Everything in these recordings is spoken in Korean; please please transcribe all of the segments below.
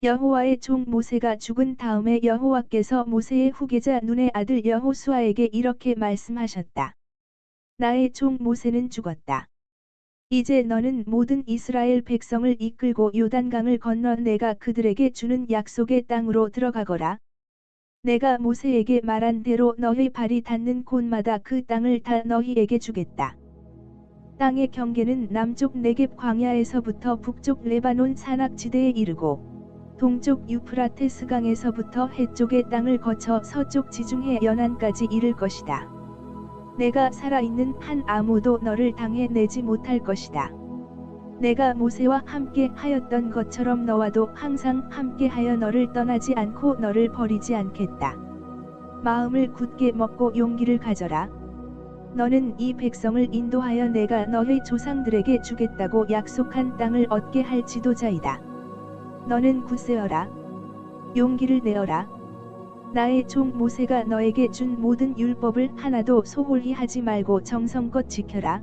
여호와의 종 모세가 죽은 다음에 여호와께서 모세의 후계자 눈의 아들 여호수아에게 이렇게 말씀하셨다. 나의 종 모세는 죽었다. 이제 너는 모든 이스라엘 백성을 이끌고 요단강을 건너 내가 그들에게 주는 약속의 땅으로 들어가거라. 내가 모세에게 말한 대로 너희 발이 닿는 곳마다 그 땅을 다 너희에게 주겠다. 땅의 경계는 남쪽 네겝 광야에서부터 북쪽 레바논 산악지대에 이르고 동쪽 유프라테스 강에서부터 해쪽의 땅을 거쳐 서쪽 지중해 연안까지 이를 것이다. 내가 살아있는 한 아무도 너를 당해내지 못할 것이다. 내가 모세와 함께 하였던 것처럼 너와도 항상 함께 하여 너를 떠나지 않고 너를 버리지 않겠다. 마음을 굳게 먹고 용기를 가져라. 너는 이 백성을 인도하여 내가 너희 조상들에게 주겠다고 약속한 땅을 얻게 할 지도자이다. 너는 굳세어라. 용기를 내어라. 나의 종 모세가 너에게 준 모든 율법을 하나도 소홀히 하지 말고 정성껏 지켜라.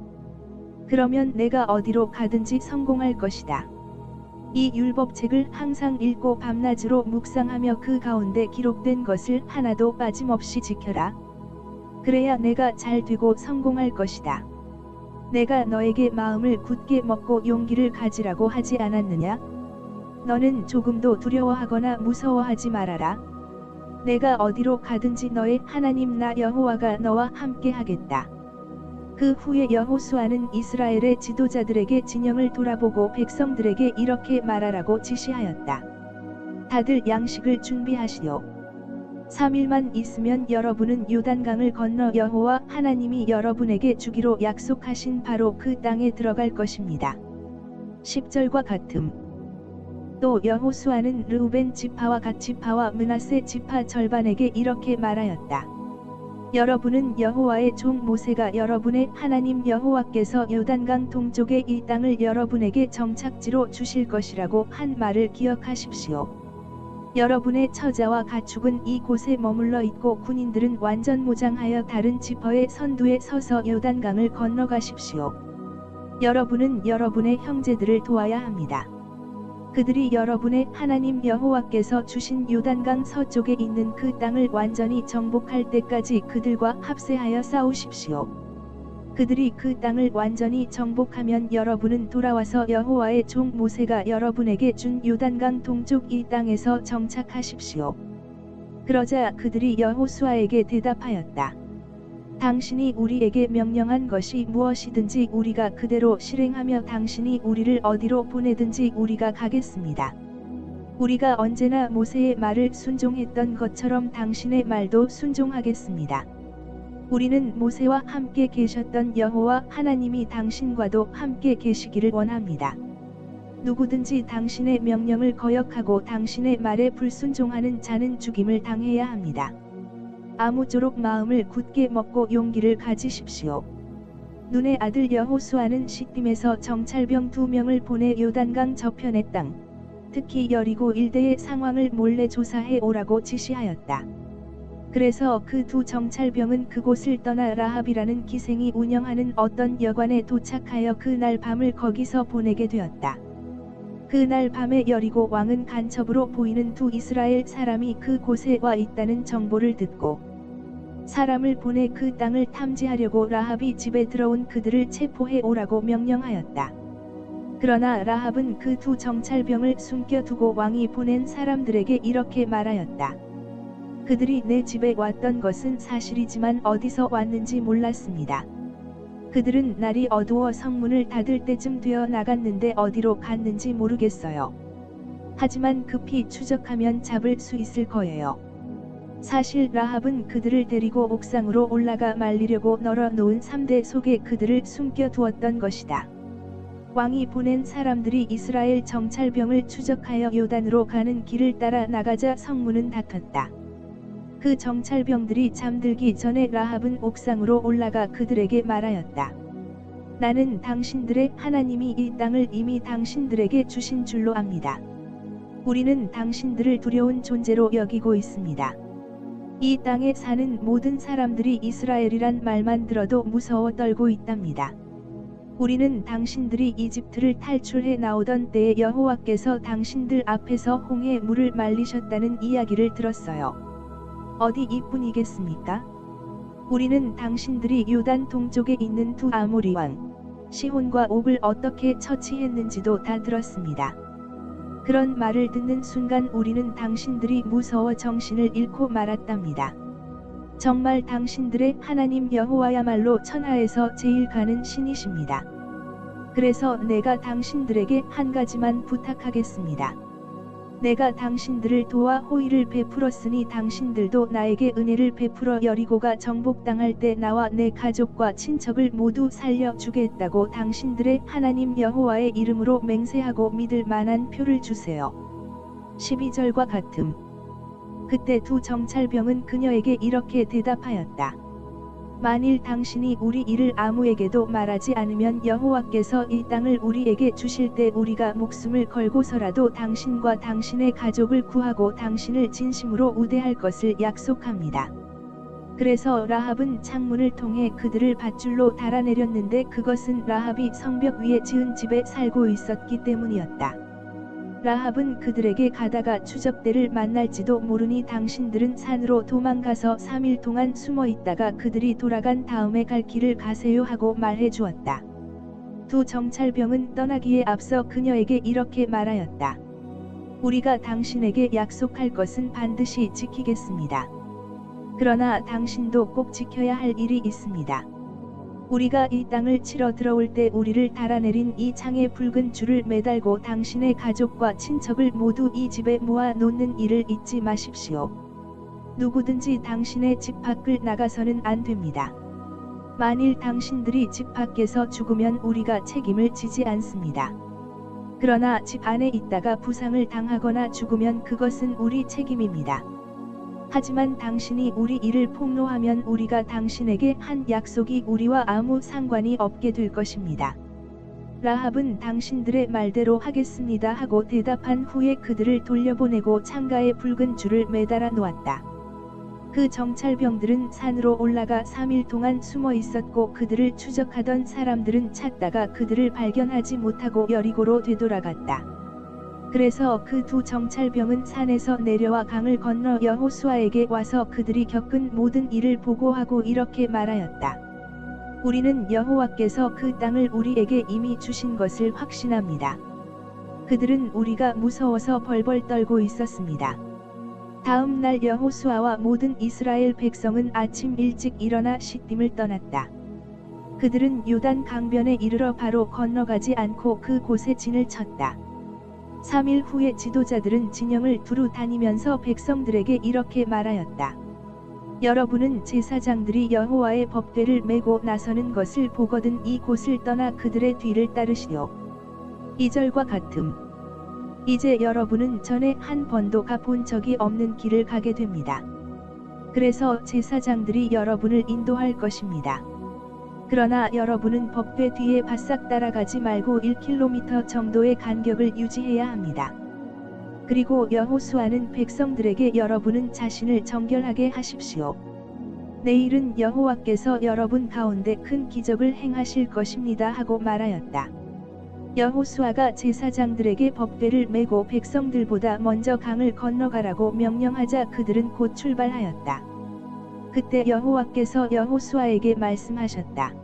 그러면 내가 어디로 가든지 성공할 것이다. 이 율법책을 항상 읽고 밤낮으로 묵상하며 그 가운데 기록된 것을 하나도 빠짐없이 지켜라. 그래야 내가 잘 되고 성공할 것이다. 내가 너에게 마음을 굳게 먹고 용기를 가지라고 하지 않았느냐? 너는 조금도 두려워하거나 무서워하지 말아라. 내가 어디로 가든지 너의 하나님 나 여호와가 너와 함께 하겠다. 그 후에 여호수아는 이스라엘의 지도자들에게 진영을 돌아보고 백성들에게 이렇게 말하라고 지시하였다. 다들 양식을 준비하시오. 3일만 있으면 여러분은 요단강을 건너 여호와 하나님이 여러분에게 주기로 약속하신 바로 그 땅에 들어갈 것입니다. 10절과 같음. 또 여호수아는 르우벤 지파와 갓 지파와 므낫세 지파 절반에게 이렇게 말하였다. 여러분은 여호와의 종 모세가 여러분의 하나님 여호와께서 요단강 동쪽의 이 땅을 여러분에게 정착지로 주실 것이라고 한 말을 기억하십시오. 여러분의 처자와 가축은 이곳에 머물러 있고 군인들은 완전 무장하여 다른 지파의 선두에 서서 요단강을 건너가십시오. 여러분은 여러분의 형제들을 도와야 합니다. 그들이 여러분의 하나님 여호와께서 주신 요단강 서쪽에 있는 그 땅을 완전히 정복할 때까지 그들과 합세하여 싸우십시오. 그들이 그 땅을 완전히 정복하면 여러분은 돌아와서 여호와의 종 모세가 여러분에게 준 요단강 동쪽 이 땅에서 정착하십시오. 그러자 그들이 여호수아에게 대답하였다. 당신이 우리에게 명령한 것이 무엇이든지 우리가 그대로 실행하며 당신이 우리를 어디로 보내든지 우리가 가겠습니다. 우리가 언제나 모세의 말을 순종했던 것처럼 당신의 말도 순종하겠습니다. 우리는 모세와 함께 계셨던 여호와 하나님이 당신과도 함께 계시기를 원합니다. 누구든지 당신의 명령을 거역하고 당신의 말에 불순종하는 자는 죽임을 당해야 합니다. 아무쪼록 마음을 굳게 먹고 용기를 가지십시오. 눈의 아들 여호수아는 시딤에서 정찰병 2명을 보내 요단강 저편의 땅, 특히 여리고 일대의 상황을 몰래 조사해 오라고 지시하였다. 그래서 그 두 정찰병은 그곳을 떠나 라합이라는 기생이 운영하는 어떤 여관에 도착하여 그날 밤을 거기서 보내게 되었다. 그날 밤에 여리고 왕은 간첩으로 보이는 두 이스라엘 사람이 그곳에 와 있다는 정보를 듣고 사람을 보내 그 땅을 탐지하려고 라합이 집에 들어온 그들을 체포해 오라고 명령하였다. 그러나 라합은 그 두 정찰병을 숨겨두고 왕이 보낸 사람들에게 이렇게 말하였다. 그들이 내 집에 왔던 것은 사실이지만 어디서 왔는지 몰랐습니다. 그들은 날이 어두워 성문을 닫을 때쯤 되어 나갔는데 어디로 갔는지 모르겠어요. 하지만 급히 추적하면 잡을 수 있을 거예요. 사실 라합은 그들을 데리고 옥상으로 올라가 말리려고 널어놓은 3대 속에 그들을 숨겨두었던 것이다. 왕이 보낸 사람들이 이스라엘 정찰병을 추적하여 요단으로 가는 길을 따라 나가자 성문은 닫혔다. 그 정찰병들이 잠들기 전에 라합은 옥상으로 올라가 그들에게 말하였다. 나는 당신들의 하나님이 이 땅을 이미 당신들에게 주신 줄로 압니다. 우리는 당신들을 두려운 존재로 여기고 있습니다. 이 땅에 사는 모든 사람들이 이스라엘이란 말만 들어도 무서워 떨고 있답니다. 우리는 당신들이 이집트를 탈출해 나오던 때에 여호와께서 당신들 앞에서 홍해 물을 말리셨다는 이야기를 들었어요. 어디 이뿐이겠습니까? 우리는 당신들이 요단 동쪽에 있는 두 아모리 왕 시혼과 옥을 어떻게 처치했는지도 다 들었습니다. 그런 말을 듣는 순간 우리는 당신들이 무서워 정신을 잃고 말았답니다. 정말 당신들의 하나님 여호와야말로 천하에서 제일 가는 신이십니다. 그래서 내가 당신들에게 한 가지만 부탁하겠습니다. 내가 당신들을 도와 호의를 베풀었으니 당신들도 나에게 은혜를 베풀어 여리고가 정복당할 때 나와 내 가족과 친척을 모두 살려주겠다고 당신들의 하나님 여호와의 이름으로 맹세하고 믿을 만한 표를 주세요. 12절과 같음. 그때 두 정찰병은 그녀에게 이렇게 대답하였다. 만일 당신이 우리 일을 아무에게도 말하지 않으면 여호와께서 이 땅을 우리에게 주실 때 우리가 목숨을 걸고서라도 당신과 당신의 가족을 구하고 당신을 진심으로 우대할 것을 약속합니다. 그래서 라합은 창문을 통해 그들을 밧줄로 달아내렸는데 그것은 라합이 성벽 위에 지은 집에 살고 있었기 때문이었다. 라합은 그들에게 가다가 추적대를 만날지도 모르니 당신들은 산으로 도망가서 3일 동안 숨어 있다가 그들이 돌아간 다음에 갈 길을 가세요 하고 말해 주었다. 두 정찰병은 떠나기에 앞서 그녀에게 이렇게 말하였다. 우리가 당신에게 약속할 것은 반드시 지키겠습니다. 그러나 당신도 꼭 지켜야 할 일이 있습니다. 우리가 이 땅을 치러 들어올 때 우리를 달아내린 이 창에 붉은 줄을 매달고 당신의 가족과 친척을 모두 이 집에 모아 놓는 일을 잊지 마십시오. 누구든지 당신의 집 밖을 나가서는 안 됩니다. 만일 당신들이 집 밖에서 죽으면 우리가 책임을 지지 않습니다. 그러나 집 안에 있다가 부상을 당하거나 죽으면 그것은 우리 책임입니다. 하지만 당신이 우리 일을 폭로하면 우리가 당신에게 한 약속이 우리와 아무 상관이 없게 될 것입니다. 라합은 당신들의 말대로 하겠습니다 하고 대답한 후에 그들을 돌려보내고 창가에 붉은 줄을 매달아 놓았다. 그 정찰병들은 산으로 올라가 3일 동안 숨어 있었고 그들을 추적하던 사람들은 찾다가 그들을 발견하지 못하고 여리고로 되돌아갔다. 그래서 그 두 정찰병은 산에서 내려와 강을 건너 여호수아에게 와서 그들이 겪은 모든 일을 보고하고 이렇게 말하였다. 우리는 여호와께서 그 땅을 우리에게 이미 주신 것을 확신합니다. 그들은 우리가 무서워서 벌벌 떨고 있었습니다. 다음 날 여호수아와 모든 이스라엘 백성은 아침 일찍 일어나 시딤을 떠났다. 그들은 요단 강변에 이르러 바로 건너가지 않고 그 곳에 진을 쳤다. 3일 후에 지도자들은 진영을 두루 다니면서 백성들에게 이렇게 말하였다. 여러분은 제사장들이 여호와의 법궤를 메고 나서는 것을 보거든 이 곳을 떠나 그들의 뒤를 따르시오. 2절과 같음. 이제 여러분은 전에 한 번도 가본 적이 없는 길을 가게 됩니다. 그래서 제사장들이 여러분을 인도할 것입니다. 그러나 여러분은 법궤 뒤에 바싹 따라가지 말고 1km 정도의 간격을 유지해야 합니다. 그리고 여호수아는 백성들에게 여러분은 자신을 정결하게 하십시오. 내일은 여호와께서 여러분 가운데 큰 기적을 행하실 것입니다 하고 말하였다. 여호수아가 제사장들에게 법궤를 메고 백성들보다 먼저 강을 건너가라고 명령하자 그들은 곧 출발하였다. 그때 여호와께서 여호수아에게 말씀하셨다.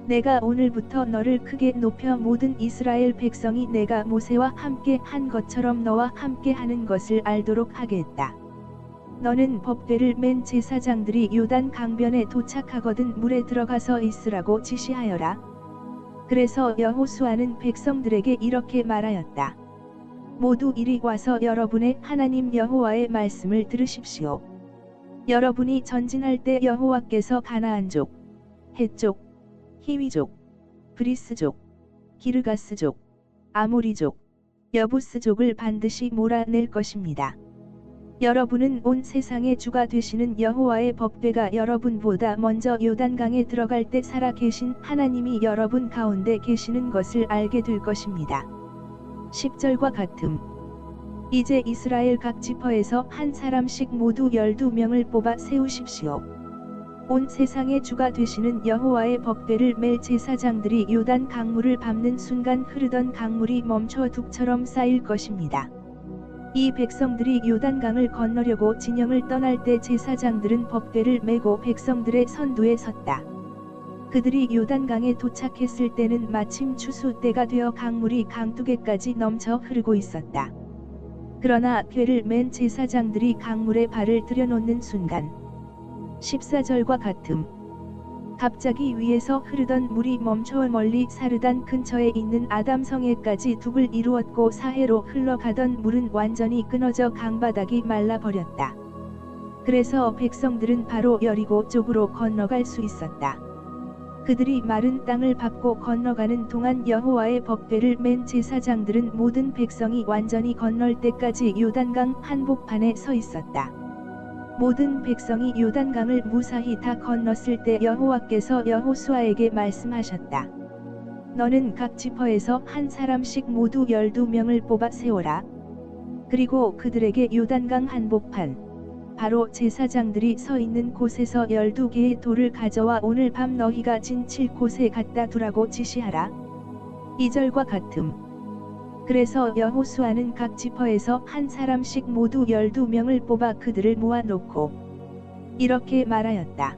내가 오늘부터 너를 크게 높여 모든 이스라엘 백성이 내가 모세와 함께 한 것처럼 너와 함께 하는 것을 알도록 하겠다. 너는 법궤를 맨 제사장들이 요단 강변에 도착하거든 물에 들어가서 있으라고 지시하여라. 그래서 여호수아는 백성들에게 이렇게 말하였다. 모두 이리 와서 여러분의 하나님 여호와의 말씀을 들으십시오. 여러분이 전진할 때 여호와께서 가나안족, 헷족, 히위족, 브리스족, 기르가스족, 아모리족, 여부스족을 반드시 몰아낼 것입니다. 여러분은 온 세상의 주가 되시는 여호와의 법궤가 여러분보다 먼저 요단강에 들어갈 때 살아 계신 하나님이 여러분 가운데 계시는 것을 알게 될 것입니다. 10절과 같음. 이제 이스라엘 각 지파에서 한 사람씩 모두 12명을 뽑아 세우십시오. 온 세상의 주가 되시는 여호와의 법궤를 맬 제사장들이 요단 강물을 밟는 순간 흐르던 강물이 멈춰 둑처럼 쌓일 것입니다. 이 백성들이 요단강을 건너려고 진영을 떠날 때 제사장들은 법궤를 메고 백성들의 선두에 섰다. 그들이 요단강에 도착했을 때는 마침 추수 때가 되어 강물이 강두개까지 넘쳐 흐르고 있었다. 그러나 궤를 맨 제사장들이 강물에 발을 들여놓는 순간 14절과 같음. 갑자기 위에서 흐르던 물이 멈춰 멀리 사르단 근처에 있는 아담성에까지 둑을 이루었고 사해로 흘러가던 물은 완전히 끊어져 강바닥이 말라버렸다. 그래서 백성들은 바로 여리고 쪽으로 건너갈 수 있었다. 그들이 마른 땅을 밟고 건너가는 동안 여호와의 법궤를 맨 제사장들은 모든 백성이 완전히 건널 때까지 요단강 한복판에 서 있었다. 모든 백성이 요단강을 무사히 다 건넜을 때 여호와께서 여호수아에게 말씀하셨다. 너는 각 지파에서 한 사람씩 모두 12명을 뽑아 세워라. 그리고 그들에게 요단강 한복판, 바로 제사장들이 서 있는 곳에서 12개의 돌을 가져와 오늘 밤 너희가 진칠 곳에 갖다 두라고 지시하라. 2절과 같음. 그래서 여호수아는 각 지파에서 한 사람씩 모두 12명을 뽑아 그들을 모아놓고 이렇게 말하였다.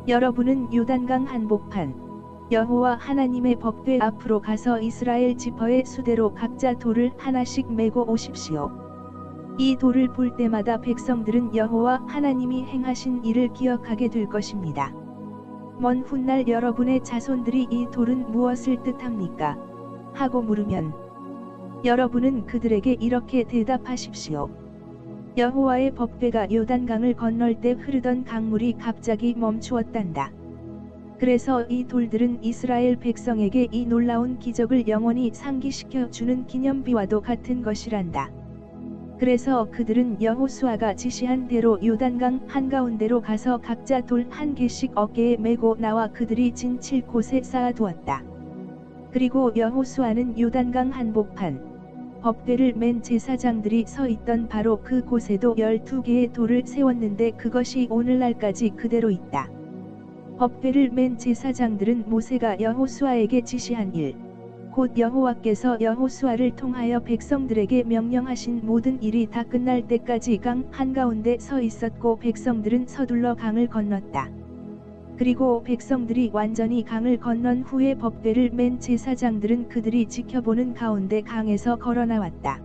여러분은 요단강 한복판 여호와 하나님의 법궤 앞으로 가서 이스라엘 지파의 수대로 각자 돌을 하나씩 메고 오십시오. 이 돌을 볼 때마다 백성들은 여호와 하나님이 행하신 일을 기억하게 될 것입니다. 먼 훗날 여러분의 자손들이 이 돌은 무엇을 뜻합니까? 하고 물으면 여러분은 그들에게 이렇게 대답하십시오. 여호와의 법궤가 요단강을 건널 때 흐르던 강물이 갑자기 멈추었단다. 그래서 이 돌들은 이스라엘 백성에게 이 놀라운 기적을 영원히 상기시켜 주는 기념비와도 같은 것이란다. 그래서 그들은 여호수아가 지시한 대로 요단강 한가운데로 가서 각자 돌 한 개씩 어깨에 메고 나와 그들이 진칠 곳에 쌓아두었다. 그리고 여호수아는 요단강 한복판 법궤를 맨 제사장들이 서 있던 바로 그 곳에도 12개의 돌을 세웠는데 그것이 오늘날까지 그대로 있다. 법궤를 맨 제사장들은 모세가 여호수아에게 지시한 일, 곧 여호와께서 여호수아를 통하여 백성들에게 명령하신 모든 일이 다 끝날 때까지 강 한가운데 서 있었고 백성들은 서둘러 강을 건넜다. 그리고 백성들이 완전히 강을 건넌 후에 법궤를 맨 제사장들은 그들이 지켜보는 가운데 강에서 걸어나왔다.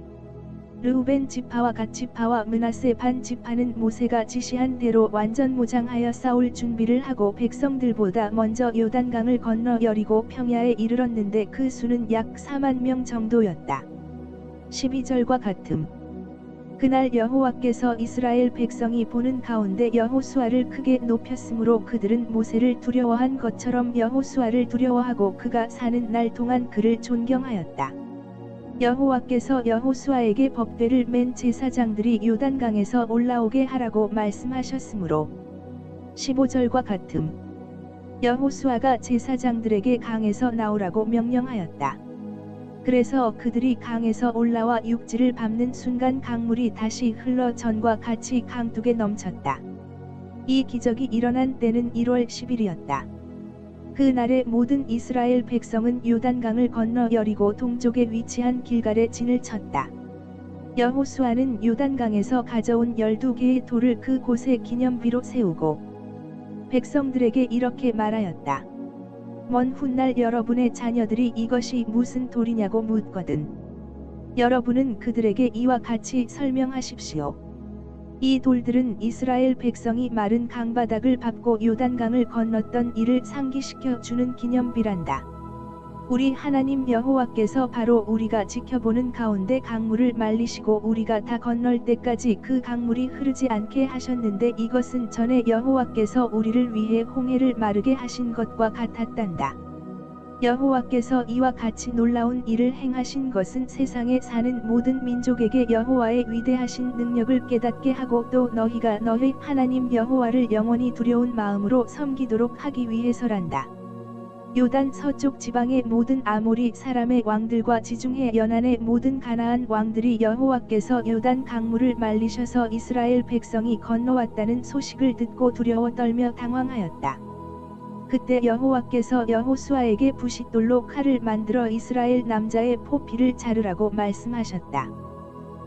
르우벤 지파와 갓 지파와 므낫세 반 지파는 모세가 지시한 대로 완전 무장하여 싸울 준비를 하고 백성들보다 먼저 요단강을 건너 여리고 평야에 이르렀는데 그 수는 약 4만 명 정도였다. 12절과 같음. 그날 여호와께서 이스라엘 백성이 보는 가운데 여호수아를 크게 높였으므로 그들은 모세를 두려워한 것처럼 여호수아를 두려워하고 그가 사는 날 동안 그를 존경하였다. 여호와께서 여호수아에게 법궤를 맨 제사장들이 요단강에서 올라오게 하라고 말씀하셨으므로 15절과 같음. 여호수아가 제사장들에게 강에서 나오라고 명령하였다. 그래서 그들이 강에서 올라와 육지를 밟는 순간 강물이 다시 흘러 전과 같이 강둑에 넘쳤다. 이 기적이 일어난 때는 1월 10일이었다. 그날에 모든 이스라엘 백성은 요단강을 건너 여리고 동쪽에 위치한 길갈에 진을 쳤다. 여호수아는 요단강에서 가져온 12개의 돌을 그 곳에 기념비로 세우고 백성들에게 이렇게 말하였다. 먼 훗날 여러분의 자녀들이 이것이 무슨 돌이냐고 묻거든 여러분은 그들에게 이와 같이 설명하십시오. 이 돌들은 이스라엘 백성이 마른 강바닥을 밟고 요단강을 건넜던 이를 상기시켜 주는 기념비란다. 우리 하나님 여호와께서 바로 우리가 지켜보는 가운데 강물을 말리시고 우리가 다 건널 때까지 그 강물이 흐르지 않게 하셨는데 이것은 전에 여호와께서 우리를 위해 홍해를 마르게 하신 것과 같았단다. 여호와께서 이와 같이 놀라운 일을 행하신 것은 세상에 사는 모든 민족에게 여호와의 위대하신 능력을 깨닫게 하고 또 너희가 너희 하나님 여호와를 영원히 두려운 마음으로 섬기도록 하기 위해서란다. 요단 서쪽 지방의 모든 아모리 사람의 왕들과 지중해 연안의 모든 가나안 왕들이 여호와께서 요단 강물을 말리셔서 이스라엘 백성이 건너왔다는 소식을 듣고 두려워 떨며 당황하였다. 그때 여호와께서 여호수아에게 부싯돌로 칼을 만들어 이스라엘 남자의 포피를 자르라고 말씀하셨다.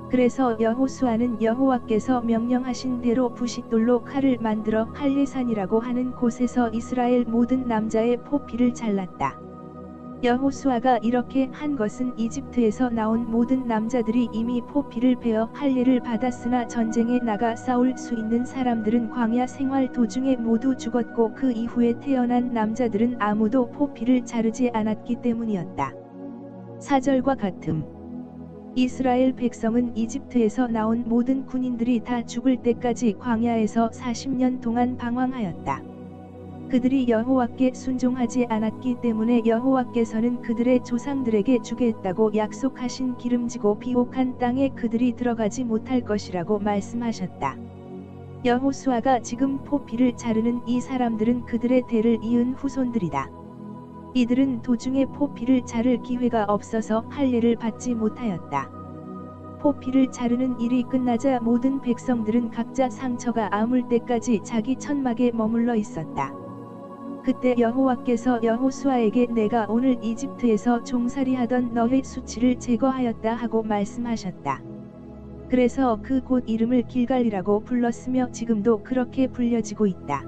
그래서 여호수아는 여호와께서 명령하신 대로 부싯돌로 칼을 만들어 할례산이라고 하는 곳에서 이스라엘 모든 남자의 포피를 잘랐다. 여호수아가 이렇게 한 것은 이집트에서 나온 모든 남자들이 이미 포피를 베어 할례를 받았으나 전쟁에 나가 싸울 수 있는 사람들은 광야 생활 도중에 모두 죽었고 그 이후에 태어난 남자들은 아무도 포피를 자르지 않았기 때문이었다. 4절과 같음. 이스라엘 백성은 이집트에서 나온 모든 군인들이 다 죽을 때까지 광야에서 40년 동안 방황하였다. 그들이 여호와께 순종하지 않았기 때문에 여호와께서는 그들의 조상들에게 주겠다고 약속하신 기름지고 비옥한 땅에 그들이 들어가지 못할 것이라고 말씀하셨다. 여호수아가 지금 포피를 자르는 이 사람들은 그들의 대를 이은 후손들이다. 이들은 도중에 포피를 자를 기회가 없어서 할례를 받지 못하였다. 포피를 자르는 일이 끝나자 모든 백성들은 각자 상처가 아물 때까지 자기 천막에 머물러 있었다. 그때 여호와께서 여호수아에게 내가 오늘 이집트에서 종살이하던 너의 수치를 제거하였다 하고 말씀하셨다. 그래서 그 곳 이름을 길갈이라고 불렀으며 지금도 그렇게 불려지고 있다.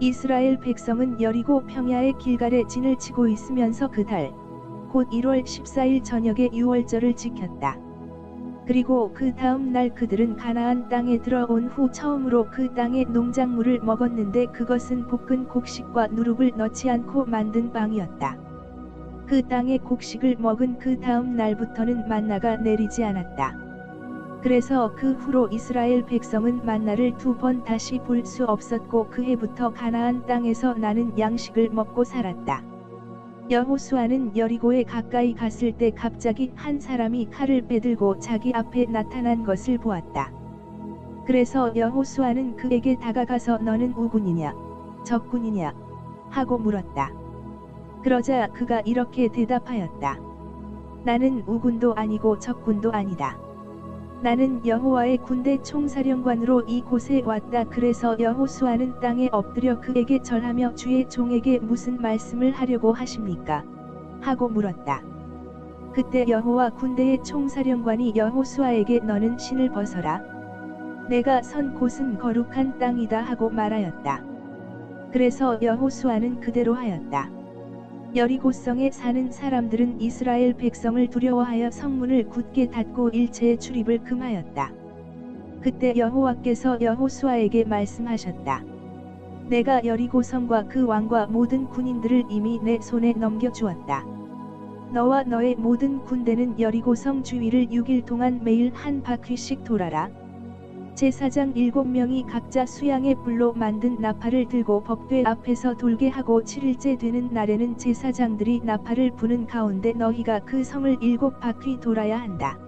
이스라엘 백성은 여리고 평야의 길갈에 진을 치고 있으면서 그 달, 곧 1월 14일 저녁에 유월절을 지켰다. 그리고 그 다음 날 그들은 가나안 땅에 들어온 후 처음으로 그 땅의 농작물을 먹었는데 그것은 볶은 곡식과 누룩을 넣지 않고 만든 빵이었다. 그 땅의 곡식을 먹은 그 다음 날부터는 만나가 내리지 않았다. 그래서 그 후로 이스라엘 백성은 만나를 2번 다시 볼 수 없었고 그 해부터 가나안 땅에서 나는 양식을 먹고 살았다. 여호수아는 여리고에 가까이 갔을 때 갑자기 한 사람이 칼을 빼들고 자기 앞에 나타난 것을 보았다. 그래서 여호수아는 그에게 다가가서 너는 우군이냐, 적군이냐 하고 물었다. 그러자 그가 이렇게 대답하였다. 나는 우군도 아니고 적군도 아니다. 나는 여호와의 군대 총사령관으로 이곳에 왔다. 그래서 여호수아는 땅에 엎드려 그에게 절하며 주의 종에게 무슨 말씀을 하려고 하십니까? 하고 물었다. 그때 여호와 군대의 총사령관이 여호수아에게 너는 신을 벗어라. 내가 선 곳은 거룩한 땅이다 하고 말하였다. 그래서 여호수아는 그대로 하였다. 여리고성에 사는 사람들은 이스라엘 백성을 두려워하여 성문을 굳게 닫고 일체의 출입을 금하였다. 그때 여호와께서 여호수아에게 말씀하셨다. 내가 여리고성과 그 왕과 모든 군인들을 이미 내 손에 넘겨주었다. 너와 너의 모든 군대는 여리고성 주위를 6일 동안 매일 한 바퀴씩 돌아라. 제사장 7명이 각자 수양의 불로 만든 나팔을 들고 법궤 앞에서 돌게 하고 7일째 되는 날에는 제사장들이 나팔을 부는 가운데 너희가 그 성을 7바퀴 돌아야 한다.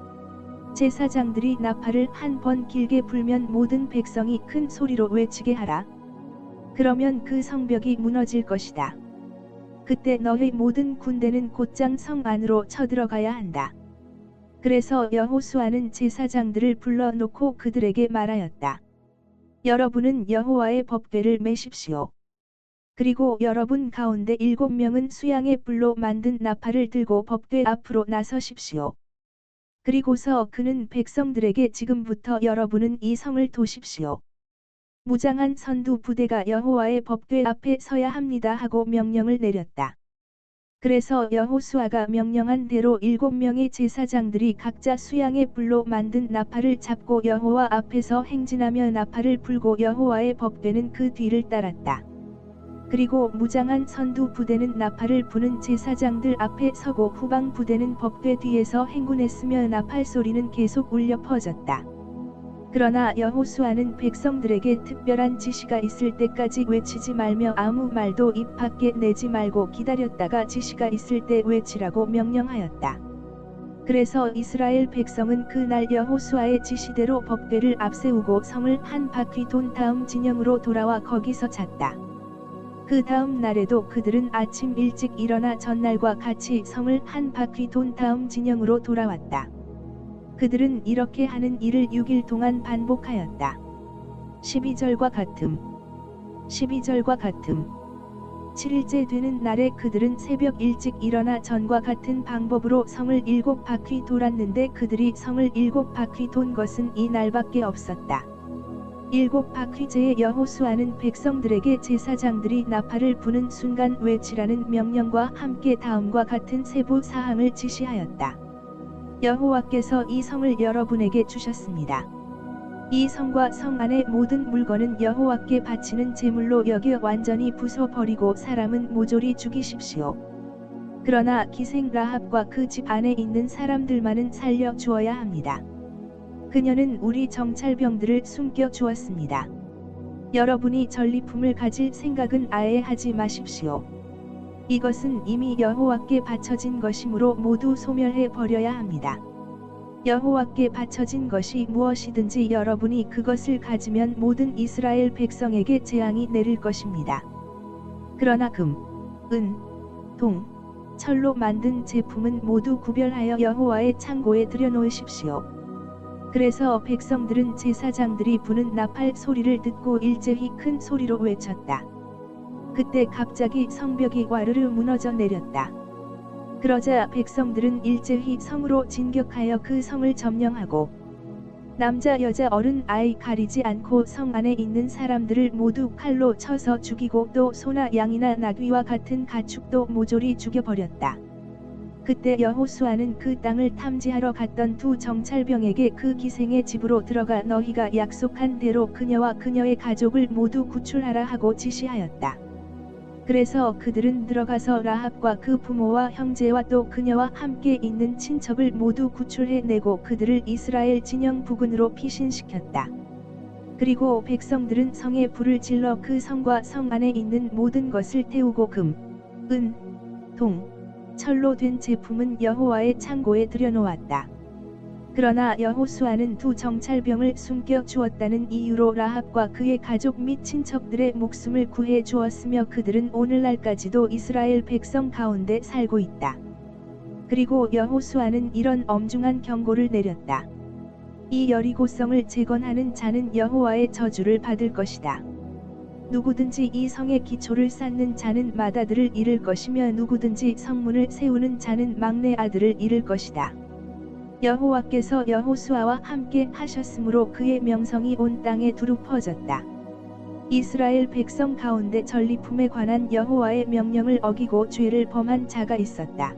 제사장들이 나팔을 한 번 길게 불면 모든 백성이 큰 소리로 외치게 하라. 그러면 그 성벽이 무너질 것이다. 그때 너희 모든 군대는 곧장 성 안으로 쳐들어가야 한다. 그래서 여호수아는 제사장들을 불러놓고 그들에게 말하였다. 여러분은 여호와의 법궤를 메십시오. 그리고 여러분 가운데 7명은 수양의 불로 만든 나팔을 들고 법궤 앞으로 나서십시오. 그리고서 그는 백성들에게 지금부터 여러분은 이 성을 도십시오. 무장한 선두 부대가 여호와의 법궤 앞에 서야 합니다 하고 명령을 내렸다. 그래서 여호수아가 명령한 대로 7명의 제사장들이 각자 수양의 불로 만든 나팔을 잡고 여호와 앞에서 행진하며 나팔을 불고 여호와의 법궤는 그 뒤를 따랐다. 그리고 무장한 선두 부대는 나팔을 부는 제사장들 앞에 서고 후방 부대는 법궤 뒤에서 행군했으며 나팔 소리는 계속 울려 퍼졌다. 그러나 여호수아는 백성들에게 특별한 지시가 있을 때까지 외치지 말며 아무 말도 입 밖에 내지 말고 기다렸다가 지시가 있을 때 외치라고 명령하였다. 그래서 이스라엘 백성은 그날 여호수아의 지시대로 법궤를 앞세우고 성을 한 바퀴 돈 다음 진영으로 돌아와 거기서 잤다. 그 다음 날에도 그들은 아침 일찍 일어나 전날과 같이 성을 한 바퀴 돈 다음 진영으로 돌아왔다. 그들은 이렇게 하는 일을 6일 동안 반복하였다. 12절과 같음. 12절과 같음. 7일째 되는 날에 그들은 새벽 일찍 일어나 전과 같은 방법으로 성을 7바퀴 돌았는데 그들이 성을 7바퀴 돈 것은 이 날밖에 없었다. 7바퀴째에 여호수아는 백성들에게 제사장들이 나팔을 부는 순간 외치라는 명령과 함께 다음과 같은 세부 사항을 지시하였다. 여호와께서 이 성을 여러분에게 주셨습니다. 이 성과 성 안의 모든 물건은 여호와께 바치는 제물로 여겨 완전히 부숴버리고 사람은 모조리 죽이십시오. 그러나 기생 라합과 그 집 안에 있는 사람들만은 살려 주어야 합니다. 그녀는 우리 정찰병들을 숨겨 주었습니다. 여러분이 전리품을 가질 생각은 아예 하지 마십시오. 이것은 이미 여호와께 바쳐진 것이므로 모두 소멸해 버려야 합니다. 여호와께 바쳐진 것이 무엇이든지 여러분이 그것을 가지면 모든 이스라엘 백성에게 재앙이 내릴 것입니다. 그러나 금, 은, 동, 철로 만든 제품은 모두 구별하여 여호와의 창고에 들여놓으십시오. 그래서 백성들은 제사장들이 부는 나팔 소리를 듣고 일제히 큰 소리로 외쳤다. 그때 갑자기 성벽이 와르르 무너져 내렸다. 그러자 백성들은 일제히 성으로 진격하여 그 성을 점령하고 남자 여자 어른 아이 가리지 않고 성 안에 있는 사람들을 모두 칼로 쳐서 죽이고 또 소나 양이나 나귀와 같은 가축도 모조리 죽여버렸다. 그때 여호수아는 그 땅을 탐지하러 갔던 두 정찰병에게 그 기생의 집으로 들어가 너희가 약속한 대로 그녀와 그녀의 가족을 모두 구출하라 하고 지시하였다. 그래서 그들은 들어가서 라합과 그 부모와 형제와 또 그녀와 함께 있는 친척을 모두 구출해내고 그들을 이스라엘 진영 부근으로 피신시켰다. 그리고 백성들은 성에 불을 질러 그 성과 성 안에 있는 모든 것을 태우고 금, 은, 동, 철로 된 제품은 여호와의 창고에 들여놓았다. 그러나 여호수아는 두 정찰병을 숨겨 주었다는 이유로 라합과 그의 가족 및 친척들의 목숨을 구해 주었으며 그들은 오늘날까지도 이스라엘 백성 가운데 살고 있다. 그리고 여호수아는 이런 엄중한 경고를 내렸다. 이 여리고성을 재건하는 자는 여호와의 저주를 받을 것이다. 누구든지 이 성의 기초를 쌓는 자는 맏아들을 잃을 것이며 누구든지 성문을 세우는 자는 막내 아들을 잃을 것이다. 여호와께서 여호수아와 함께 하셨으므로 그의 명성이 온 땅에 두루 퍼졌다. 이스라엘 백성 가운데 전리품에 관한 여호와의 명령을 어기고 죄를 범한 자가 있었다.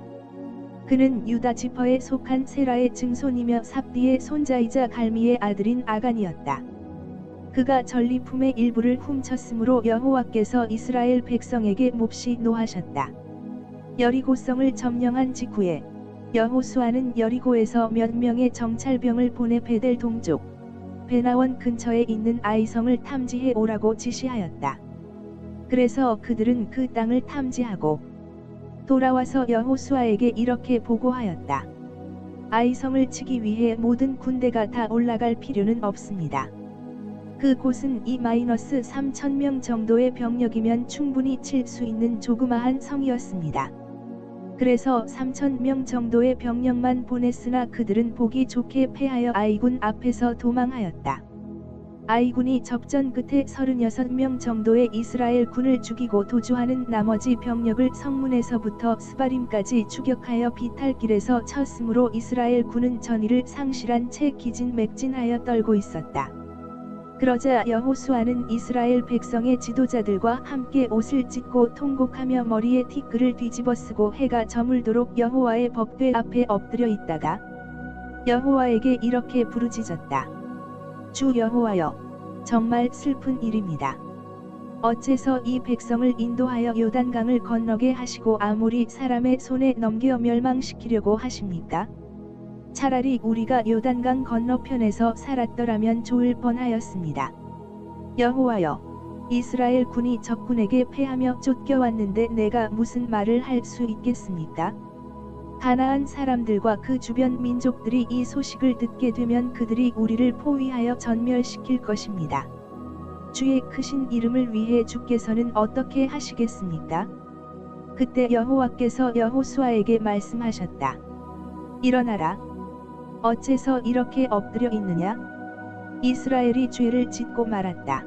그는 유다 지파에 속한 세라의 증손이며 삽디의 손자이자 갈미의 아들인 아간이었다. 그가 전리품의 일부를 훔쳤으므로 여호와께서 이스라엘 백성에게 몹시 노하셨다. 여리고성을 점령한 직후에 여호수아는 여리고에서 몇 명의 정찰병을 보내 베델 동쪽 베나원 근처에 있는 아이성을 탐지해 오라고 지시하였다. 그래서 그들은 그 땅을 탐지하고 돌아와서 여호수아에게 이렇게 보고하였다. 아이성을 치기 위해 모든 군대가 다 올라갈 필요는 없습니다. 그 곳은 2-3,000명 정도의 병력이면 충분히 칠 수 있는 조그마한 성이었습니다. 그래서 3,000명 정도의 병력만 보냈으나 그들은 보기 좋게 패하여 아이군 앞에서 도망하였다. 아이군이 접전 끝에 36명 정도의 이스라엘 군을 죽이고 도주하는 나머지 병력을 성문에서부터 스바림까지 추격하여 비탈길에서 쳤으므로 이스라엘 군은 전의를 상실한 채 기진맥진하여 떨고 있었다. 그러자 여호수아는 이스라엘 백성의 지도자들과 함께 옷을 찢고 통곡하며 머리에 티끌을 뒤집어 쓰고 해가 저물도록 여호와의 법궤 앞에 엎드려 있다가 여호와에게 이렇게 부르짖었다. 주 여호와여, 정말 슬픈 일입니다. 어째서 이 백성을 인도하여 요단강을 건너게 하시고 아모리 사람의 손에 넘겨 멸망시키려고 하십니까? 차라리 우리가 요단강 건너편에서 살았더라면 좋을 뻔하였습니다. 여호와여, 이스라엘 군이 적군에게 패하며 쫓겨왔는데 내가 무슨 말을 할 수 있겠습니까? 가나안 사람들과 그 주변 민족들이 이 소식을 듣게 되면 그들이 우리를 포위하여 전멸시킬 것입니다. 주의 크신 이름을 위해 주께서는 어떻게 하시겠습니까? 그때 여호와께서 여호수아에게 말씀하셨다. 일어나라. 어째서 이렇게 엎드려 있느냐? 이스라엘이 죄를 짓고 말았다.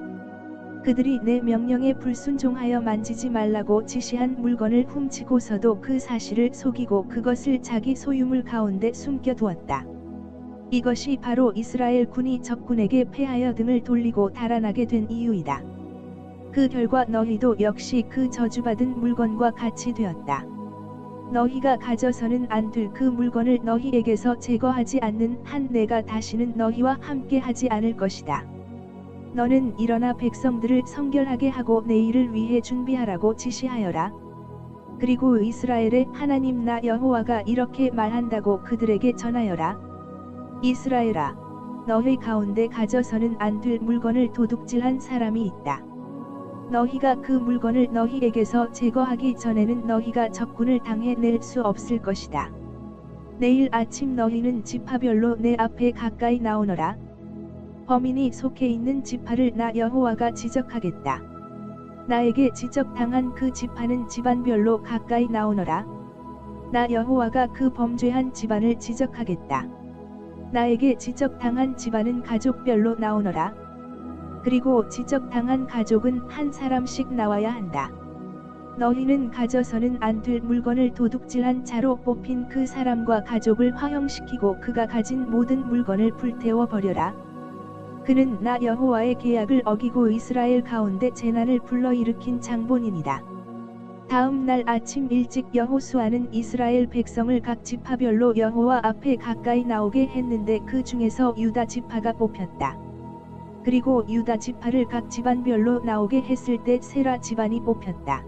그들이 내 명령에 불순종하여 만지지 말라고 지시한 물건을 훔치고서도 그 사실을 속이고 그것을 자기 소유물 가운데 숨겨두었다. 이것이 바로 이스라엘 군이 적군에게 패하여 등을 돌리고 달아나게 된 이유이다. 그 결과 너희도 역시 그 저주받은 물건과 같이 되었다. 너희가 가져서는 안 될 그 물건을 너희에게서 제거하지 않는 한 내가 다시는 너희와 함께 하지 않을 것이다. 너는 일어나 백성들을 성결하게 하고 내일을 위해 준비하라고 지시하여라. 그리고 이스라엘의 하나님 나 여호와가 이렇게 말한다고 그들에게 전하여라. 이스라엘아, 너희 가운데 가져서는 안 될 물건을 도둑질한 사람이 있다. 너희가 그 물건을 너희에게서 제거하기 전에는 너희가 적군을 당해 낼 수 없을 것이다. 내일 아침 너희는 지파별로 내 앞에 가까이 나오너라. 범인이 속해 있는 지파를 나 여호와가 지적하겠다. 나에게 지적당한 그 지파는 집안별로 가까이 나오너라. 나 여호와가 그 범죄한 집안을 지적하겠다. 나에게 지적당한 집안은 가족별로 나오너라. 그리고 지적당한 가족은 한 사람씩 나와야 한다. 너희는 가져서는 안 될 물건을 도둑질한 자로 뽑힌 그 사람과 가족을 화형시키고 그가 가진 모든 물건을 불태워 버려라. 그는 나 여호와의 계약을 어기고 이스라엘 가운데 재난을 불러일으킨 장본인이다. 다음 날 아침 일찍 여호수아는 이스라엘 백성을 각 지파별로 여호와 앞에 가까이 나오게 했는데 그 중에서 유다 지파가 뽑혔다. 그리고 유다 지파를 각 집안별로 나오게 했을 때 세라 집안이 뽑혔다.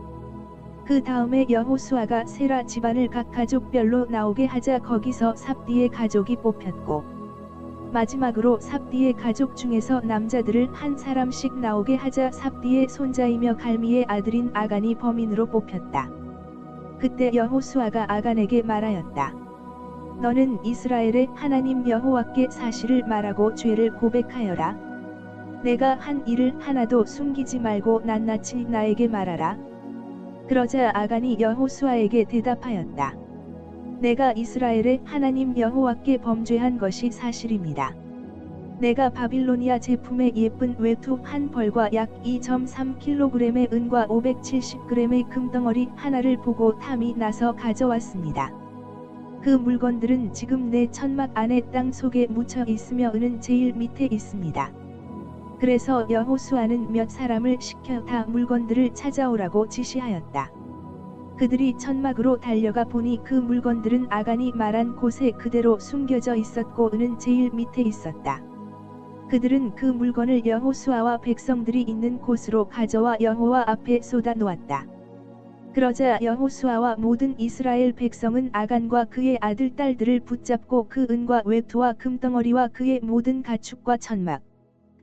그 다음에 여호수아가 세라 집안을 각 가족별로 나오게 하자 거기서 삽디의 가족이 뽑혔고, 마지막으로 삽디의 가족 중에서 남자들을 한 사람씩 나오게 하자 삽디의 손자이며 갈미의 아들인 아간이 범인으로 뽑혔다. 그때 여호수아가 아간에게 말하였다. 너는 이스라엘의 하나님 여호와께 사실을 말하고 죄를 고백하여라. 내가 한 일을 하나도 숨기지 말고 낱낱이 나에게 말하라. 그러자 아간이 여호수아에게 대답하였다. 내가 이스라엘의 하나님 여호와께 범죄한 것이 사실입니다. 내가 바빌로니아 제품의 예쁜 외투 한 벌과 약 2.3kg의 은과 570g의 금덩어리 하나를 보고 탐이 나서 가져왔습니다. 그 물건들은 지금 내 천막 안에 땅 속에 묻혀 있으며 은은 제일 밑에 있습니다. 그래서 여호수아는 몇 사람을 시켜 다 물건들을 찾아오라고 지시하였다. 그들이 천막으로 달려가 보니 그 물건들은 아간이 말한 곳에 그대로 숨겨져 있었고 은은 제일 밑에 있었다. 그들은 그 물건을 여호수아와 백성들이 있는 곳으로 가져와 여호와 앞에 쏟아 놓았다. 그러자 여호수아와 모든 이스라엘 백성은 아간과 그의 아들 딸들을 붙잡고 그 은과 외투와 금덩어리와 그의 모든 가축과 천막,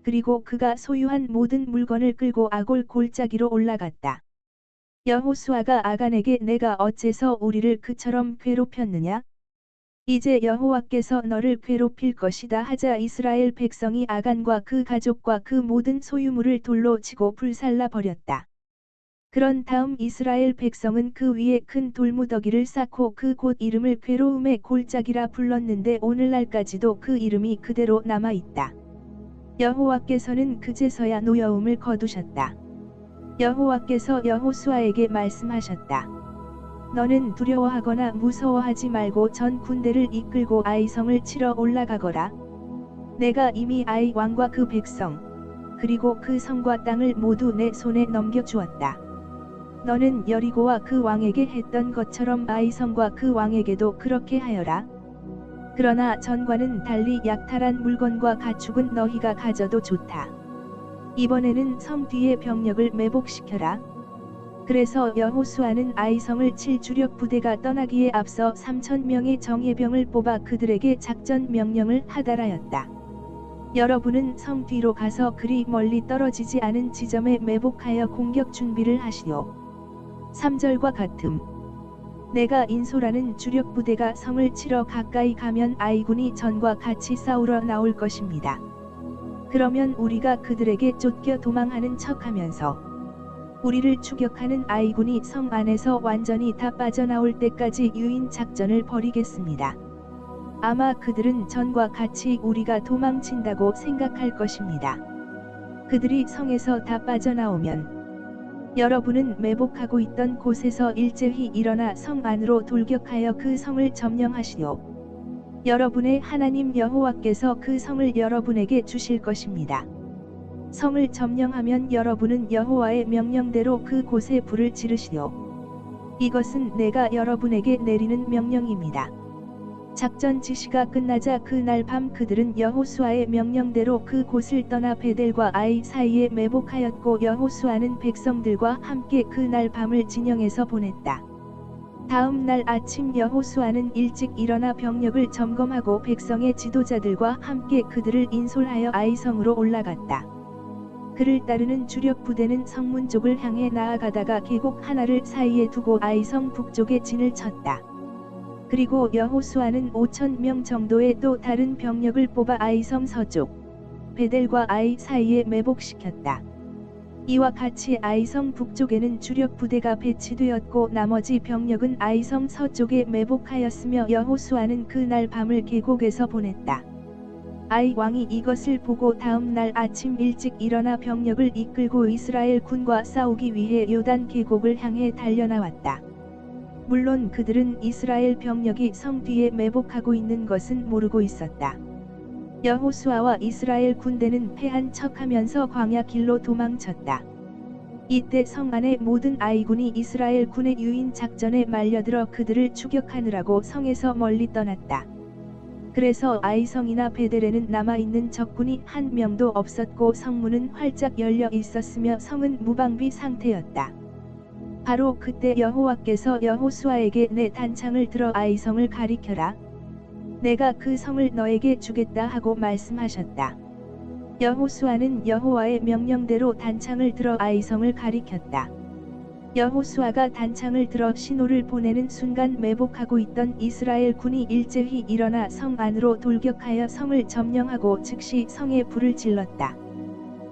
그리고 그가 소유한 모든 물건을 끌고 아골 골짜기로 올라갔다. 여호수아가 아간에게 내가 어째서 우리를 그처럼 괴롭혔느냐? 이제 여호와께서 너를 괴롭힐 것이다 하자 이스라엘 백성이 아간과 그 가족과 그 모든 소유물을 돌로 치고 불살라 버렸다. 그런 다음 이스라엘 백성은 그 위에 큰 돌무더기를 쌓고 그 곳 이름을 괴로움의 골짜기라 불렀는데 오늘날까지도 그 이름이 그대로 남아있다. 여호와께서는 그제서야 노여움을 거두셨다. 여호와께서 여호수아에게 말씀하셨다. 너는 두려워하거나 무서워하지 말고 전 군대를 이끌고 아이성을 치러 올라가거라. 내가 이미 아이 왕과 그 백성, 그리고 그 성과 땅을 모두 내 손에 넘겨주었다. 너는 여리고와 그 왕에게 했던 것처럼 아이성과 그 왕에게도 그렇게 하여라. 그러나 전과는 달리 약탈한 물건과 가축은 너희가 가져도 좋다. 이번에는 성 뒤의 병력을 매복시켜라. 그래서 여호수아는 아이성을 칠 주력 부대가 떠나기에 앞서 3,000명의 정예병을 뽑아 그들에게 작전 명령을 하달하였다. 여러분은 성 뒤로 가서 그리 멀리 떨어지지 않은 지점에 매복하여 공격 준비를 하시오. 3절과 같음. 내가 인솔하는 주력 부대가 성을 치러 가까이 가면 아이군이 전과 같이 싸우러 나올 것입니다. 그러면 우리가 그들에게 쫓겨 도망하는 척하면서 우리를 추격하는 아이군이 성 안에서 완전히 다 빠져나올 때까지 유인 작전을 벌이겠습니다. 아마 그들은 전과 같이 우리가 도망친다고 생각할 것입니다. 그들이 성에서 다 빠져나오면 여러분은 매복하고 있던 곳에서 일제히 일어나 성 안으로 돌격하여 그 성을 점령하시오. 여러분의 하나님 여호와께서 그 성을 여러분에게 주실 것입니다. 성을 점령하면 여러분은 여호와의 명령대로 그 곳에 불을 지르시오. 이것은 내가 여러분에게 내리는 명령입니다. 작전 지시가 끝나자 그날 밤 그들은 여호수아의 명령대로 그 곳을 떠나 베델과 아이 사이에 매복하였고 여호수아는 백성들과 함께 그날 밤을 진영에서 보냈다. 다음 날 아침 여호수아는 일찍 일어나 병력을 점검하고 백성의 지도자들과 함께 그들을 인솔하여 아이성으로 올라갔다. 그를 따르는 주력 부대는 성문 쪽을 향해 나아가다가 계곡 하나를 사이에 두고 아이성 북쪽에 진을 쳤다. 그리고 여호수아는 5,000명 정도의 또 다른 병력을 뽑아 아이성 서쪽 베델과 아이 사이에 매복시켰다. 이와 같이 아이성 북쪽에는 주력 부대가 배치되었고 나머지 병력은 아이성 서쪽에 매복하였으며 여호수아는 그날 밤을 계곡에서 보냈다. 아이 왕이 이것을 보고 다음 날 아침 일찍 일어나 병력을 이끌고 이스라엘 군과 싸우기 위해 요단 계곡을 향해 달려나왔다. 물론 그들은 이스라엘 병력이 성 뒤에 매복하고 있는 것은 모르고 있었다. 여호수아와 이스라엘 군대는 패한 척하면서 광야 길로 도망쳤다. 이때 성 안의 모든 아이군이 이스라엘 군의 유인 작전에 말려들어 그들을 추격하느라고 성에서 멀리 떠났다. 그래서 아이성이나 베델에는 남아있는 적군이 한 명도 없었고 성문은 활짝 열려 있었으며 성은 무방비 상태였다. 바로 그때 여호와께서 여호수아에게 내 단창을 들어 아이성을 가리켜라. 내가 그 성을 너에게 주겠다 하고 말씀하셨다. 여호수아는 여호와의 명령대로 단창을 들어 아이성을 가리켰다. 여호수아가 단창을 들어 신호를 보내는 순간 매복하고 있던 이스라엘 군이 일제히 일어나 성 안으로 돌격하여 성을 점령하고 즉시 성에 불을 질렀다.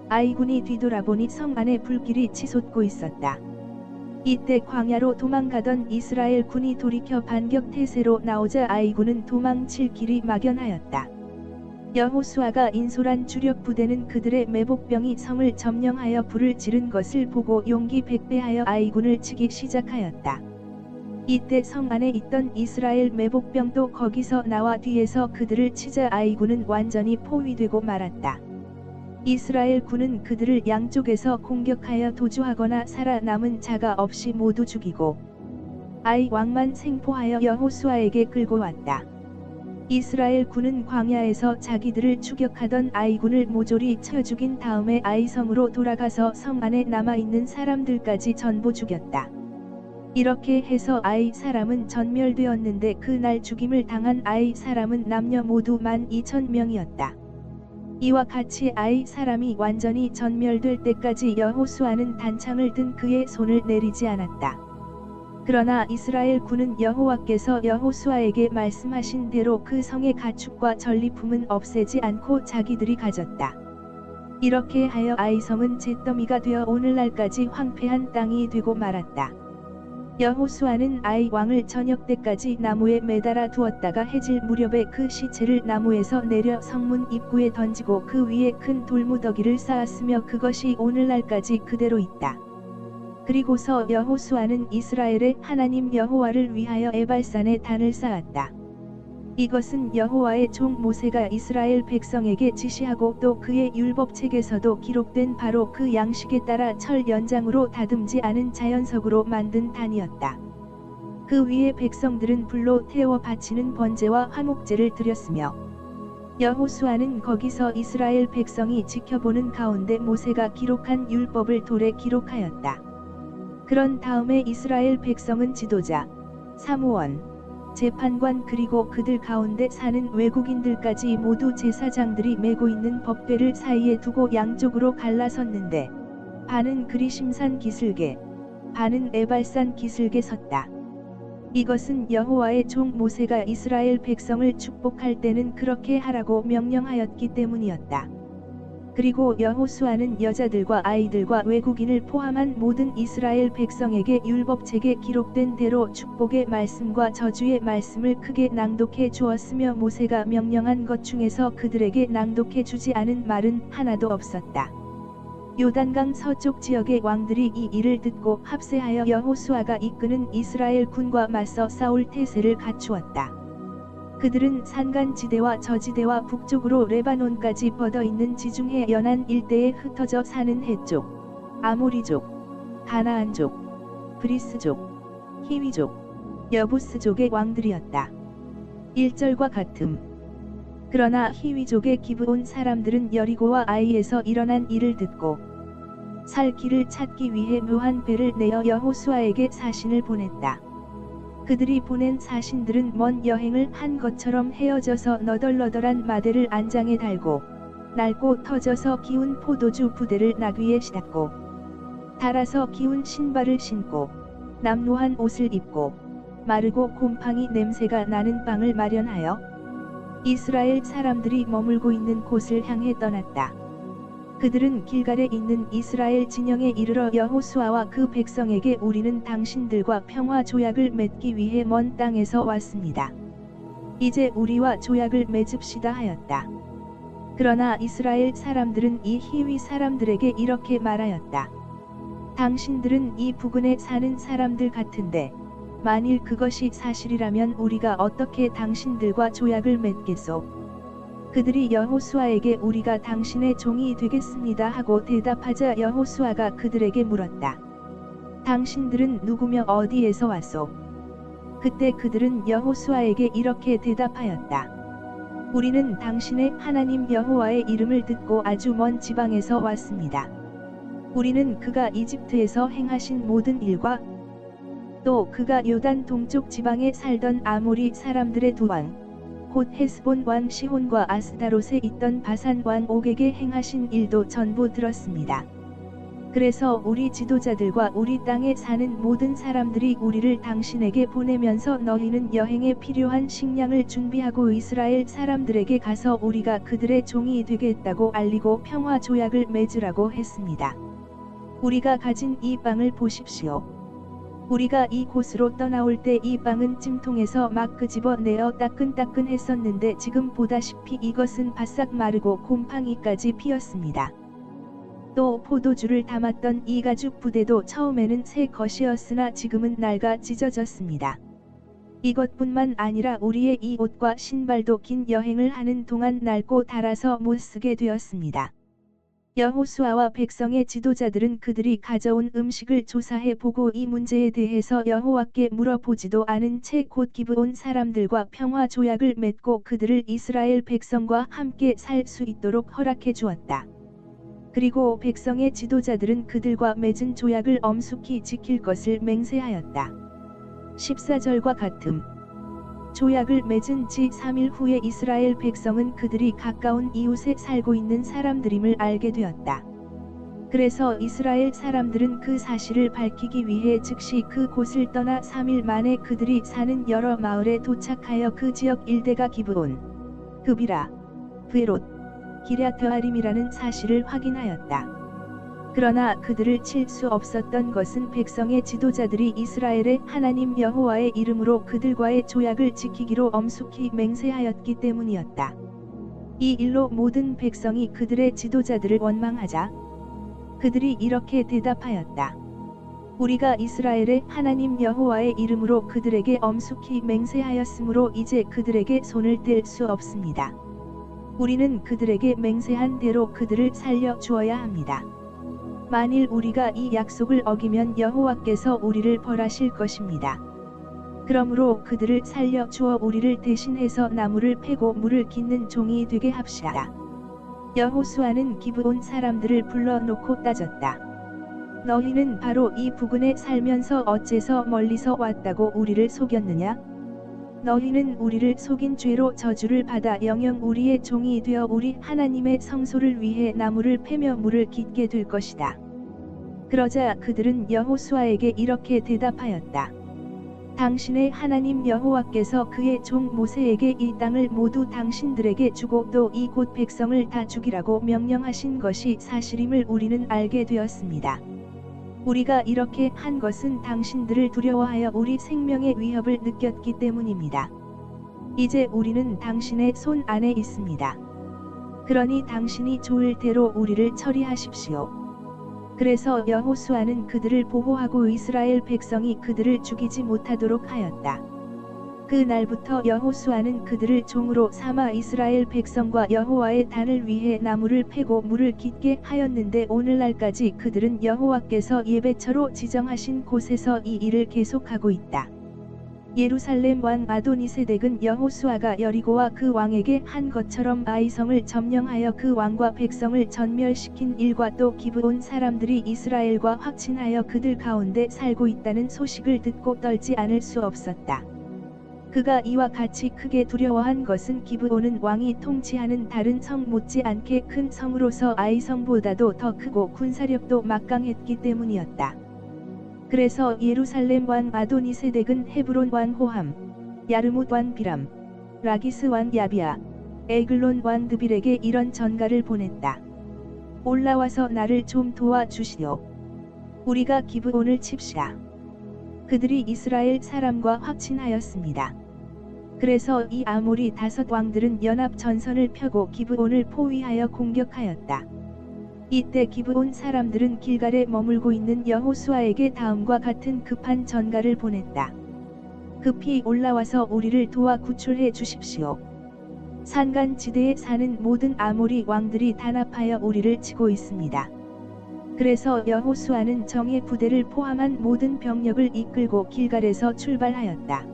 아이군이 뒤돌아보니 성 안에 불길이 치솟고 있었다. 이때 광야로 도망가던 이스라엘 군이 돌이켜 반격 태세로 나오자 아이군은 도망칠 길이 막연하였다. 여호수아가 인솔한 주력 부대는 그들의 매복병이 성을 점령하여 불을 지른 것을 보고 용기 백배하여 아이군을 치기 시작하였다. 이때 성 안에 있던 이스라엘 매복병도 거기서 나와 뒤에서 그들을 치자 아이군은 완전히 포위되고 말았다. 이스라엘 군은 그들을 양쪽에서 공격하여 도주하거나 살아남은 자가 없이 모두 죽이고 아이 왕만 생포하여 여호수아에게 끌고 왔다. 이스라엘 군은 광야에서 자기들을 추격하던 아이군을 모조리 쳐 죽인 다음에 아이성으로 돌아가서 성 안에 남아있는 사람들까지 전부 죽였다. 이렇게 해서 아이 사람은 전멸되었는데 그날 죽임을 당한 아이 사람은 남녀 모두 12,000명이었다. 이와 같이 아이 사람이 완전히 전멸될 때까지 여호수아는 단창을 든 그의 손을 내리지 않았다. 그러나 이스라엘 군은 여호와께서 여호수아에게 말씀하신 대로 그 성의 가축과 전리품은 없애지 않고 자기들이 가졌다. 이렇게 하여 아이성은 잿더미가 되어 오늘날까지 황폐한 땅이 되고 말았다. 여호수아는 아이 왕을 저녁 때까지 나무에 매달아 두었다가 해질 무렵에 그 시체를 나무에서 내려 성문 입구에 던지고 그 위에 큰 돌무더기를 쌓았으며 그것이 오늘날까지 그대로 있다. 그리고서 여호수아는 이스라엘의 하나님 여호와를 위하여 에발산에 단을 쌓았다. 이것은 여호와의 종 모세가 이스라엘 백성에게 지시하고 또 그의 율법책에서도 기록된 바로 그 양식에 따라 철 연장으로 다듬지 않은 자연석으로 만든 단이었다. 그 위에 백성들은 불로 태워 바치는 번제와 화목제를 드렸으며 여호수아는 거기서 이스라엘 백성이 지켜보는 가운데 모세가 기록한 율법을 돌에 기록하였다. 그런 다음에 이스라엘 백성은 지도자, 사무원, 재판관 그리고 그들 가운데 사는 외국인들까지 모두 제사장들이 메고 있는 법궤를 사이에 두고 양쪽으로 갈라섰는데 반은 그리심산 기슭에, 반은 에발산 기슭에 섰다. 이것은 여호와의 종 모세가 이스라엘 백성을 축복할 때는 그렇게 하라고 명령하였기 때문이었다. 그리고 여호수아는 여자들과 아이들과 외국인을 포함한 모든 이스라엘 백성에게 율법책에 기록된 대로 축복의 말씀과 저주의 말씀을 크게 낭독해 주었으며 모세가 명령한 것 중에서 그들에게 낭독해 주지 않은 말은 하나도 없었다. 요단강 서쪽 지역의 왕들이 이 일을 듣고 합세하여 여호수아가 이끄는 이스라엘 군과 맞서 싸울 태세를 갖추었다. 그들은 산간지대와 저지대와 북쪽으로 레바논까지 뻗어있는 지중해 연안 일대에 흩어져 사는 헷족, 아모리족, 가나안족, 브리스족, 히위족, 여부스족의 왕들이었다. 1절과 같음. 그러나 히위족의 기브온 사람들은 여리고와 아이에서 일어난 일을 듣고 살 길을 찾기 위해 묘한 배를 내어 여호수아에게 사신을 보냈다. 그들이 보낸 사신들은 먼 여행을 한 것처럼 헤어져서 너덜너덜한 마대를 안장에 달고 낡고 터져서 기운 포도주 부대를 나귀에 싣고 달아서 기운 신발을 신고 남루한 옷을 입고 마르고 곰팡이 냄새가 나는 빵을 마련하여 이스라엘 사람들이 머물고 있는 곳을 향해 떠났다. 그들은 길갈에 있는 이스라엘 진영에 이르러 여호수아와 그 백성에게 우리는 당신들과 평화 조약을 맺기 위해 먼 땅에서 왔습니다. 이제 우리와 조약을 맺읍시다 하였다. 그러나 이스라엘 사람들은 이 히위 사람들에게 이렇게 말하였다. 당신들은 이 부근에 사는 사람들 같은데 만일 그것이 사실이라면 우리가 어떻게 당신들과 조약을 맺겠소? 그들이 여호수아에게 우리가 당신의 종이 되겠습니다 하고 대답하자 여호수아가 그들에게 물었다. 당신들은 누구며 어디에서 왔소? 그때 그들은 여호수아에게 이렇게 대답하였다. 우리는 당신의 하나님 여호와의 이름을 듣고 아주 먼 지방에서 왔습니다. 우리는 그가 이집트에서 행하신 모든 일과 또 그가 요단 동쪽 지방에 살던 아모리 사람들의 두 왕 곧 헤스본 왕 시혼과 아스타롯에 있던 바산 왕 옥에게 행하신 일도 전부 들었습니다. 그래서 우리 지도자들과 우리 땅에 사는 모든 사람들이 우리를 당신에게 보내면서 너희는 여행에 필요한 식량을 준비하고 이스라엘 사람들에게 가서 우리가 그들의 종이 되겠다고 알리고 평화 조약을 맺으라고 했습니다. 우리가 가진 이 빵을 보십시오. 우리가 이 곳으로 떠나올 때 이 빵은 찜통에서 막 끄집어내어 따끈따끈했었는데 지금 보다시피 이것은 바싹 마르고 곰팡이까지 피었습니다. 또 포도주를 담았던 이 가죽 부대도 처음에는 새 것이었으나 지금은 낡아 찢어졌습니다. 이것뿐만 아니라 우리의 이 옷과 신발도 긴 여행을 하는 동안 낡고 닳아서 못 쓰게 되었습니다. 여호수아와 백성의 지도자들은 그들이 가져온 음식을 조사해 보고 이 문제에 대해서 여호와께 물어보지도 않은 채 곧 기브온 사람들과 평화 조약을 맺고 그들을 이스라엘 백성과 함께 살 수 있도록 허락해 주었다. 그리고 백성의 지도자들은 그들과 맺은 조약을 엄숙히 지킬 것을 맹세하였다. 14절과 같음. 조약을 맺은 지 3일 후에 이스라엘 백성은 그들이 가까운 이웃에 살고 있는 사람들임을 알게 되었다. 그래서 이스라엘 사람들은 그 사실을 밝히기 위해 즉시 그 곳을 떠나 3일 만에 그들이 사는 여러 마을에 도착하여 그 지역 일대가 기브온, 그비라, 브에롯, 기랴트아림이라는 사실을 확인하였다. 그러나 그들을 칠 수 없었던 것은 백성의 지도자들이 이스라엘의 하나님 여호와의 이름으로 그들과의 조약을 지키기로 엄숙히 맹세하였기 때문이었다. 이 일로 모든 백성이 그들의 지도자들을 원망하자 그들이 이렇게 대답하였다. 우리가 이스라엘의 하나님 여호와의 이름으로 그들에게 엄숙히 맹세하였으므로 이제 그들에게 손을 뗄 수 없습니다. 우리는 그들에게 맹세한 대로 그들을 살려 주어야 합니다. 만일 우리가 이 약속을 어기면 여호와께서 우리를 벌하실 것입니다. 그러므로 그들을 살려 주어 우리를 대신해서 나무를 패고 물을 깃는 종이 되게 합시다. 여호수아는 기브온 사람들을 불러놓고 따졌다. 너희는 바로 이 부근에 살면서 어째서 멀리서 왔다고 우리를 속였느냐? 너희는 우리를 속인 죄로 저주를 받아 영영 우리의 종이 되어 우리 하나님의 성소를 위해 나무를 패며 물을 깃게 될 것이다. 그러자 그들은 여호수아에게 이렇게 대답하였다. 당신의 하나님 여호와께서 그의 종 모세에게 이 땅을 모두 당신들에게 주고 또 이곳 백성을 다 죽이라고 명령하신 것이 사실임을 우리는 알게 되었습니다. 우리가 이렇게 한 것은 당신들을 두려워하여 우리 생명의 위협을 느꼈기 때문입니다. 이제 우리는 당신의 손 안에 있습니다. 그러니 당신이 좋을 대로 우리를 처리하십시오. 그래서 여호수아는 그들을 보호하고 이스라엘 백성이 그들을 죽이지 못하도록 하였다. 그 날부터 여호수아는 그들을 종으로 삼아 이스라엘 백성과 여호와의 단을 위해 나무를 패고 물을 깊게 하였는데 오늘날까지 그들은 여호와께서 예배처로 지정하신 곳에서 이 일을 계속하고 있다. 예루살렘 왕 아도니세덱은 여호수아가 여리고와 그 왕에게 한 것처럼 아이성을 점령하여 그 왕과 백성을 전멸시킨 일과 또 기브온 사람들이 이스라엘과 확친하여 그들 가운데 살고 있다는 소식을 듣고 떨지 않을 수 없었다. 그가 이와 같이 크게 두려워한 것은 기브온은 왕이 통치하는 다른 성 못지않게 큰 성으로서 아이성보다도 더 크고 군사력도 막강했기 때문이었다. 그래서 예루살렘 왕 아도니세덱은 헤브론 왕 호함, 야르뭇 왕 비람, 라기스 왕 야비아, 에글론 왕 드빌에게 이런 전가를 보냈다. 올라와서 나를 좀 도와주시오. 우리가 기브온을 칩시다. 그들이 이스라엘 사람과 확친하였습니다. 그래서 이 아모리 5 왕들은 연합 전선을 펴고 기브온을 포위하여 공격하였다. 이때 기브온 사람들은 길갈에 머물고 있는 여호수아에게 다음과 같은 급한 전가를 보냈다. 급히 올라와서 우리를 도와 구출해 주십시오. 산간지대에 사는 모든 아모리 왕들이 단합하여 우리를 치고 있습니다. 그래서 여호수아는 정예 부대를 포함한 모든 병력을 이끌고 길갈에서 출발하였다.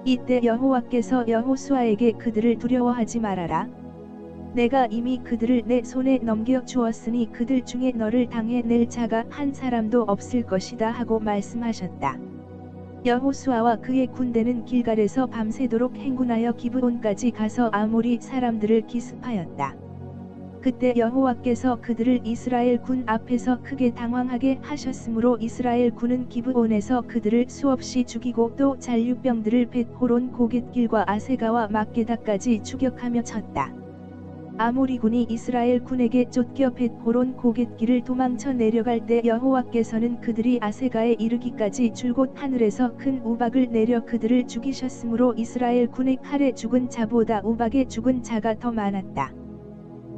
이때 여호와께서 여호수아에게 그들을 두려워하지 말아라. 내가 이미 그들을 내 손에 넘겨 주었으니 그들 중에 너를 당해낼 자가 한 사람도 없을 것이다 하고 말씀하셨다. 여호수아와 그의 군대는 길갈에서 밤새도록 행군하여 기브온까지 가서 아모리 사람들을 기습하였다. 그때 여호와께서 그들을 이스라엘 군 앞에서 크게 당황하게 하셨으므로 이스라엘 군은 기브온에서 그들을 수없이 죽이고 또 잔류병들을 벳호론 고갯길과 아세가와 막게다까지 추격하며 쳤다. 아모리군이 이스라엘 군에게 쫓겨 벳호론 고갯길을 도망쳐 내려갈 때 여호와께서는 그들이 아세가에 이르기까지 줄곧 하늘에서 큰 우박을 내려 그들을 죽이셨으므로 이스라엘 군의 칼에 죽은 자보다 우박에 죽은 자가 더 많았다.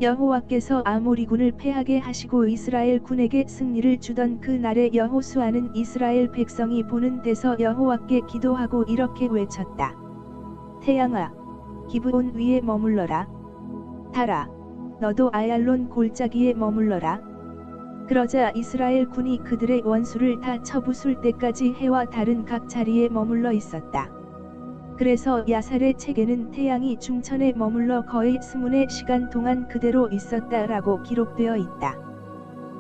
여호와께서 아모리군을 패하게 하시고 이스라엘 군에게 승리를 주던 그 날에 여호수아는 이스라엘 백성이 보는 데서 여호와께 기도하고 이렇게 외쳤다. 태양아, 기브온 위에 머물러라. 달아, 너도 아얄론 골짜기에 머물러라. 그러자 이스라엘 군이 그들의 원수를 다 쳐부술 때까지 해와 달은 각 자리에 머물러 있었다. 그래서 야살의 책에는 태양이 중천에 머물러 거의 20시간 동안 그대로 있었다라고 기록되어 있다.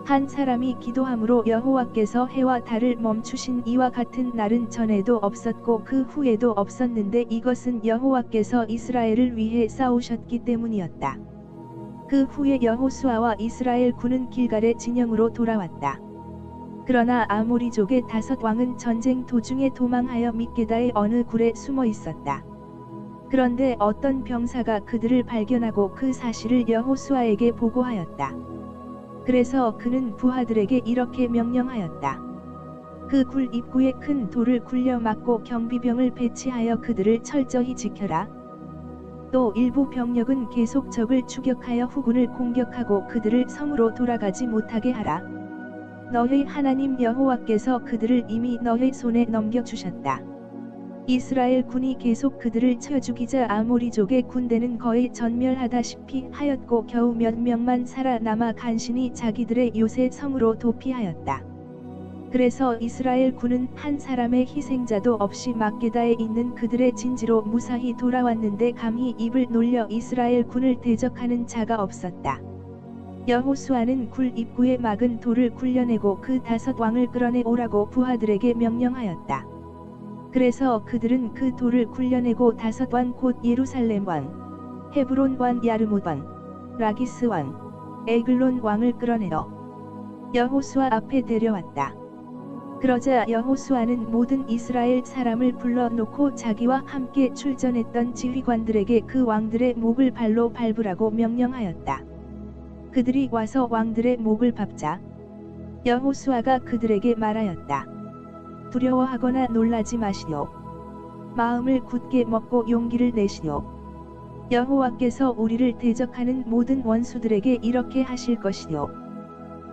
한 사람이 기도함으로 여호와께서 해와 달을 멈추신 이와 같은 날은 전에도 없었고 그 후에도 없었는데 이것은 여호와께서 이스라엘을 위해 싸우셨기 때문이었다. 그 후에 여호수아와 이스라엘 군은 길갈의 진영으로 돌아왔다. 그러나 아모리족의 5 왕은 전쟁 도중에 도망하여 믹게다의 어느 굴에 숨어 있었다. 그런데 어떤 병사가 그들을 발견하고 그 사실을 여호수아에게 보고하였다. 그래서 그는 부하들에게 이렇게 명령하였다. 그 굴 입구에 큰 돌을 굴려 막고 경비병을 배치하여 그들을 철저히 지켜라. 또 일부 병력은 계속 적을 추격하여 후군을 공격하고 그들을 성으로 돌아가지 못하게 하라. 너희 하나님 여호와께서 그들을 이미 너희 손에 넘겨주셨다. 이스라엘 군이 계속 그들을 쳐 죽이자 아모리족의 군대는 거의 전멸하다시피 하였고 겨우 몇 명만 살아남아 간신히 자기들의 요새 성으로 도피하였다. 그래서 이스라엘 군은 한 사람의 희생자도 없이 막게다에 있는 그들의 진지로 무사히 돌아왔는데 감히 입을 놀려 이스라엘 군을 대적하는 자가 없었다. 여호수아는 굴 입구에 막은 돌을 굴려내고 그 5 왕을 끌어내 오라고 부하들에게 명령하였다. 그래서 그들은 그 돌을 굴려내고 5 왕 곧 예루살렘 왕, 헤브론 왕 야르뭇 왕, 라기스 왕, 에글론 왕을 끌어내어 여호수아 앞에 데려왔다. 그러자 여호수아는 모든 이스라엘 사람을 불러놓고 자기와 함께 출전했던 지휘관들에게 그 왕들의 목을 발로 밟으라고 명령하였다. 그들이 와서 왕들의 목을 밟자 여호수아가 그들에게 말하였다. 두려워하거나 놀라지 마시오. 마음을 굳게 먹고 용기를 내시오. 여호와께서 우리를 대적하는 모든 원수들에게 이렇게 하실 것이요.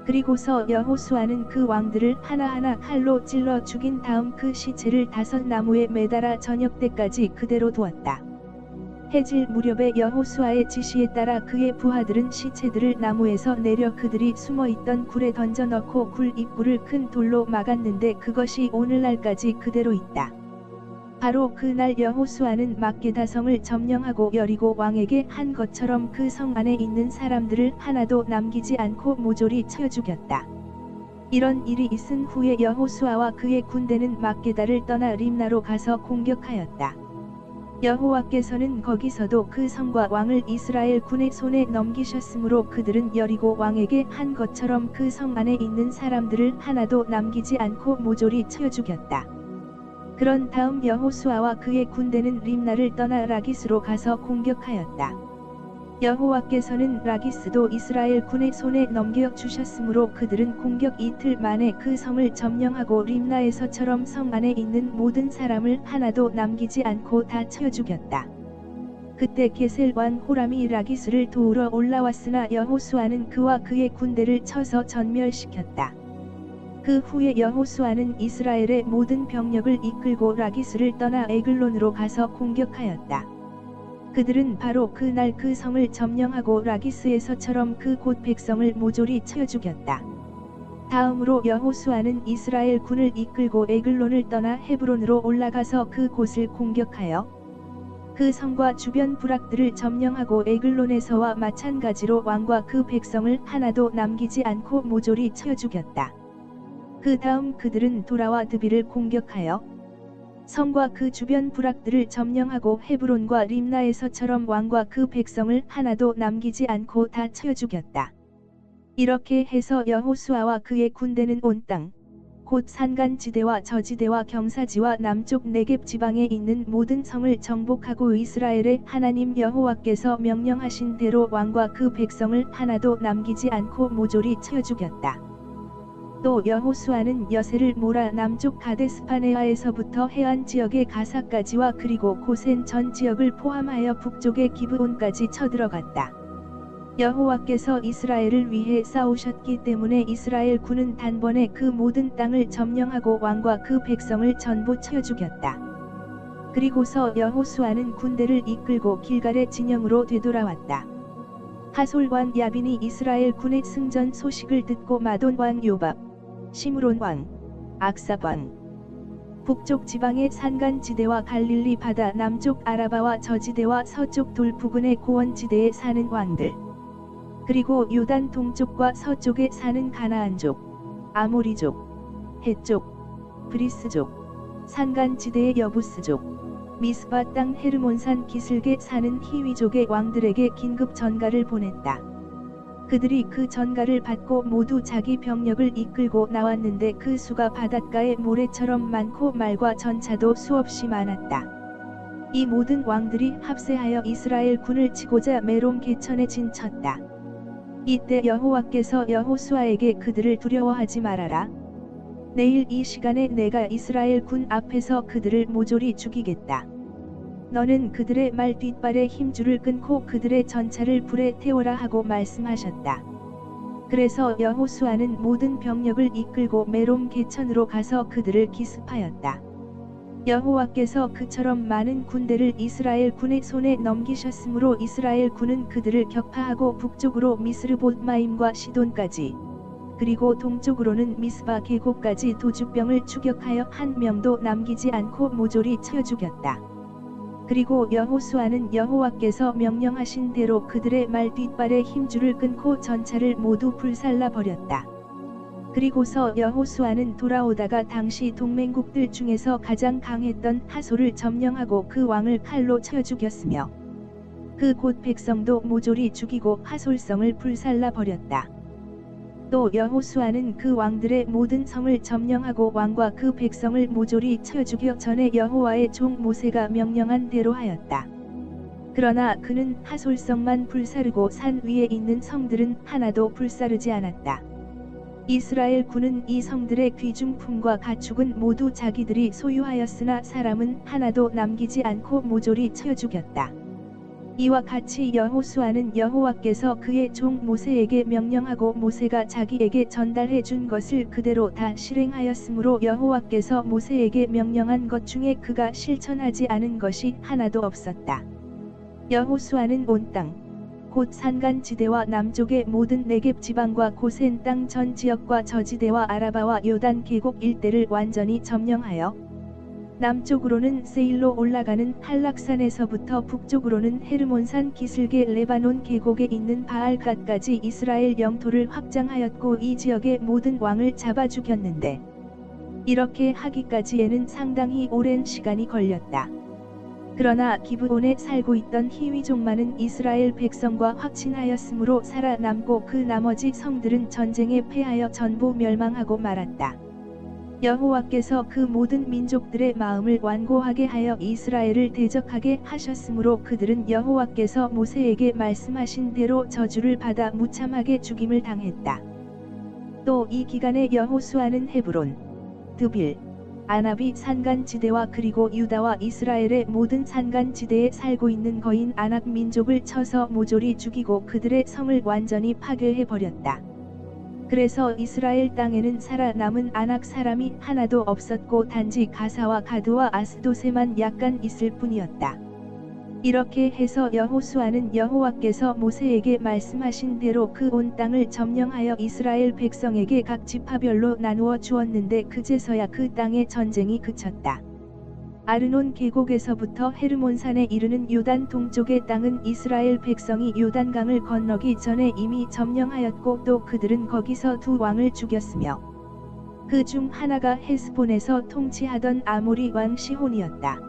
그리고서 여호수아는 그 왕들을 하나하나 칼로 찔러 죽인 다음 그 시체를 5나무에 매달아 저녁 때까지 그대로 두었다. 해질 무렵에 여호수아의 지시에 따라 그의 부하들은 시체들을 나무에서 내려 그들이 숨어있던 굴에 던져 넣고 굴 입구를 큰 돌로 막았는데 그것이 오늘날까지 그대로 있다. 바로 그날 여호수아는 막게다 성을 점령하고 여리고 왕에게 한 것처럼 그 성 안에 있는 사람들을 하나도 남기지 않고 모조리 쳐 죽였다. 이런 일이 있은 후에 여호수아와 그의 군대는 막게다를 떠나 림나로 가서 공격하였다. 여호와께서는 거기서도 그 성과 왕을 이스라엘 군의 손에 넘기셨으므로 그들은 여리고 왕에게 한 것처럼 그 성 안에 있는 사람들을 하나도 남기지 않고 모조리 쳐 죽였다. 그런 다음 여호수아와 그의 군대는 림나를 떠나 라기스로 가서 공격하였다. 여호와께서는 라기스도 이스라엘 군의 손에 넘겨주셨으므로 그들은 공격 이틀 만에 그 성을 점령하고 림나에서처럼 성 안에 있는 모든 사람을 하나도 남기지 않고 다 쳐 죽였다. 그때 게셀 왕 호람이 라기스를 도우러 올라왔으나 여호수아는 그와 그의 군대를 쳐서 전멸시켰다. 그 후에 여호수아는 이스라엘의 모든 병력을 이끌고 라기스를 떠나 에글론으로 가서 공격하였다. 그들은 바로 그날 그 성을 점령하고 라기스에서처럼 그 곧 백성을 모조리 쳐 죽였다. 다음으로 여호수아는 이스라엘 군을 이끌고 에글론을 떠나 헤브론으로 올라가서 그 곳을 공격하여 그 성과 주변 부락들을 점령하고 에글론에서와 마찬가지로 왕과 그 백성을 하나도 남기지 않고 모조리 쳐 죽였다. 그 다음 그들은 돌아와 드비를 공격하여 성과 그 주변 부락들을 점령하고 헤브론과 림나에서처럼 왕과 그 백성을 하나도 남기지 않고 다 쳐 죽였다. 이렇게 해서 여호수아와 그의 군대는 온 땅, 곧 산간지대와 저지대와 경사지와 남쪽 네겝 지방에 있는 모든 성을 정복하고 이스라엘의 하나님 여호와께서 명령하신 대로 왕과 그 백성을 하나도 남기지 않고 모조리 쳐 죽였다. 또 여호수아는 여세를 몰아 남쪽 가데스바네아에서부터 해안 지역의 가사까지와 그리고 고센 전 지역을 포함하여 북쪽의 기브온까지 쳐들어갔다. 여호와께서 이스라엘을 위해 싸우셨기 때문에 이스라엘 군은 단번에 그 모든 땅을 점령하고 왕과 그 백성을 전부 쳐 죽였다. 그리고서 여호수아는 군대를 이끌고 길갈의 진영으로 되돌아왔다. 하솔 왕 야빈이 이스라엘 군의 승전 소식을 듣고 마돈 왕 요밥, 시므론 왕, 악삽 왕, 북쪽 지방의 산간지대와 갈릴리 바다 남쪽 아라바와 저지대와 서쪽 돌 부근의 고원지대에 사는 왕들, 그리고 요단 동쪽과 서쪽에 사는 가나안족, 아모리족, 헷족, 브리스족, 산간지대의 여부스족, 미스바 땅 헤르몬산 기슭에 사는 히위족의 왕들에게 긴급 전가를 보냈다. 그들이 그 전가를 받고 모두 자기 병력을 이끌고 나왔는데 그 수가 바닷가의 모래처럼 많고 말과 전차도 수없이 많았다. 이 모든 왕들이 합세하여 이스라엘 군을 치고자 메롬 개천에 진쳤다. 이때 여호와께서 여호수아에게 그들을 두려워하지 말아라. 내일 이 시간에 내가 이스라엘 군 앞에서 그들을 모조리 죽이겠다. 너는 그들의 말 뒷발에 힘줄을 끊고 그들의 전차를 불에 태워라 하고 말씀하셨다. 그래서 여호수아는 모든 병력을 이끌고 메롬 개천으로 가서 그들을 기습하였다. 여호와께서 그처럼 많은 군대를 이스라엘 군의 손에 넘기셨으므로 이스라엘 군은 그들을 격파하고 북쪽으로 미스르봇마임과 시돈까지, 그리고 동쪽으로는 미스바 계곡까지 도주병을 추격하여 한 명도 남기지 않고 모조리 쳐 죽였다. 그리고 여호수아는 여호와께서 명령하신 대로 그들의 말 뒷발에 힘줄을 끊고 전차를 모두 불살라 버렸다. 그리고서 여호수아는 돌아오다가 당시 동맹국들 중에서 가장 강했던 하솔을 점령하고 그 왕을 칼로 쳐 죽였으며 그 곧 백성도 모조리 죽이고 하솔성을 불살라 버렸다. 또 여호수아는 그 왕들의 모든 성을 점령하고 왕과 그 백성을 모조리 쳐 죽여 전에 여호와의 종 모세가 명령한 대로 하였다. 그러나 그는 하솔성만 불사르고 산 위에 있는 성들은 하나도 불사르지 않았다. 이스라엘 군은 이 성들의 귀중품과 가축은 모두 자기들이 소유하였으나 사람은 하나도 남기지 않고 모조리 쳐 죽였다. 이와 같이 여호수아는 여호와께서 그의 종 모세에게 명령하고 모세가 자기에게 전달해 준 것을 그대로 다 실행하였으므로 여호와께서 모세에게 명령한 것 중에 그가 실천하지 않은 것이 하나도 없었다. 여호수아는 온 땅, 곧 산간지대와 남쪽의 모든 네겝 지방과 고센 땅 전 지역과 저지대와 아라바와 요단 계곡 일대를 완전히 점령하여 남쪽으로는 세일로 올라가는 한락산에서부터 북쪽으로는 헤르몬산 기슭의 레바논 계곡에 있는 바알갓까지 이스라엘 영토를 확장하였고 이 지역의 모든 왕을 잡아 죽였는데 이렇게 하기까지에는 상당히 오랜 시간이 걸렸다. 그러나 기브온에 살고 있던 히위족만은 이스라엘 백성과 확친하였으므로 살아남고 그 나머지 성들은 전쟁에 패하여 전부 멸망하고 말았다. 여호와께서 그 모든 민족들의 마음을 완고하게 하여 이스라엘을 대적하게 하셨으므로 그들은 여호와께서 모세에게 말씀하신 대로 저주를 받아 무참하게 죽임을 당했다. 또 이 기간에 여호수아는 헤브론, 드빌, 아나비 산간지대와 그리고 유다와 이스라엘의 모든 산간지대에 살고 있는 거인 아낙 민족을 쳐서 모조리 죽이고 그들의 성을 완전히 파괴해버렸다. 그래서 이스라엘 땅에는 살아남은 아낙 사람이 하나도 없었고 단지 가사와 가드와 아스도세만 약간 있을 뿐이었다. 이렇게 해서 여호수아는 여호와께서 모세에게 말씀하신 대로 그 온 땅을 점령하여 이스라엘 백성에게 각 지파별로 나누어 주었는데 그제서야 그 땅의 전쟁이 그쳤다. 아르논 계곡에서부터 헤르몬산에 이르는 요단 동쪽의 땅은 이스라엘 백성이 요단강을 건너기 전에 이미 점령하였고 또 그들은 거기서 두 왕을 죽였으며 그 중 하나가 헤스본에서 통치하던 아모리 왕 시혼이었다.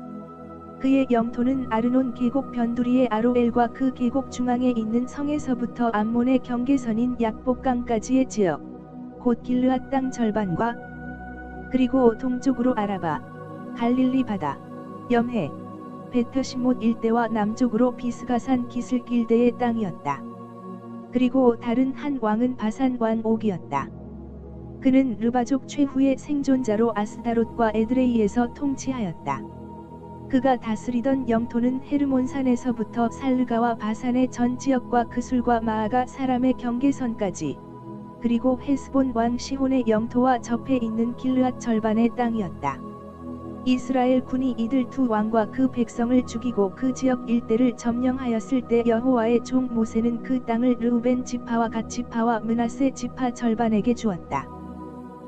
그의 영토는 아르논 계곡 변두리의 아로엘과 그 계곡 중앙에 있는 성에서부터 암몬의 경계선인 약복강까지의 지역, 곧 길르앗 땅 절반과 그리고 동쪽으로 아라바, 갈릴리 바다, 염해, 베트시못 일대와 남쪽으로 비스가산 기슭길대의 땅이었다. 그리고 다른 한 왕은 바산 왕 옥이었다. 그는 르바족 최후의 생존자로 아스다롯과 에드레이에서 통치하였다. 그가 다스리던 영토는 헤르몬산에서부터 살르가와 바산의 전 지역과 그술과 마아가 사람의 경계선까지, 그리고 헤스본 왕 시혼의 영토와 접해 있는 길르앗 절반의 땅이었다. 이스라엘 군이 이들 두 왕과 그 백성을 죽이고 그 지역 일대를 점령하였을 때 여호와의 종 모세는 그 땅을 르우벤 지파와 갓 지파와 므낫세 지파 절반에게 주었다.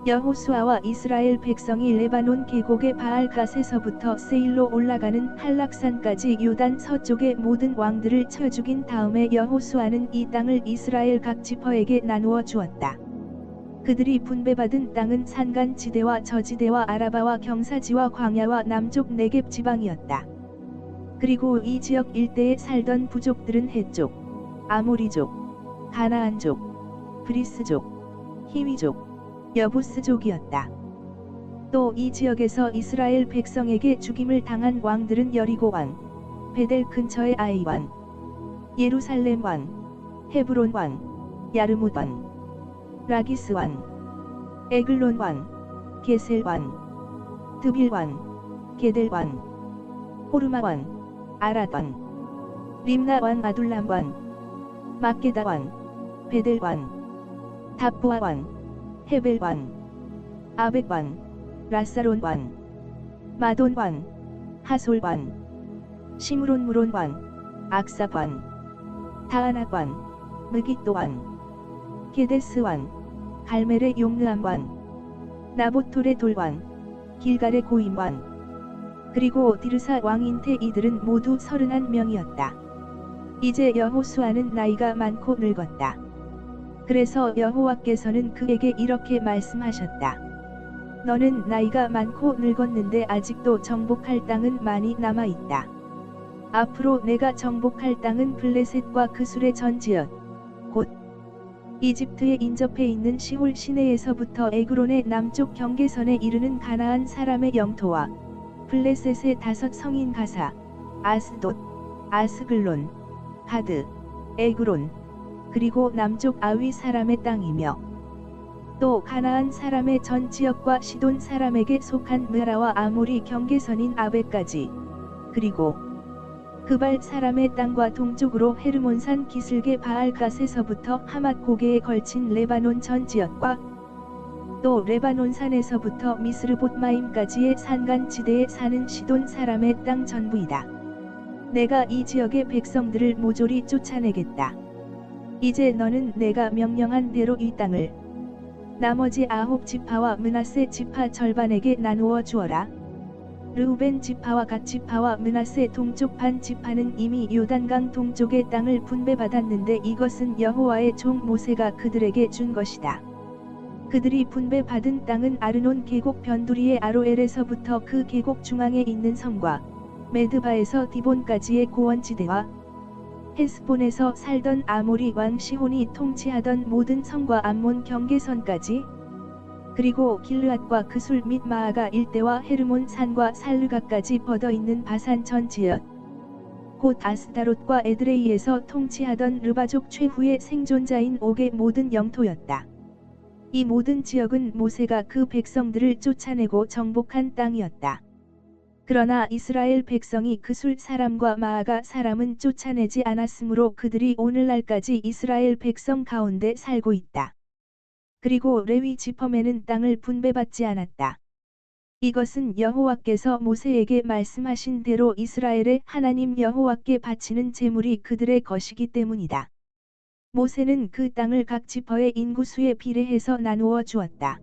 여호수아와 이스라엘 백성이 레바논 계곡의 바알갓에서부터 세일로 올라가는 한락산까지 요단 서쪽의 모든 왕들을 쳐 죽인 다음에 여호수아는 이 땅을 이스라엘 각 지파에게 나누어 주었다. 그들이 분배받은 땅은 산간지대와 저지대와 아라바와 경사지와 광야와 남쪽 네겝 지방이었다. 그리고 이 지역 일대에 살던 부족들은 헷족, 아모리족, 가나안족, 브리스족, 히위족, 여부스족이었다. 또 이 지역에서 이스라엘 백성에게 죽임을 당한 왕들은 여리고 왕, 베델 근처의 아이 왕, 예루살렘 왕, 헤브론 왕, 야르뭇 왕, 라기스 왕, 에글론 왕, 게셀 왕, 드빌 왕, 게델 왕, 호르마 왕, 아랏 왕, 림나 왕 아둘람 왕, 막게다 왕, 베델 왕, 답부아 왕, 헤벨 왕, 아벡 왕, 라사론 왕, 마돈 왕, 하솔 왕, 시므론 무론 왕, 악삽 왕, 다아낙 왕, 느깃도 왕, 게데스 왕, 갈멜의 용르암 왕, 나보톨의 돌왕, 길갈의 고임 왕, 그리고 디르사 왕인테 이들은 모두 31명이었다. 이제 여호수아는 나이가 많고 늙었다. 그래서 여호와께서는 그에게 이렇게 말씀하셨다. 너는 나이가 많고 늙었는데 아직도 정복할 땅은 많이 남아있다. 앞으로 내가 정복할 땅은 블레셋과 그술의 전 지역, 곧 이집트에 인접해 있는 시홀 시내에서부터 에그론의 남쪽 경계선에 이르는 가나안 사람의 영토와 블레셋의 5 성인 가사, 아스돗, 아스글론, 가드, 에그론, 그리고 남쪽 아위 사람의 땅이며 또 가나안 사람의 전 지역과 시돈 사람에게 속한 므라와 아모리 경계선인 아베까지, 그리고 그발 사람의 땅과 동쪽으로 헤르몬산 기슭의 바알갓에서부터 하맛 고개에 걸친 레바논 전 지역과 또 레바논산에서부터 미스르봇마임까지의 산간지대에 사는 시돈 사람의 땅 전부이다. 내가 이 지역의 백성들을 모조리 쫓아내겠다. 이제 너는 내가 명령한 대로 이 땅을 나머지 9 지파와 므낫세 지파 절반에게 나누어 주어라. 르우벤 지파와 갓 지파와 므낫세 동쪽 반 지파는 이미 요단강 동쪽의 땅을 분배받았는데 이것은 여호와의 종 모세가 그들에게 준 것이다. 그들이 분배받은 땅은 아르논 계곡 변두리의 아로엘에서부터 그 계곡 중앙에 있는 성과 메드바에서 디본까지의 고원지대와 헤스본에서 살던 아모리 왕 시혼이 통치하던 모든 성과 암몬 경계선까지, 그리고 길르앗과 그술 및 마아가 일대와 헤르몬 산과 살르가까지 뻗어있는 바산 전 지역, 곧 아스다롯과 에드레이에서 통치하던 르바족 최후의 생존자인 옥의 모든 영토였다. 이 모든 지역은 모세가 그 백성들을 쫓아내고 정복한 땅이었다. 그러나 이스라엘 백성이 그술 사람과 마아가 사람은 쫓아내지 않았으므로 그들이 오늘날까지 이스라엘 백성 가운데 살고 있다. 그리고 레위 지파에는 땅을 분배받지 않았다. 이것은 여호와께서 모세에게 말씀하신 대로 이스라엘의 하나님 여호와께 바치는 제물이 그들의 것이기 때문이다. 모세는 그 땅을 각 지파의 인구수에 비례해서 나누어 주었다.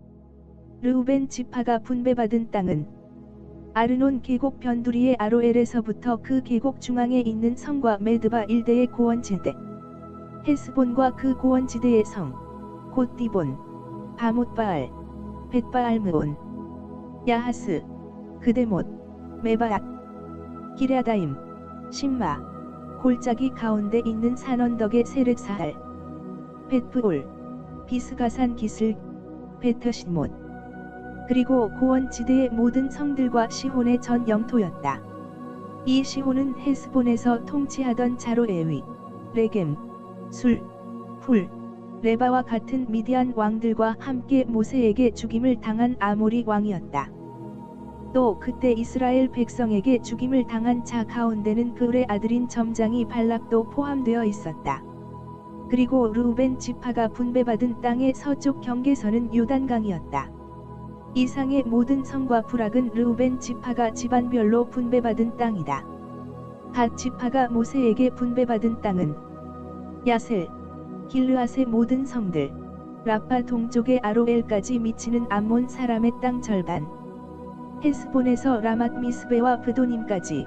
르우벤 지파가 분배받은 땅은 아르논 계곡 변두리의 아로엘에서부터 그 계곡 중앙에 있는 성과 메드바 일대의 고원지대, 헤스본과 그 고원지대의 성, 곧 디본, 바못바알, 벳바알므온, 야하스, 그데못, 메바앗, 기랴다임, 심마, 골짜기 가운데 있는 산언덕의 세르사할, 벳프올, 비스가산 기슭, 베트시못, 그리고 고원지대의 모든 성들과 시혼의 전 영토였다. 이 시혼은 헤스본에서 통치하던 자로에위, 레겜, 술, 훌, 레바와 같은 미디안 왕들과 함께 모세에게 죽임을 당한 아모리 왕이었다. 또 그때 이스라엘 백성에게 죽임을 당한 자 가운데는 그울의 아들인 점장이 발락도 포함되어 있었다. 그리고 르우벤 지파가 분배받은 땅의 서쪽 경계선은 요단강이었다. 이상의 모든 성과 부락은 르우벤 지파가 집안별로 분배받은 땅이다. 갓 지파가 모세에게 분배받은 땅은 야셀, 길르앗의 모든 성들, 라파 동쪽의 아로엘까지 미치는 암몬 사람의 땅 절반, 헤스본에서 라맛 미스베와 브도님까지,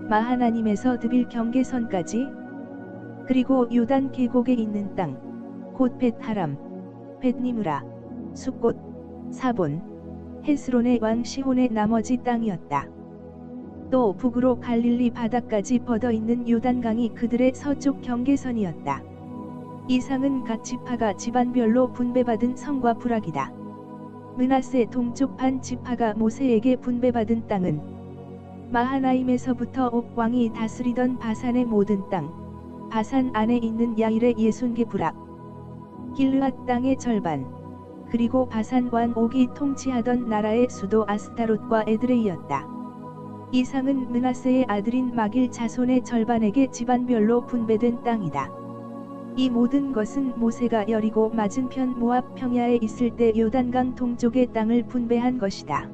마하나님에서 드빌 경계선까지, 그리고 요단 계곡에 있는 땅, 곧 벳하람, 벳니므라, 숫곳, 사본, 헤스론의 왕 시혼의 나머지 땅이었다. 또 북으로 갈릴리 바다까지 뻗어있는 요단강이 그들의 서쪽 경계선이었다. 이상은 각 지파가 집안별로 분배받은 성과 부락이다. 므낫세 동쪽 반 지파가 모세에게 분배받은 땅은 마하나임에서부터 옥 왕이 다스리던 바산의 모든 땅, 바산 안에 있는 야일의 60개 부락, 길르앗 땅의 절반, 그리고 바산 왕 옥이 통치하던 나라의 수도 아스타롯과 에드레이였다. 이상은 므낫세의 아들인 마길 자손의 절반에게 집안별로 분배된 땅이다. 이 모든 것은 모세가 여리고 맞은편 모압 평야에 있을 때 요단강 동쪽의 땅을 분배한 것이다.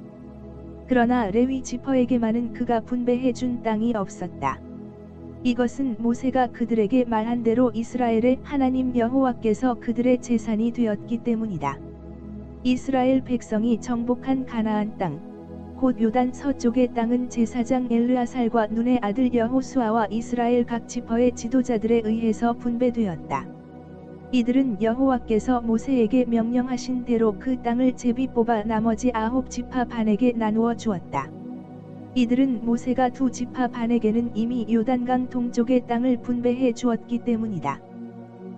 그러나 레위 지파에게만은 그가 분배해 준 땅이 없었다. 이것은 모세가 그들에게 말한 대로 이스라엘의 하나님 여호와께서 그들의 재산이 되었기 때문이다. 이스라엘 백성이 정복한 가나안 땅, 곧 요단 서쪽의 땅은 제사장 엘르아살과 눈의 아들 여호수아와 이스라엘 각 지파의 지도자들에 의해서 분배되었다. 이들은 여호와께서 모세에게 명령하신 대로 그 땅을 제비 뽑아 나머지 9 지파 반에게 나누어 주었다. 이들은 모세가 2 지파 반에게는 이미 요단강 동쪽의 땅을 분배해 주었기 때문이다.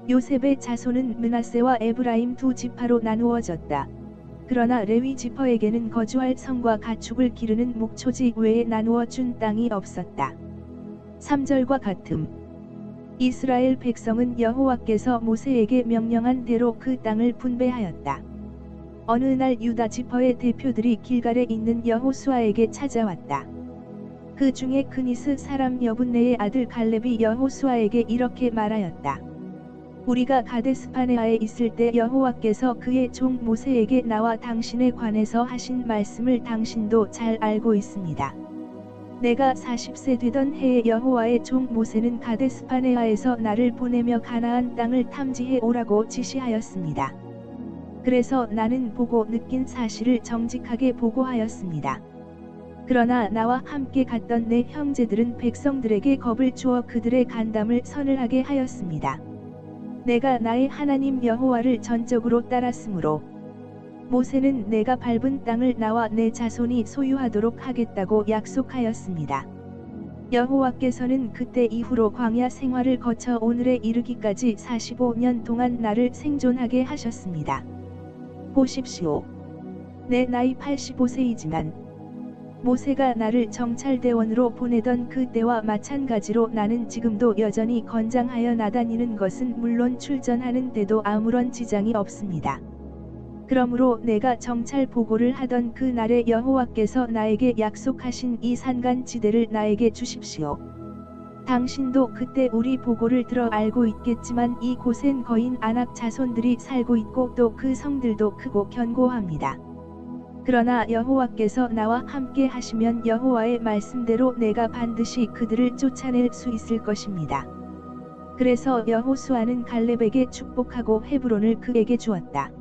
요셉의 자손은 므낫세와 에브라임 두 지파로 나누어졌다. 그러나 레위 지파에게는 거주할 성과 가축을 기르는 목초지 외에 나누어 준 땅이 없었다. 3절과 같음. 이스라엘 백성은 여호와께서 모세에게 명령한 대로 그 땅을 분배하였다. 어느 날 유다 지파의 대표들이 길갈에 있는 여호수아에게 찾아왔다. 그 중에 그니스 사람 여분네의 아들 갈렙이 여호수아에게 이렇게 말하였다. 우리가 가데스바네아에 있을 때 여호와께서 그의 종 모세에게 나와 당신에 관해서 하신 말씀을 당신도 잘 알고 있습니다. 내가 40세 되던 해에 여호와의 종 모세는 가데스바네아에서 나를 보내며 가나안 땅을 탐지해 오라고 지시하였습니다. 그래서 나는 보고 느낀 사실을 정직하게 보고하였습니다. 그러나 나와 함께 갔던 내 형제들은 백성들에게 겁을 주어 그들의 간담을 서늘하게 하였습니다. 내가 나의 하나님 여호와를 전적으로 따랐으므로 모세는 내가 밟은 땅을 나와 내 자손이 소유하도록 하겠다고 약속하였습니다. 여호와께서는 그때 이후로 광야 생활을 거쳐 오늘에 이르기까지 45년 동안 나를 생존하게 하셨습니다. 보십시오. 내 나이 85세이지만 모세가 나를 정찰대원으로 보내던 그 때와 마찬가지로 나는 지금도 여전히 건장하여 나다니는 것은 물론 출전하는 데도 아무런 지장이 없습니다. 그러므로 내가 정찰 보고를 하던 그 날에 여호와께서 나에게 약속하신 이 산간지대를 나에게 주십시오. 당신도 그때 우리 보고를 들어 알고 있겠지만 이 곳엔 거인 아낙 자손들이 살고 있고 또 그 성들도 크고 견고합니다. 그러나 여호와께서 나와 함께 하시면 여호와의 말씀대로 내가 반드시 그들을 쫓아낼 수 있을 것입니다. 그래서 여호수아는 갈렙에게 축복하고 헤브론을 그에게 주었다.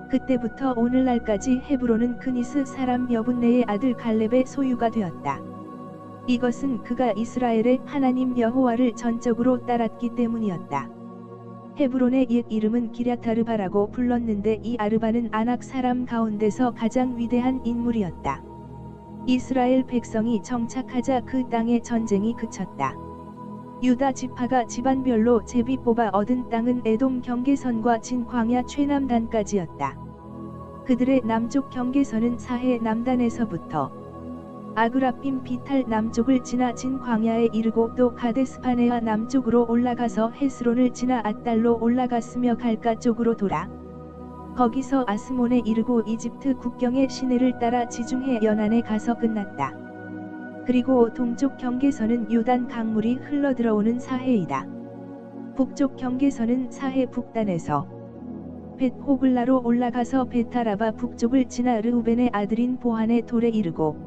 그때부터 오늘날까지 헤브론은 그니스 사람 여분네의 아들 갈렙의 소유가 되었다. 이것은 그가 이스라엘의 하나님 여호와를 전적으로 따랐기 때문이었다. 헤브론의 옛 이름은 기랴타르바라고 불렀는데 이 아르바는 아낙 사람 가운데서 가장 위대한 인물이었다. 이스라엘 백성이 정착하자 그 땅의 전쟁이 그쳤다. 유다 지파가 집안별로 제비 뽑아 얻은 땅은 에돔 경계선과 진 광야 최남단까지였다. 그들의 남쪽 경계선은 사해 남단에서부터 아그라빔 비탈 남쪽을 지나 진 광야에 이르고 또 가데스바네아 남쪽으로 올라가서 헤스론을 지나 앗달로 올라갔으며 갈가 쪽으로 돌아 거기서 아스몬에 이르고 이집트 국경의 시내를 따라 지중해 연안에 가서 끝났다. 그리고 동쪽 경계선은 요단 강물이 흘러들어오는 사해이다. 북쪽 경계선은 사해 북단에서 벳 호글라로 올라가서 베타라바 북쪽을 지나 르우벤의 아들인 보한의 돌에 이르고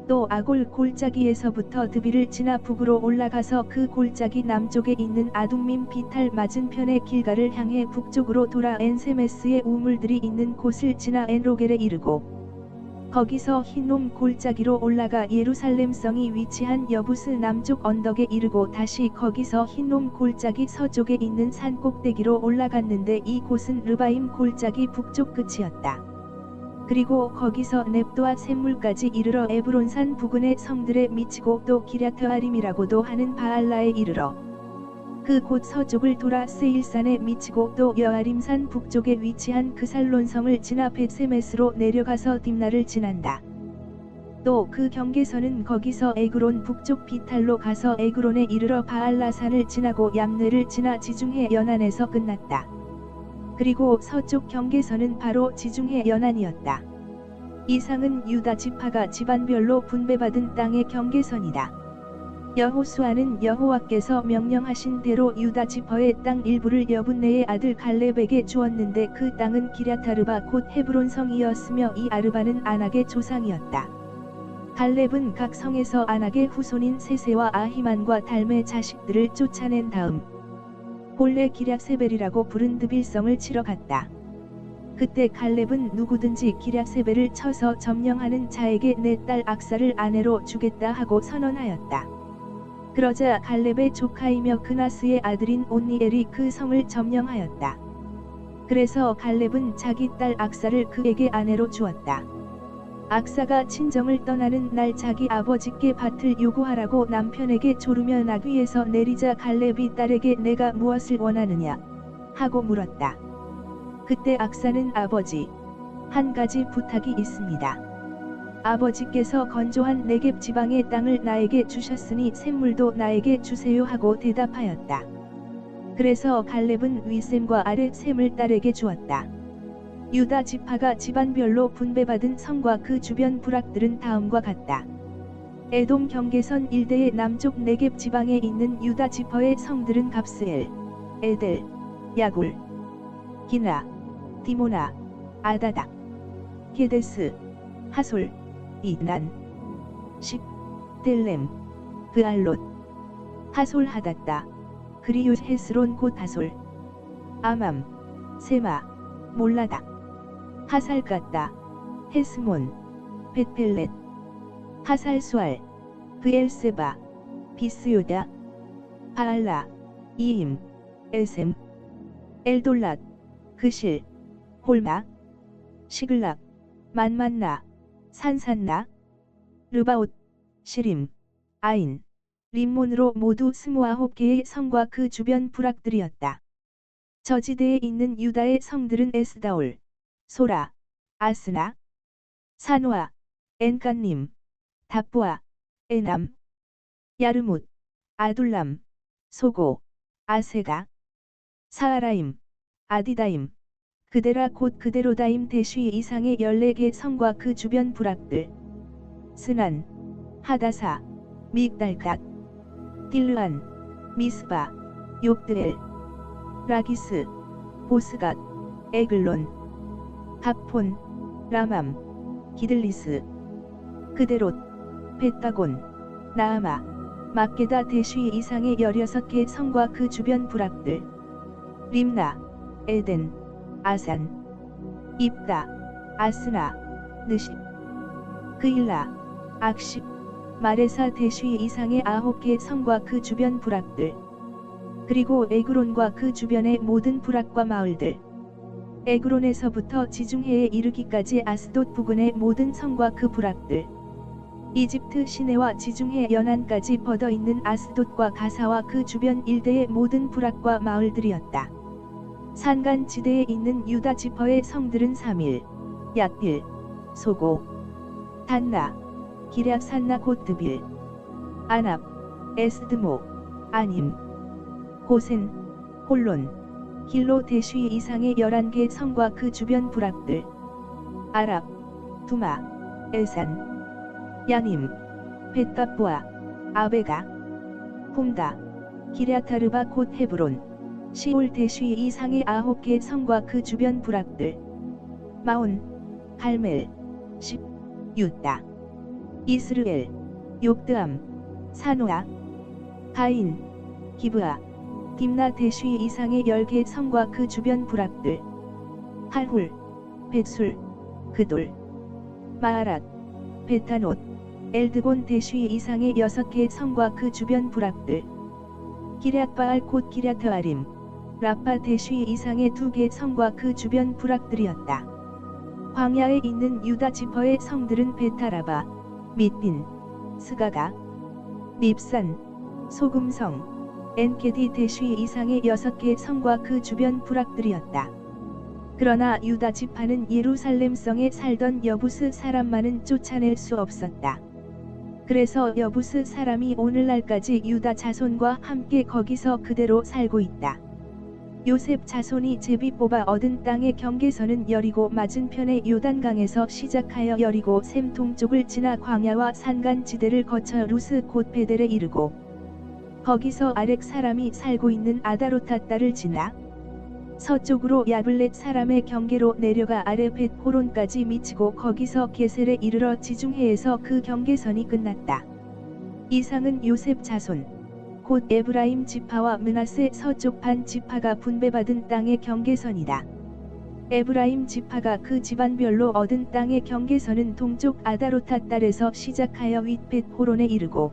또 아골 골짜기에서부터 드비를 지나 북으로 올라가서 그 골짜기 남쪽에 있는 아둠밈 비탈 맞은편의 길가를 향해 북쪽으로 돌아 엔세메스의 우물들이 있는 곳을 지나 엔로겔에 이르고 거기서 hinnom 골짜기로 올라가 예루살렘 성이 위치한 여부스 남쪽 언덕에 이르고 다시 거기서 hinnom 골짜기 서쪽에 있는 산 꼭대기로 올라갔는데 이 곳은 르바임 골짜기 북쪽 끝이었다. 그리고 거기서 넵도아 샘물까지 이르러 에브론산 부근의 성들에 미치고 또 기랴트아림이라고도 하는 바알라에 이르러 그 곳 서쪽을 돌아 세일산에 미치고 또 여아림산 북쪽에 위치한 그살론성을 지나 벳세메스로 내려가서 딥나를 지난다. 또 그 경계선은 거기서 에그론 북쪽 비탈로 가서 에그론에 이르러 바알라산을 지나고 얌네를 지나 지중해 연안에서 끝났다. 그리고 서쪽 경계선은 바로 지중해 연안이었다. 이상은 유다 지파가 집안별로 분배받은 땅의 경계선이다. 여호수아는 여호와께서 명령하신 대로 유다 지파의 땅 일부를 여분네의 아들 갈렙에게 주었는데 그 땅은 기랴타르바 곧 헤브론 성이었으며 이 아르바는 아낙의 조상이었다. 갈렙은 각 성에서 아낙의 후손인 세세와 아히만과 달메 자식들을 쫓아낸 다음 본래 기랴세벨이라고 부른 드빌성을 치러 갔다. 그때 갈렙은 누구든지 기랴세벨을 쳐서 점령하는 자에게 내 딸 악사를 아내로 주겠다 하고 선언하였다. 그러자 갈렙의 조카이며 그나스의 아들인 온니엘이 그 성을 점령하였다. 그래서 갈렙은 자기 딸 악사를 그에게 아내로 주었다. 악사가 친정을 떠나는 날 자기 아버지께 밭을 요구하라고 남편에게 조르며 나귀에서 내리자 갈렙이 딸에게 내가 무엇을 원하느냐 하고 물었다. 그때 악사는 아버지, 한 가지 부탁이 있습니다. 아버지께서 건조한 네겝 지방의 땅을 나에게 주셨으니 샘물도 나에게 주세요 하고 대답하였다. 그래서 갈렙은 윗샘과 아랫샘을 딸에게 주었다. 유다 지파가 집안별로 분배받은 성과 그 주변 부락들은 다음과 같다. 에돔 경계선 일대의 남쪽 네겝 지방에 있는 유다 지파의 성들은 갑스엘, 에델, 야굴, 기나, 디모나, 아다닥, 게데스, 하솔, 이난, 십, 델렘, 그알롯, 하솔 하닷다, 그리웃 헤스론 곧 하솔, 아맘, 세마, 몰라닥, 하살갓다, 헤스몬, 벳펠렛, 하살수알, 브엘세바, 비스요다, 바알라, 이임, 에셈, 엘돌랏, 그실, 홀마, 시글락, 만만나, 산산나, 르바옷, 시림, 아인, 림몬으로 모두 29개의 성과 그 주변 부락들이었다. 저지대에 있는 유다의 성들은 에스다올, 소라, 아스나, 사노아, 엔간님, 답부아, 에남, 야르뭇, 아둘람, 소고, 아세가, 사하라임, 아디다임, 그데라 곧 그데로다임 대쉬 이상의 14개 성과 그 주변 부락들, 스난, 하다사, 믹달갓, 딜르안, 미스바, 욕드엘, 라기스, 보스갓, 에글론, 하폰, 라맘, 기들리스, 그데롯, 벳다곤, 나아마, 막게다 대쉬 이상의 16개 성과 그 주변 부락들, 림나, 에덴, 아산, 입다, 아스나, 느십, 그일라, 악십, 마레사 대쉬 이상의 9개 성과 그 주변 부락들, 그리고 에그론과 그 주변의 모든 부락과 마을들, 에그론에서부터 지중해에 이르기까지 아스돗 부근의 모든 성과 그 부락들, 이집트 시내와 지중해 연안까지 뻗어 있는 아스돗과 가사와 그 주변 일대의 모든 부락과 마을들이었다. 산간지대에 있는 유다 지파의 성들은 사밀, 얏빌, 소고, 단나, 기럇산나 곶드빌, 아납, 에스드모, 아님, 고센, 홀론, 길로 대쉬 이상의 11개 성과 그 주변 부락들, 아랍, 두마, 엘산, 야님, 벳갑부아, 아베가, 홈다, 기랴타르바 곧 헤브론, 시올 대쉬 이상의 9개 성과 그 주변 부락들, 마온, 갈멜, 십, 유다, 이스르엘, 욕드암, 사노아, 가인, 기브아, 딥나 대쉬 이상의 10개 성과 그 주변 부락들, 할훌, 벳술, 그돌, 마아랏, 베타노, 엘드곤 대쉬 이상의 6개 성과 그 주변 부락들, 기럇바알 곧 기럇트아림, 라파 대쉬 이상의 2개 성과 그 주변 부락들이었다. 광야에 있는 유다 지파의 성들은 베타라바, 밑빈, 스가가, 밉산, 소금성, 엔게디 대쉬 이상의 6개 성과 그 주변 부락들이었다. 그러나 유다 지파는 예루살렘성에 살던 여부스 사람만은 쫓아낼 수 없었다. 그래서 여부스 사람이 오늘날까지 유다 자손과 함께 거기서 그대로 살고 있다. 요셉 자손이 제비 뽑아 얻은 땅의 경계선은 여리고 맞은편의 요단강에서 시작하여 여리고 샘 동쪽을 지나 광야와 산간지대를 거쳐 루스 곧 베델에 이르고 거기서 아렉 사람이 살고 있는 아다로타따를 지나 서쪽으로 야블렛 사람의 경계로 내려가 아래 벳 호론까지 미치고 거기서 게셀에 이르러 지중해에서 그 경계선이 끝났다. 이상은 요셉 자손 곧 에브라임 지파와 므낫세 서쪽 반 지파가 분배받은 땅의 경계선이다. 에브라임 지파가 그 집안별로 얻은 땅의 경계선은 동쪽 아다로타 딸에서 시작하여 윗벳 호론에 이르고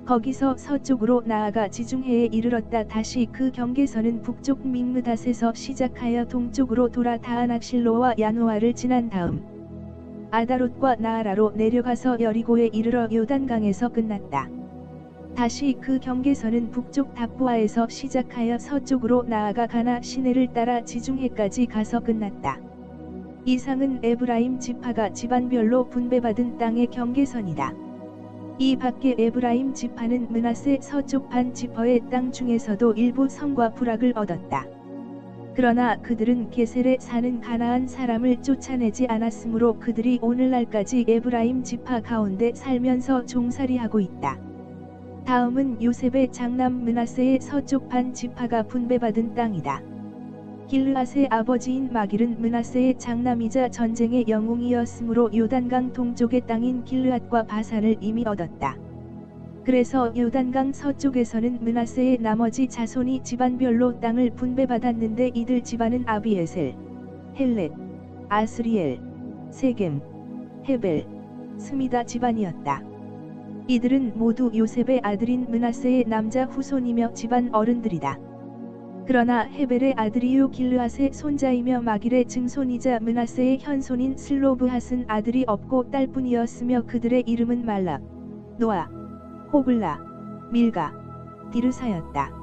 거기서 서쪽으로 나아가 지중해에 이르렀다. 다시 그 경계선은 북쪽 믹므닷에서 시작하여 동쪽으로 돌아 다하낙실로와 야노아를 지난 다음 아다롯과 나아라로 내려가서 여리고에 이르러 요단강에서 끝났다. 다시 그 경계선은 북쪽 답보아에서 시작하여 서쪽으로 나아가 가나 시내를 따라 지중해까지 가서 끝났다. 이상은 에브라임 지파가 집안별로 분배받은 땅의 경계선이다. 이 밖에 에브라임 지파는 므낫세 서쪽 반 지파의 땅 중에서도 일부 성과 부락을 얻었다. 그러나 그들은 게셀에 사는 가나안 사람을 쫓아내지 않았으므로 그들이 오늘날까지 에브라임 지파 가운데 살면서 종살이하고 있다. 다음은 요셉의 장남 므낫세의 서쪽 반 지파가 분배받은 땅이다. 길르앗의 아버지인 마길은 므낫세의 장남이자 전쟁의 영웅이었으므로 요단강 동쪽의 땅인 길르앗과 바산을 이미 얻었다. 그래서 요단강 서쪽에서는 므낫세의 나머지 자손이 집안별로 땅을 분배받았는데 이들 집안은 아비에셀, 헬렛, 아스리엘, 세겜, 헤벨, 스미다 집안이었다. 이들은 모두 요셉의 아들인 므낫세의 남자 후손이며 집안 어른들이다. 그러나 헤벨의 아들이요 길르앗의 손자이며 마길의 증손이자 므낫세의 현손인 슬로브핫은 아들이 없고 딸뿐이었으며 그들의 이름은 말랍, 노아, 호글라, 밀가, 디르사였다.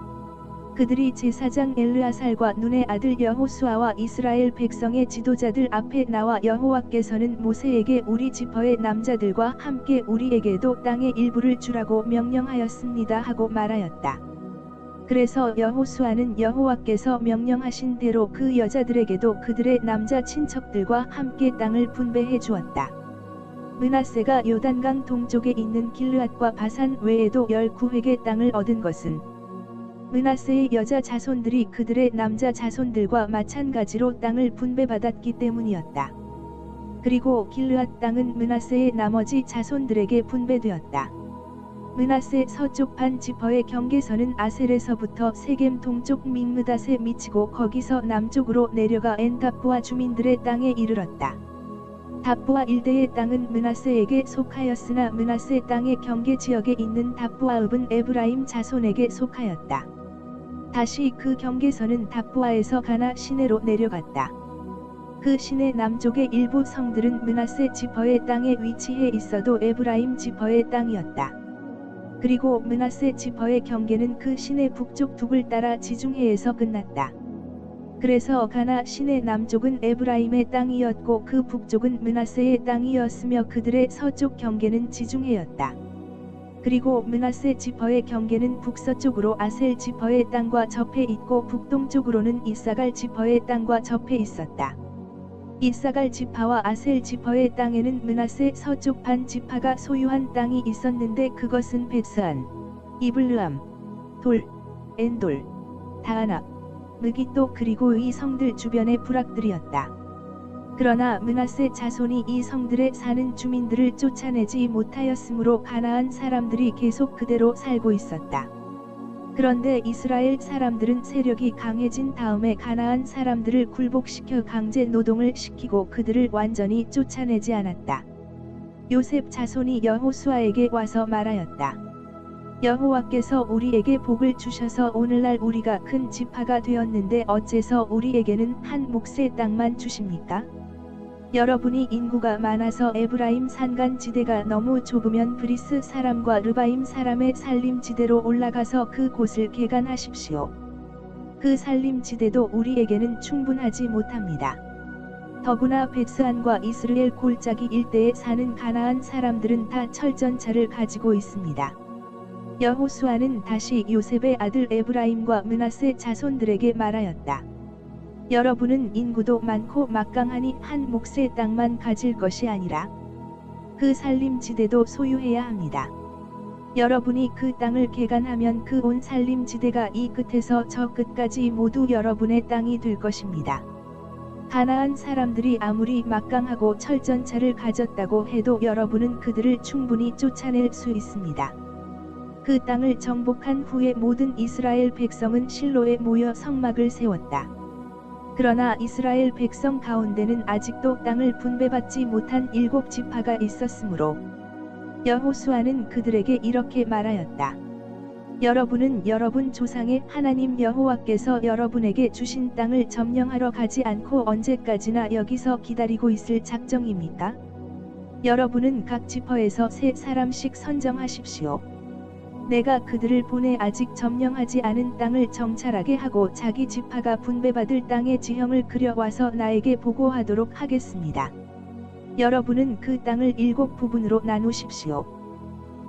그들이 제사장 엘르아살과 눈의 아들 여호수아와 이스라엘 백성의 지도자들 앞에 나와 여호와께서는 모세에게 우리 지파의 남자들과 함께 우리에게도 땅의 일부를 주라고 명령하였습니다 하고 말하였다. 그래서 여호수아는 여호와께서 명령하신 대로 그 여자들에게도 그들의 남자 친척들과 함께 땅을 분배해 주었다. 므낫세가 요단강 동쪽에 있는 길르앗과 바산 외에도 19획의 땅을 얻은 것은 므낫세의 여자 자손들이 그들의 남자 자손들과 마찬가지로 땅을 분배받았기 때문이었다. 그리고 길르앗 땅은 므낫세의 나머지 자손들에게 분배되었다. 므낫세 서쪽 반 지파의 경계선은 아셀에서부터 세겜 동쪽 믹므닷에 미치고 거기서 남쪽으로 내려가 엔답보아 주민들의 땅에 이르렀다. 답보아 일대의 땅은 므낫세에게 속하였으나 므낫세 땅의 경계 지역에 있는 답보아읍은 에브라임 자손에게 속하였다. 다시 그 경계선은 답보아에서 가나 시내로 내려갔다. 그 시내 남쪽의 일부 성들은 므낫세 지파의 땅에 위치해 있어도 에브라임 지파의 땅이었다. 그리고 므낫세 지파의 경계는 그 시내 북쪽 북을 따라 지중해에서 끝났다. 그래서 가나 시내 남쪽은 에브라임의 땅이었고 그 북쪽은 므낫세의 땅이었으며 그들의 서쪽 경계는 지중해였다. 그리고 므낫세 지파의 경계는 북서쪽으로 아셀 지파의 땅과 접해 있고 북동쪽으로는 이사갈 지파의 땅과 접해 있었다. 이사갈 지파와 아셀 지파의 땅에는 므낫세 서쪽 반 지파가 소유한 땅이 있었는데 그것은 벳스안, 이블르암, 돌, 엔돌, 다아낙, 느깃도 그리고 이 성들 주변의 부락들이었다. 그러나 므낫세 자손이 이 성들에 사는 주민들을 쫓아내지 못하였으므로 가나안 사람들이 계속 그대로 살고 있었다. 그런데 이스라엘 사람들은 세력이 강해진 다음에 가나안 사람들을 굴복시켜 강제 노동을 시키고 그들을 완전히 쫓아내지 않았다. 요셉 자손이 여호수아에게 와서 말하였다. 여호와께서 우리에게 복을 주셔서 오늘날 우리가 큰 지파가 되었는데 어째서 우리에게는 한 몫의 땅만 주십니까? 여러분이 인구가 많아서 에브라임 산간지대가 너무 좁으면 브리스 사람과 르바임 사람의 산림지대로 올라가서 그 곳을 개간하십시오. 그 산림지대도 우리에게는 충분하지 못합니다. 더구나 벳스안과 이스르엘 골짜기 일대에 사는 가나안 사람들은 다 철전차를 가지고 있습니다. 여호수아는 다시 요셉의 아들 에브라임과 므낫세 자손들에게 말하였다. 여러분은 인구도 많고 막강하니 한 몫의 땅만 가질 것이 아니라 그 산림지대도 소유해야 합니다. 여러분이 그 땅을 개간하면 그 온 산림지대가 이 끝에서 저 끝까지 모두 여러분의 땅이 될 것입니다. 가나안 사람들이 아무리 막강하고 철전차를 가졌다고 해도 여러분은 그들을 충분히 쫓아낼 수 있습니다. 그 땅을 정복한 후에 모든 이스라엘 백성은 실로에 모여 성막을 세웠다. 그러나 이스라엘 백성 가운데는 아직도 땅을 분배받지 못한 7지파가 있었으므로 여호수아는 그들에게 이렇게 말하였다. 여러분은 여러분 조상의 하나님 여호와께서 여러분에게 주신 땅을 점령하러 가지 않고 언제까지나 여기서 기다리고 있을 작정입니까? 여러분은 각 지파에서 3사람씩 선정하십시오. 내가 그들을 보내 아직 점령하지 않은 땅을 정찰하게 하고 자기 지파가 분배받을 땅의 지형을 그려와서 나에게 보고하도록 하겠습니다. 여러분은 그 땅을 7부분으로 나누십시오.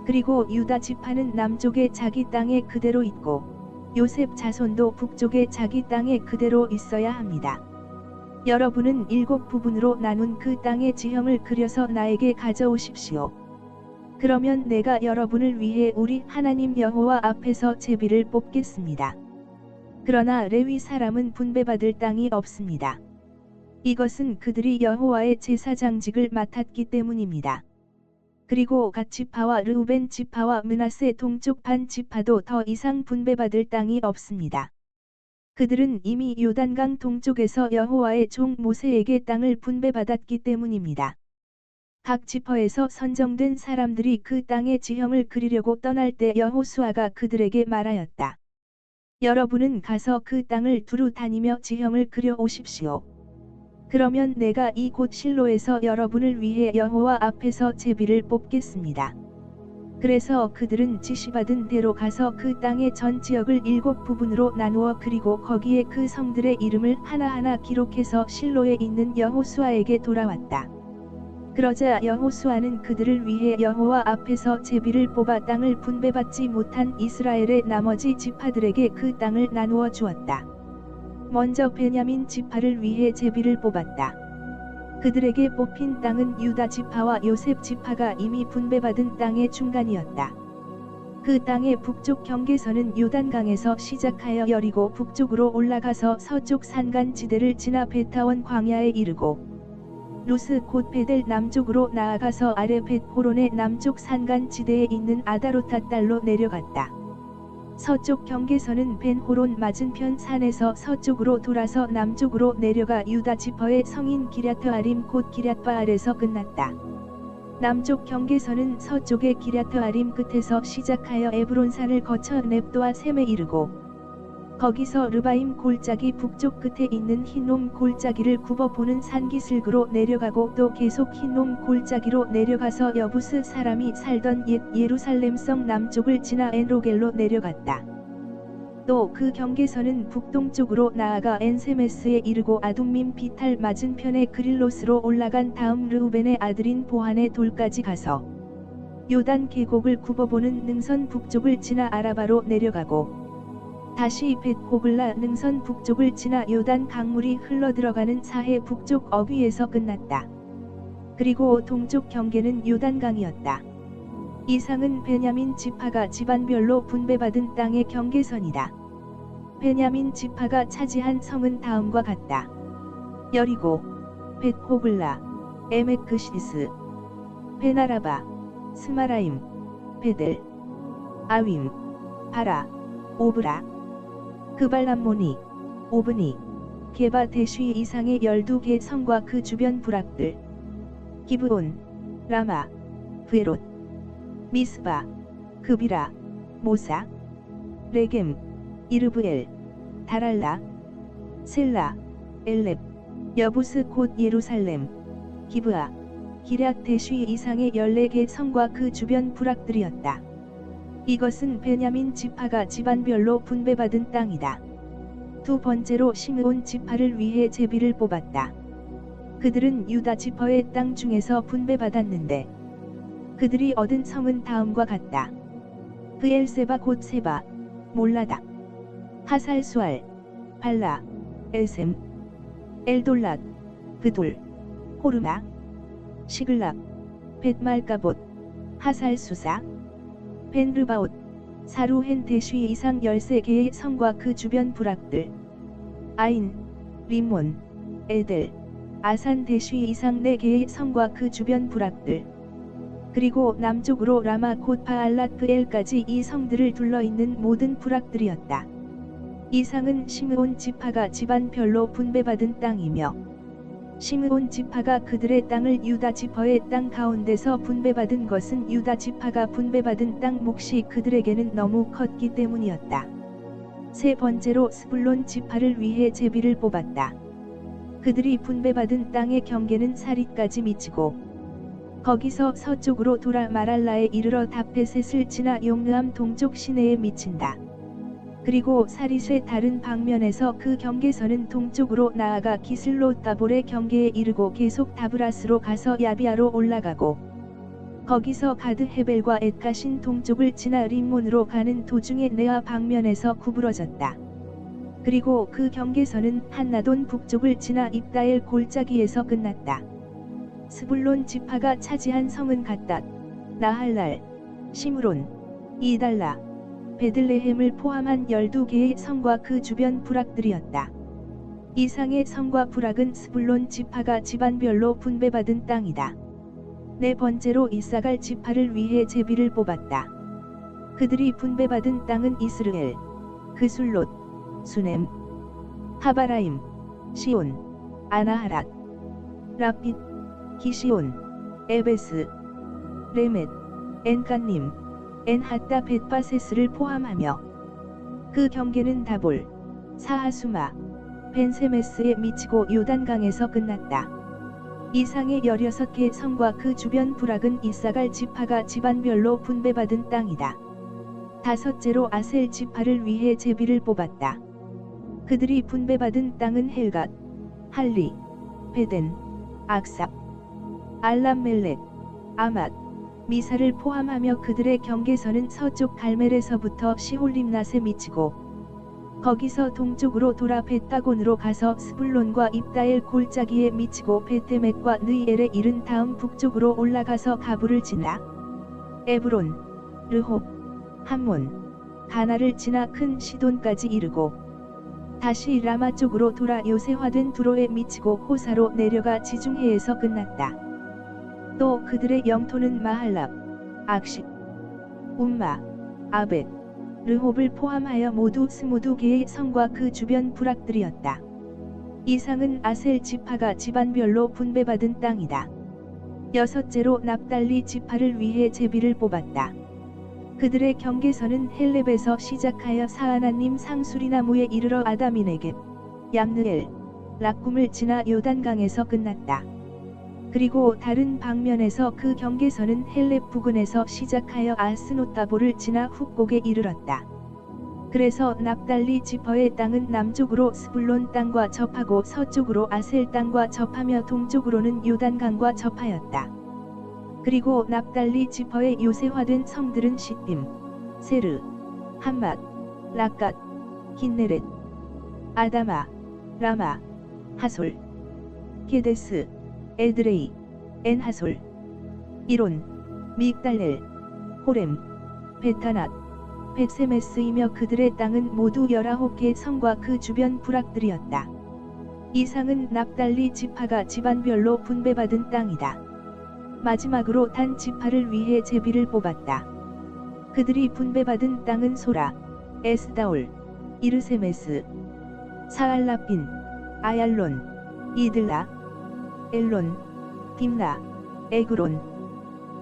그리고 유다 지파는 남쪽에 자기 땅에 그대로 있고 요셉 자손도 북쪽에 자기 땅에 그대로 있어야 합니다. 여러분은 7부분으로 나눈 그 땅의 지형을 그려서 나에게 가져오십시오. 그러면 내가 여러분을 위해 우리 하나님 여호와 앞에서 제비를 뽑겠습니다. 그러나 레위 사람은 분배받을 땅이 없습니다. 이것은 그들이 여호와의 제사장직을 맡았기 때문입니다. 그리고 갓 지파와 르우벤 지파와 므낫세 동쪽 반 지파도 더 이상 분배받을 땅이 없습니다. 그들은 이미 요단강 동쪽에서 여호와의 종 모세에게 땅을 분배받았기 때문입니다. 각 지파에서 선정된 사람들이 그 땅의 지형을 그리려고 떠날 때 여호수아가 그들에게 말하였다. 여러분은 가서 그 땅을 두루 다니며 지형을 그려 오십시오. 그러면 내가 이곳 실로에서 여러분을 위해 여호와 앞에서 제비를 뽑겠습니다. 그래서 그들은 지시받은 대로 가서 그 땅의 전 지역을 7부분으로 나누어 그리고 거기에 그 성들의 이름을 하나하나 기록해서 실로에 있는 여호수아에게 돌아왔다. 그러자 여호수아는 그들을 위해 여호와 앞에서 제비를 뽑아 땅을 분배받지 못한 이스라엘의 나머지 지파들에게 그 땅을 나누어 주었다. 먼저 베냐민 지파를 위해 제비를 뽑았다. 그들에게 뽑힌 땅은 유다 지파와 요셉 지파가 이미 분배받은 땅의 중간이었다. 그 땅의 북쪽 경계선은 요단강에서 시작하여 여리고 북쪽으로 올라가서 서쪽 산간지대를 지나 베타원 광야에 이르고 루스 곧 베델 남쪽으로 나아가서 아래 벳호론의 남쪽 산간지대에 있는 아다로타 딸로 내려갔다. 서쪽 경계선은 벤호론 맞은편 산에서 서쪽으로 돌아서 남쪽으로 내려가 유다 지파의 성인 기랴트아림 곧 기랴바알에서 끝났다. 남쪽 경계선은 서쪽의 기랴트아림 끝에서 시작하여 에브론산을 거쳐 넵도와 셈에 이르고 거기서 르바임 골짜기 북쪽 끝에 있는 흰놈 골짜기를 굽어 보는 산기슭으로 내려가고 또 계속 흰놈 골짜기로 내려가서 여부스 사람이 살던 옛 예루살렘성 남쪽을 지나 엔로겔로 내려갔다. 또 그 경계선은 북동쪽으로 나아가 엔세메스에 이르고 아둠밈 비탈 맞은편의 그릴롯으로 올라간 다음 르우벤의 아들인 보한의 돌까지 가서 요단 계곡을 굽어보는 능선 북쪽을 지나 아라바로 내려가고 다시 벳호글라 능선 북쪽을 지나 요단 강물이 흘러들어가는 사해 북쪽 어귀에서 끝났다. 그리고 동쪽 경계는 요단강이었다. 이상은 베냐민 지파가 집안별로 분배받은 땅의 경계선이다. 베냐민 지파가 차지한 성은 다음과 같다. 여리고, 벳호글라, 에메크시스, 베나라바, 스마라임, 베델, 아윈, 바라, 오브라, 그발람모니, 오브니, 게바 대쉬 이상의 12개 성과 그 주변 부락들, 기브온, 라마, 브에롯, 미스바, 그비라, 모사, 레겜, 이르브엘, 다랄라, 셀라, 엘렙, 여부스 곧 예루살렘, 기브아, 기럇 대쉬 이상의 14개 성과 그 주변 부락들이었다. 이것은 베냐민 지파가 집안별로 분배받은 땅이다. 두 번째로 시므온 지파를 위해 제비를 뽑았다. 그들은 유다 지파의 땅 중에서 분배받았는데 그들이 얻은 성은 다음과 같다. 브엘세바 곧 세바, 몰라다, 하살수알, 발라, 엘셈, 엘돌랏, 브돌, 호르마, 시글랍, 벳말가봇, 하살수사, 벤르바옷, 사루헨 대쉬 이상 13개의 성과 그 주변 부락들, 아인, 림몬, 에델, 아산 대쉬 이상 4개의 성과 그 주변 부락들, 그리고 남쪽으로 라마 곧 바알랏브엘까지 이 성들을 둘러있는 모든 부락들이었다. 이상은 시므온 지파가 집안별로 분배받은 땅이며 시므온 지파가 그들의 땅을 유다 지파의 땅 가운데서 분배받은 것은 유다 지파가 분배받은 땅 몫이 그들에게는 너무 컸기 때문이었다. 세 번째로 스불론 지파를 위해 제비를 뽑았다. 그들이 분배받은 땅의 경계는 사릿까지 미치고 거기서 서쪽으로 돌아 마랄라에 이르러 다페셋을 지나 용르암 동쪽 시내에 미친다. 그리고 사릿의 다른 방면에서 그 경계선은 동쪽으로 나아가 기슬롯 다볼의 경계에 이르고 계속 다브라스로 가서 야비아로 올라가고 거기서 가드 헤벨과 엣가신 동쪽을 지나 림몬으로 가는 도중에 네아 방면에서 구부러졌다. 그리고 그 경계선은 한나돈 북쪽을 지나 입다엘 골짜기에서 끝났다. 스불론 지파가 차지한 성은 갓닷, 나할랄, 시므론, 이달라, 베들레헴을 포함한 12개의 성과 그 주변 부락들이었다. 이상의 성과 부락은 스불론 지파가 집안별로 분배받은 땅이다. 네 번째로 이사갈 지파를 위해 제비를 뽑았다. 그들이 분배받은 땅은 이스르엘, 그술롯, 수넴, 하바라임, 시온, 아나하랏, 라핏, 기시온, 에베스, 레멧, 엔간님, 엔하따 벳바세스를 포함하며 그 경계는 다볼, 사하수마, 벤세메스에 미치고 요단강에서 끝났다. 이상의 16개 성과 그 주변 부락은 이사갈 지파가 집안별로 분배받은 땅이다. 다섯째로 아셀 지파를 위해 제비를 뽑았다. 그들이 분배받은 땅은 헬갓, 할리, 베덴, 악삽, 알람멜렉, 아맛, 미사를 포함하며 그들의 경계선은 서쪽 갈멜에서부터 시홀림낫에 미치고 거기서 동쪽으로 돌아 벳다곤으로 가서 스불론과 입다엘 골짜기에 미치고 베테맥과 느이엘에 이른 다음 북쪽으로 올라가서 가부를 지나 에브론, 르홉, 함몬, 가나를 지나 큰 시돈까지 이르고 다시 라마 쪽으로 돌아 요새화된 두로에 미치고 호사로 내려가 지중해에서 끝났다. 또 그들의 영토는 마할랍, 악식, 움마, 아벳, 르홉을 포함하여 모두 20개의 성과 그 주변 부락들이었다. 이상은 아셀 지파가 집안별로 분배받은 땅이다. 여섯째로 납달리 지파를 위해 제비를 뽑았다. 그들의 경계선은 헬렙에서 시작하여 사하나님 상수리나무에 이르러 아다미네겝, 얌느엘, 락꿈을 지나 요단강에서 끝났다. 그리고 다른 방면에서 그 경계선은 헬렙 부근에서 시작하여 아스노타볼을 지나 훅곡에 이르렀다. 그래서 납달리 지파의 땅은 남쪽으로 스불론 땅과 접하고 서쪽으로 아셀 땅과 접하며 동쪽으로는 요단강과 접하였다. 그리고 납달리 지파의 요새화된 성들은 시딤, 세르, 함맛, 락갓, 긴네렛, 아다마, 라마, 하솔, 게데스, 에드레이, 엔하솔, 이론, 믹달렐, 호렘, 베타낫, 벳세메스이며 그들의 땅은 모두 19개 성과 그 주변 부락들이었다. 이상은 납달리 지파가 집안별로 분배받은 땅이다. 마지막으로 단 지파를 위해 제비를 뽑았다. 그들이 분배받은 땅은 소라, 에스다올, 이르세메스, 사알라핀, 아얄론, 이들라, 엘론, 딥나, 에그론,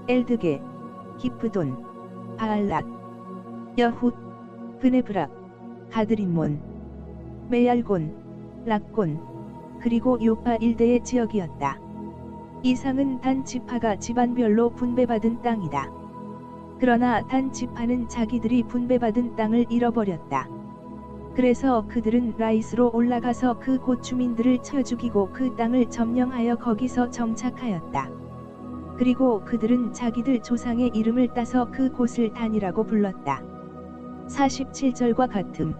엘드게, 기프돈, 바알랏, 여훗, 브네브락, 가드림몬, 메얄곤, 락곤, 그리고 요파 일대의 지역이었다. 이상은 단 지파가 집안별로 분배받은 땅이다. 그러나 단 지파는 자기들이 분배받은 땅을 잃어버렸다. 그래서 그들은 라이스로 올라가서 그 곳 주민들을 쳐 죽이고 그 땅을 점령하여 거기서 정착하였다. 그리고 그들은 자기들 조상의 이름을 따서 그 곳을 단이라고 불렀다. 47절과 같음.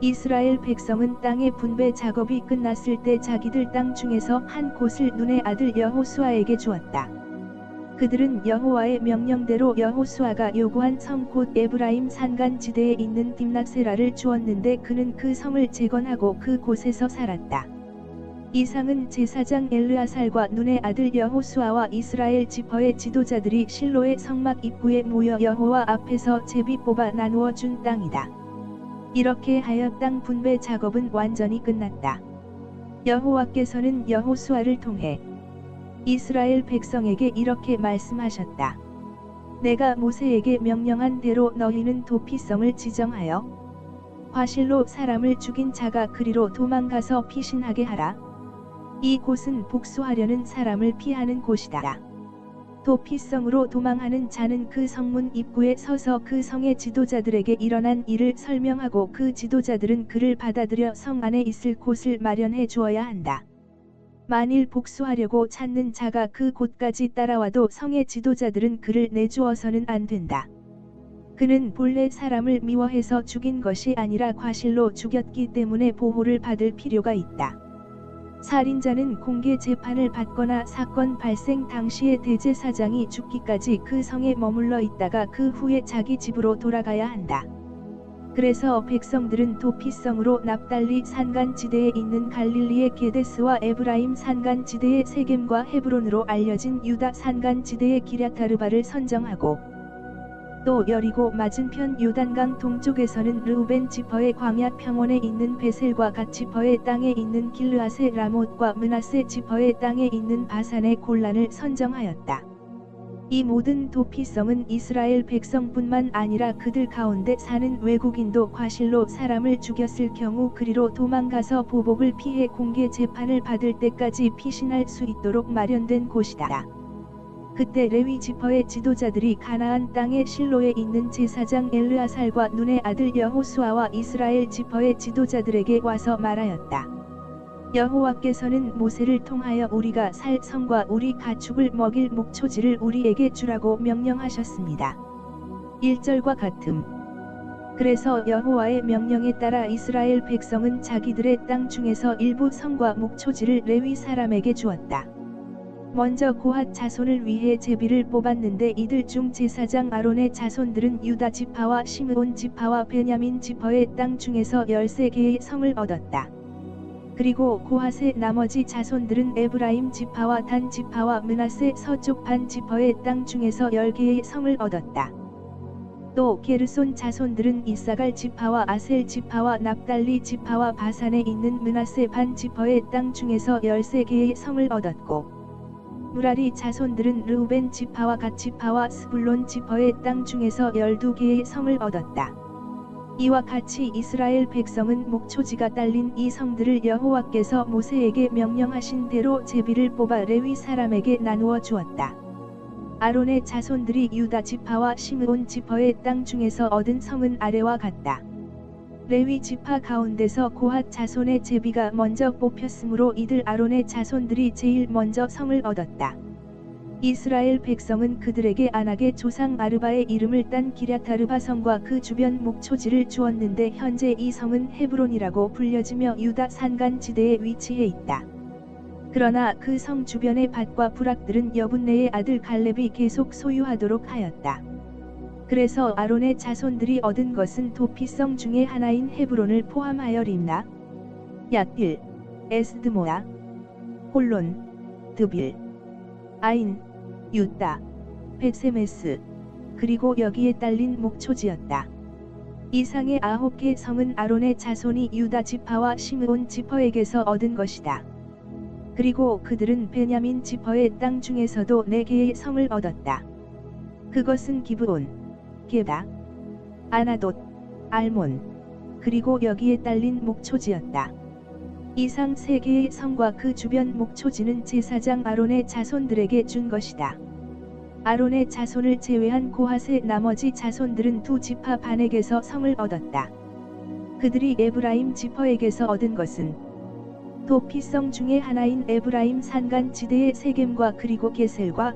이스라엘 백성은 땅의 분배 작업이 끝났을 때 자기들 땅 중에서 한 곳을 눈의 아들 여호수아에게 주었다. 그들은 여호와의 명령대로 여호수아가 요구한 성 곧 에브라임 산간 지대에 있는 딥낫세라를 주었는데 그는 그 성을 재건하고 그 곳에서 살았다. 이상은 제사장 엘르아살과 눈의 아들 여호수아와 이스라엘 지파의 지도자들이 실로의 성막 입구에 모여 여호와 앞에서 제비 뽑아 나누어 준 땅이다. 이렇게 하여 땅 분배 작업은 완전히 끝났다. 여호와께서는 여호수아를 통해 이스라엘 백성에게 이렇게 말씀하셨다. 내가 모세에게 명령한 대로 너희는 도피성을 지정하여 과실로 사람을 죽인 자가 그리로 도망가서 피신하게 하라. 이 곳은 복수하려는 사람을 피하는 곳이다. 도피성으로 도망하는 자는 그 성문 입구에 서서 그 성의 지도자들에게 일어난 일을 설명하고 그 지도자들은 그를 받아들여 성 안에 있을 곳을 마련해 주어야 한다. 만일 복수하려고 찾는 자가 그 곳까지 따라와도 성의 지도자들은 그를 내주어서는 안 된다. 그는 본래 사람을 미워해서 죽인 것이 아니라 과실로 죽였기 때문에 보호를 받을 필요가 있다. 살인자는 공개 재판을 받거나 사건 발생 당시에 대제사장이 죽기까지 그 성에 머물러 있다가 그 후에 자기 집으로 돌아가야 한다. 그래서 백성들은 도피성으로 납달리 산간지대에 있는 갈릴리의 게데스와 에브라임 산간지대의 세겜과 헤브론으로 알려진 유다 산간지대의 기랴타르바를 선정하고 또 여리고 맞은편 요단강 동쪽에서는 르우벤 지퍼의 광야 평원에 있는 베셀과 갓 지퍼의 땅에 있는 길르앗의 라못과 므낫세 지퍼의 땅에 있는 바산의 골란을 선정하였다. 이 모든 도피성은 이스라엘 백성뿐만 아니라 그들 가운데 사는 외국인도 과실로 사람을 죽였을 경우 그리로 도망가서 보복을 피해 공개 재판을 받을 때까지 피신할 수 있도록 마련된 곳이다. 그때 레위 지퍼의 지도자들이 가나안 땅의 실로에 있는 제사장 엘르아살과 눈의 아들 여호수아와 이스라엘 지퍼의 지도자들에게 와서 말하였다. 여호와께서는 모세를 통하여 우리가 살 성과 우리 가축을 먹일 목초지를 우리에게 주라고 명령하셨습니다. 1절과 같음. 그래서 여호와의 명령에 따라 이스라엘 백성은 자기들의 땅 중에서 일부 성과 목초지를 레위 사람에게 주었다. 먼저 고핫 자손을 위해 제비를 뽑았는데 이들 중 제사장 아론의 자손들은 유다 지파와 시므온 지파와 베냐민 지파의 땅 중에서 13개의 성을 얻었다. 그리고 고핫의 나머지 자손들은 에브라임 지파와 단 지파와 므낫세 서쪽 반 지파의 땅 중에서 10개의 성을 얻었다. 또 게르손 자손들은 이사갈 지파와 아셀 지파와 납달리 지파와 바산에 있는 므낫세 반 지파의 땅 중에서 13개의 성을 얻었고 무라리 자손들은 르우벤 지파와 갓 지파와 스불론 지파의 땅 중에서 12개의 성을 얻었다. 이와 같이 이스라엘 백성은 목초지가 딸린 이 성들을 여호와께서 모세에게 명령하신 대로 제비를 뽑아 레위 사람에게 나누어 주었다. 아론의 자손들이 유다 지파와 시므온 지파의 땅 중에서 얻은 성은 아래와 같다. 레위 지파 가운데서 고핫 자손의 제비가 먼저 뽑혔으므로 이들 아론의 자손들이 제일 먼저 성을 얻었다. 이스라엘 백성은 그들에게 안악의 조상 아르바의 이름을 딴 기랴타르바 성과 그 주변 목초지를 주었는데 현재 이 성은 헤브론이라고 불려지며 유다 산간지대에 위치해 있다. 그러나 그 성 주변의 밭과 부락들은 여분네의 아들 갈렙이 계속 소유하도록 하였다. 그래서 아론의 자손들이 얻은 것은 도피성 중의 하나인 헤브론을 포함하여 림나, 얏길, 에스드모아, 홀론, 드빌, 아인, 유따, 벳세메스, 그리고 여기에 딸린 목초지였다. 이상의 9개 성은 아론의 자손이 유다 지파와 시므온 지파에게서 얻은 것이다. 그리고 그들은 베냐민 지파의 땅 중에서도 4개의 성을 얻었다. 그것은 기브온, 게다, 아나돗, 알몬, 그리고 여기에 딸린 목초지였다. 이상 3개의 성과 그 주변 목초지는 제사장 아론의 자손들에게 준 것이다. 아론의 자손을 제외한 고핫의 나머지 자손들은 두 지파 반에게서 성을 얻었다. 그들이 에브라임 지파에게서 얻은 것은 도피성 중의 하나인 에브라임 산간지대의 세겜과 그리고 게셀과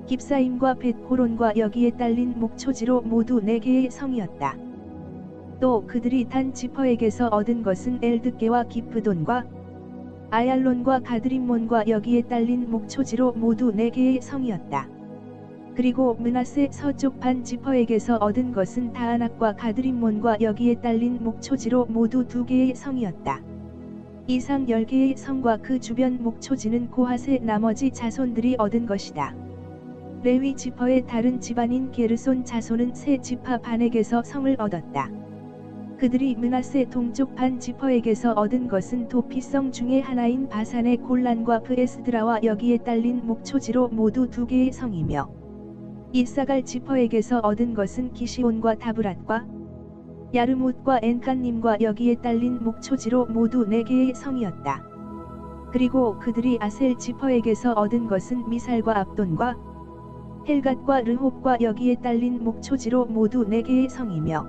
깁사임과 벳호론과 여기에 딸린 목초지로 모두 4개의 성이었다. 또 그들이 단 지퍼에게서 얻은 것은 엘드게와 기프돈과 아얄론과 가드림몬과 여기에 딸린 목초지로 모두 4개의 성이었다. 그리고 므낫세 서쪽 반 지퍼에게서 얻은 것은 다아낙과 가드림몬과 여기에 딸린 목초지로 모두 2개의 성이었다. 이상 10개의 성과 그 주변 목초지는 고핫의 나머지 자손들이 얻은 것이다. 레위 지퍼의 다른 집안인 게르손 자손은 세 지파 반에게서 성을 얻었다. 그들이 므낫세 동쪽 반 지퍼에게서 얻은 것은 도피성 중의 하나인 바산의 골란과 브에스드라와 여기에 딸린 목초지로 모두 2개의 성이며 이사갈 지퍼에게서 얻은 것은 기시온과 다브랏과 야르못과 엔칸님과 여기에 딸린 목초지로 모두 4개의 성이었다. 그리고 그들이 아셀 지퍼에게서 얻은 것은 미살과 압돈과 헬갓과 르홉과 여기에 딸린 목초지로 모두 4개의 성이며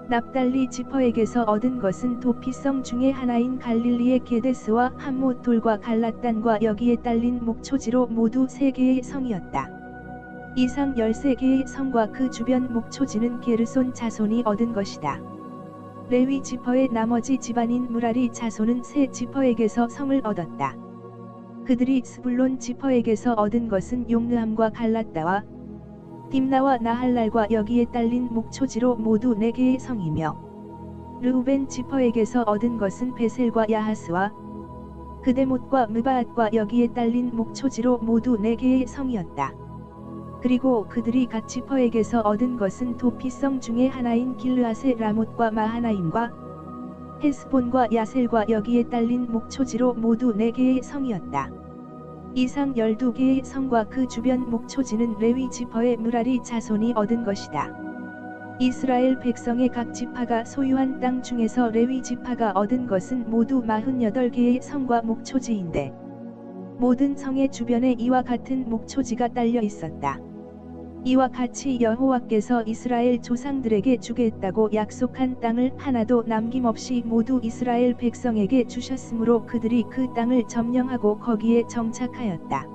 납달리 지퍼에게서 얻은 것은 도피성 중의 하나인 갈릴리의 게데스와 함못돌과 갈라단과 여기에 딸린 목초지로 모두 3개의 성이었다. 이상 13개의 성과 그 주변 목초지는 게르손 자손이 얻은 것이다. 레위 지퍼의 나머지 집안인 무라리 자손은 세 지퍼에게서 성을 얻었다. 그들이 스불론 지퍼에게서 얻은 것은 용르함과 갈라다와 딥나와 나할랄과 여기에 딸린 목초지로 모두 4개의 성이며 르우벤 지퍼에게서 얻은 것은 베셀과 야하스와 그데못과 무바앗과 여기에 딸린 목초지로 모두 4개의 성이었다. 그리고 그들이 갓 지퍼에게서 얻은 것은 도피성 중의 하나인 길르앗의 라못과 마하나임과 헤스본과 야셀과 여기에 딸린 목초지로 모두 4개의 성이었다. 이상 12개의 성과 그 주변 목초지는 레위 지퍼의 무라리 자손이 얻은 것이다. 이스라엘 백성의 각 지파가 소유한 땅 중에서 레위 지파가 얻은 것은 모두 48개의 성과 목초지인데 모든 성의 주변에 이와 같은 목초지가 딸려 있었다. 이와 같이 여호와께서 이스라엘 조상들에게 주겠다고 약속한 땅을 하나도 남김없이 모두 이스라엘 백성에게 주셨으므로 그들이 그 땅을 점령하고 거기에 정착하였다.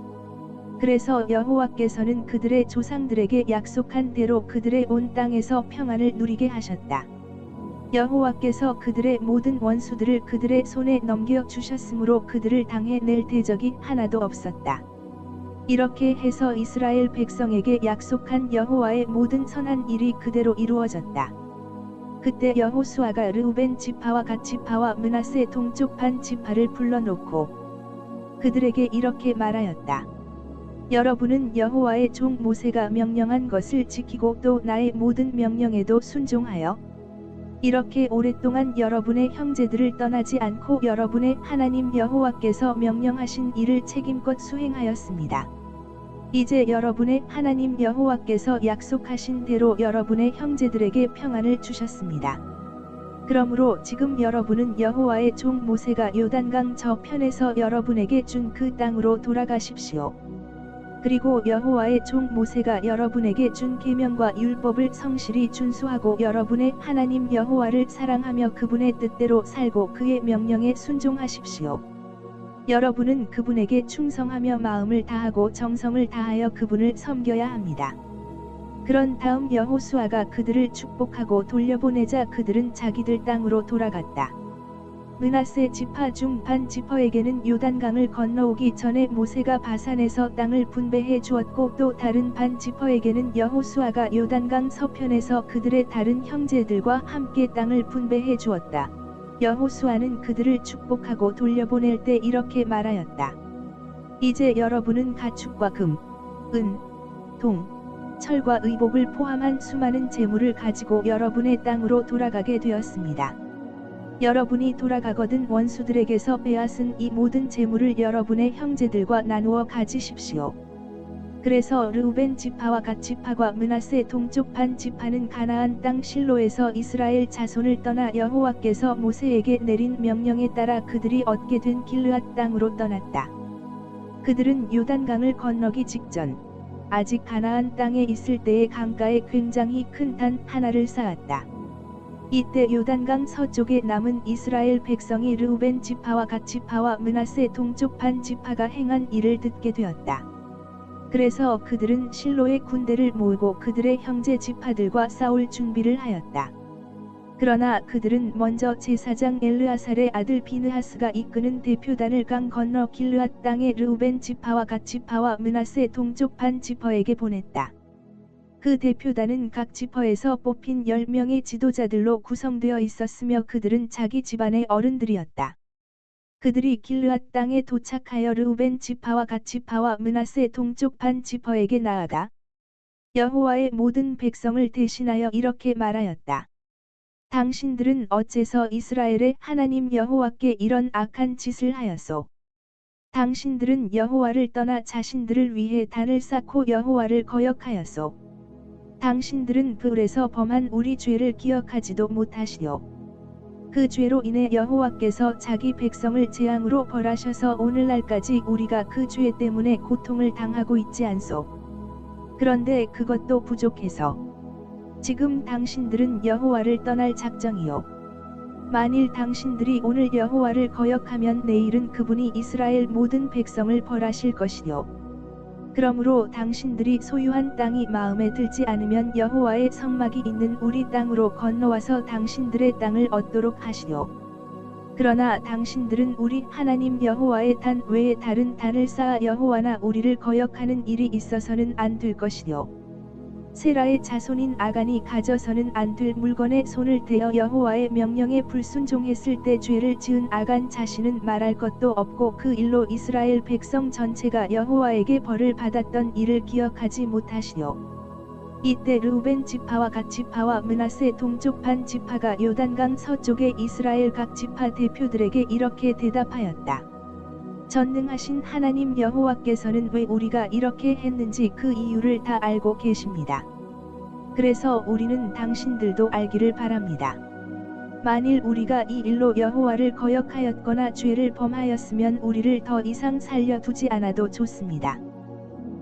그래서 여호와께서는 그들의 조상들에게 약속한 대로 그들의 온 땅에서 평안을 누리게 하셨다. 여호와께서 그들의 모든 원수들을 그들의 손에 넘겨 주셨으므로 그들을 당해 낼 대적이 하나도 없었다. 이렇게 해서 이스라엘 백성에게 약속한 여호와의 모든 선한 일이 그대로 이루어졌다. 그때 여호수아가 르우벤 지파와 갓 지파와 므낫세 동쪽 반 지파를 불러놓고 그들에게 이렇게 말하였다. 여러분은 여호와의 종 모세가 명령한 것을 지키고 또 나의 모든 명령에도 순종하여 이렇게 오랫동안 여러분의 형제들을 떠나지 않고 여러분의 하나님 여호와께서 명령하신 일을 책임껏 수행하였습니다. 이제 여러분의 하나님 여호와께서 약속하신 대로 여러분의 형제들에게 평안을 주셨습니다. 그러므로 지금 여러분은 여호와의 종 모세가 요단강 저편에서 여러분에게 준 그 땅으로 돌아가십시오. 그리고 여호와의 종 모세가 여러분에게 준 계명과 율법을 성실히 준수하고 여러분의 하나님 여호와를 사랑하며 그분의 뜻대로 살고 그의 명령에 순종하십시오. 여러분은 그분에게 충성하며 마음을 다하고 정성을 다하여 그분을 섬겨야 합니다. 그런 다음 여호수아가 그들을 축복하고 돌려보내자 그들은 자기들 땅으로 돌아갔다. 므낫세 지파 중 반 지파에게는 요단강을 건너오기 전에 모세가 바산에서 땅을 분배해 주었고 또 다른 반 지파에게는 여호수아가 요단강 서편에서 그들의 다른 형제들과 함께 땅을 분배해 주었다. 여호수아는 그들을 축복하고 돌려보낼 때 이렇게 말하였다. 이제 여러분은 가축과 금, 은, 동, 철과 의복을 포함한 수많은 재물을 가지고 여러분의 땅으로 돌아가게 되었습니다. 여러분이 돌아가거든 원수들에게서 빼앗은 이 모든 재물을 여러분의 형제들과 나누어 가지십시오. 그래서 르우벤 지파와 갓 지파와 므낫세 동쪽 반 지파는 가나안 땅 실로에서 이스라엘 자손을 떠나 여호와께서 모세에게 내린 명령에 따라 그들이 얻게 된 길르앗 땅으로 떠났다. 그들은 요단강을 건너기 직전 아직 가나안 땅에 있을 때의 강가에 굉장히 큰 단 하나를 쌓았다. 이때 요단강 서쪽에 남은 이스라엘 백성이 르우벤 지파와 갓 지파와 므낫세 동쪽 반 지파가 행한 일을 듣게 되었다. 그래서 그들은 실로의 군대를 모으고 그들의 형제 지파들과 싸울 준비를 하였다. 그러나 그들은 먼저 제사장 엘르아살의 아들 비느하스가 이끄는 대표단을 강 건너 길르앗 땅의 르우벤 지파와 갓 지파와 므낫세 동쪽 반 지파에게 보냈다. 그 대표단은 각 지파에서 뽑힌 10명의 지도자들로 구성되어 있었으며 그들은 자기 집안의 어른들이었다. 그들이 길르앗 땅에 도착하여 르우벤 지파와 갓 지파와 므낫세 동쪽 반 지파에게 나아가 여호와의 모든 백성을 대신하여 이렇게 말하였다. 당신들은 어째서 이스라엘의 하나님 여호와께 이런 악한 짓을 하였소? 당신들은 여호와를 떠나 자신들을 위해 단을 쌓고 여호와를 거역하였소. 당신들은 불에서 범한 우리 죄를 기억하지도 못하시오. 그 죄로 인해 여호와께서 자기 백성을 재앙으로 벌하셔서 오늘날까지 우리가 그 죄 때문에 고통을 당하고 있지 않소. 그런데 그것도 부족해서 지금 당신들은 여호와를 떠날 작정이요. 만일 당신들이 오늘 여호와를 거역하면 내일은 그분이 이스라엘 모든 백성을 벌하실 것이요. 그러므로 당신들이 소유한 땅이 마음에 들지 않으면 여호와의 성막이 있는 우리 땅으로 건너와서 당신들의 땅을 얻도록 하시오. 그러나 당신들은 우리 하나님 여호와의 단 외에 다른 단을 쌓아 여호와나 우리를 거역하는 일이 있어서는 안 될 것이요. 세라의 자손인 아간이 가져서는 안 될 물건에 손을 대어 여호와의 명령에 불순종했을 때 죄를 지은 아간 자신은 말할 것도 없고 그 일로 이스라엘 백성 전체가 여호와에게 벌을 받았던 일을 기억하지 못하시오. 이때 르우벤 지파와 갓 지파와 므낫세 동쪽 반 지파가 요단강 서쪽의 이스라엘 각 지파 대표들에게 이렇게 대답하였다. 전능하신 하나님 여호와께서는 왜 우리가 이렇게 했는지 그 이유를 다 알고 계십니다. 그래서 우리는 당신들도 알기를 바랍니다. 만일 우리가 이 일로 여호와를 거역하였거나 죄를 범하였으면 우리를 더 이상 살려두지 않아도 좋습니다.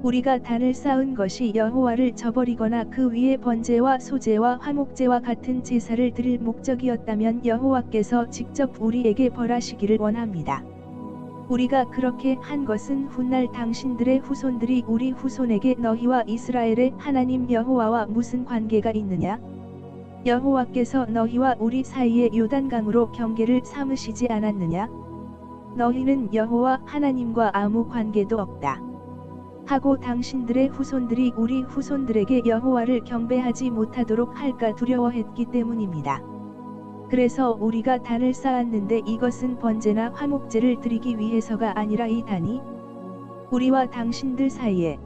우리가 단을 쌓은 것이 여호와를 저버리거나 그 위에 번제와 소제와 화목제와 같은 제사를 드릴 목적이었다면 여호와께서 직접 우리에게 벌하시기를 원합니다. 우리가 그렇게 한 것은 훗날 당신들의 후손들이 우리 후손에게 너희와 이스라엘의 하나님 여호와와 무슨 관계가 있느냐? 여호와께서 너희와 우리 사이에 요단강으로 경계를 삼으시지 않았느냐? 너희는 여호와 하나님과 아무 관계도 없다. 하고 당신들의 후손들이 우리 후손들에게 여호와를 경배하지 못하도록 할까 두려워했기 때문입니다. 그래서 우리가 단을 쌓았는데 이것은 번제나 화목제를 드리기 위해서가 아니라 이 단이 우리와 당신들 사이에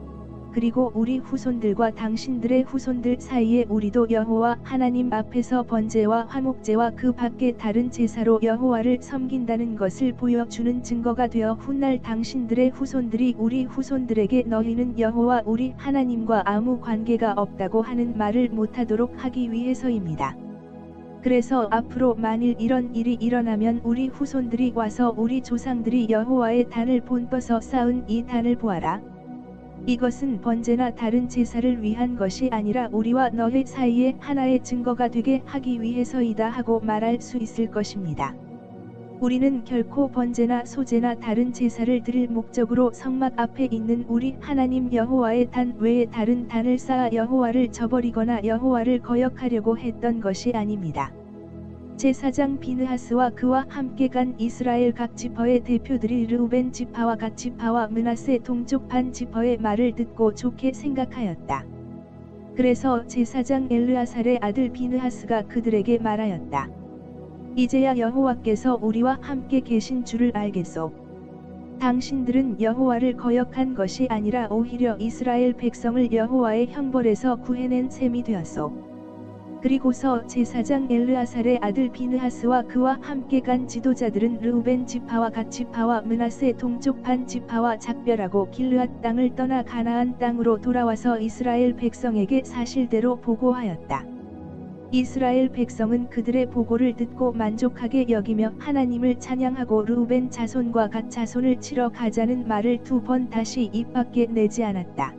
그리고 우리 후손들과 당신들의 후손들 사이에 우리도 여호와 하나님 앞에서 번제와 화목제와 그 밖에 다른 제사로 여호와를 섬긴다는 것을 보여주는 증거가 되어 훗날 당신들의 후손들이 우리 후손들에게 너희는 여호와 우리 하나님과 아무 관계가 없다고 하는 말을 못하도록 하기 위해서입니다. 그래서 앞으로 만일 이런 일이 일어나면 우리 후손들이 와서 우리 조상들이 여호와의 단을 본떠서 쌓은 이 단을 보아라. 이것은 번제나 다른 제사를 위한 것이 아니라 우리와 너희 사이에 하나의 증거가 되게 하기 위해서이다 하고 말할 수 있을 것입니다. 우리는 결코 번제나 소제나 다른 제사를 드릴 목적으로 성막 앞에 있는 우리 하나님 여호와의 단 외에 다른 단을 쌓아 여호와를 저버리거나 여호와를 거역하려고 했던 것이 아닙니다. 제사장 비느하스와 그와 함께 간 이스라엘 각 지파의 대표들이 르우벤 지파와 갓 지파와 므낫세 동쪽 반 지파의 말을 듣고 좋게 생각하였다. 그래서 제사장 엘르아살의 아들 비느하스가 그들에게 말하였다. 이제야 여호와께서 우리와 함께 계신 줄을 알겠소. 당신들은 여호와를 거역한 것이 아니라 오히려 이스라엘 백성을 여호와의 형벌에서 구해낸 셈이 되었소. 그리고서 제사장 엘르아살의 아들 비느하스와 그와 함께 간 지도자들은 르우벤 지파와 갓 지파와 므낫세 동쪽 반 지파와 작별하고 길르앗 땅을 떠나 가나안 땅으로 돌아와서 이스라엘 백성에게 사실대로 보고하였다. 이스라엘 백성은 그들의 보고를 듣고 만족하게 여기며 하나님을 찬양하고 르우벤 자손과 갓 자손을 치러 가자는 말을 2번 다시 입 밖에 내지 않았다.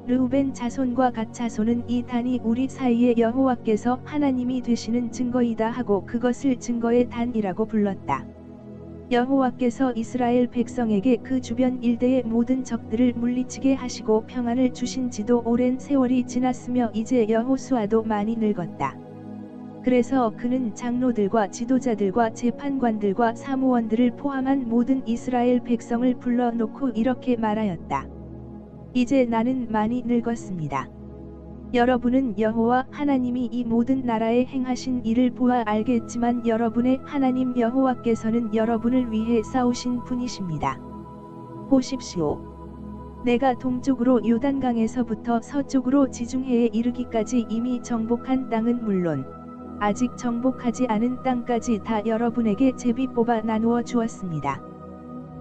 르우벤 자손과 갓 자손은 이 단이 우리 사이에 여호와께서 하나님이 되시는 증거이다 하고 그것을 증거의 단이라고 불렀다. 여호와께서 이스라엘 백성에게 그 주변 일대의 모든 적들을 물리치게 하시고 평안을 주신 지도 오랜 세월이 지났으며 이제 여호수아도 많이 늙었다. 그래서 그는 장로들과 지도자들과 재판관들과 사무원들을 포함한 모든 이스라엘 백성을 불러놓고 이렇게 말하였다. 이제 나는 많이 늙었습니다. 여러분은 여호와 하나님이 이 모든 나라에 행하신 일을 보아 알겠지만 여러분의 하나님 여호와께서는 여러분을 위해 싸우신 분이십니다. 보십시오. 내가 동쪽으로 요단강에서부터 서쪽으로 지중해에 이르기까지 이미 정복한 땅은 물론 아직 정복하지 않은 땅까지 다 여러분에게 제비 뽑아 나누어 주었습니다.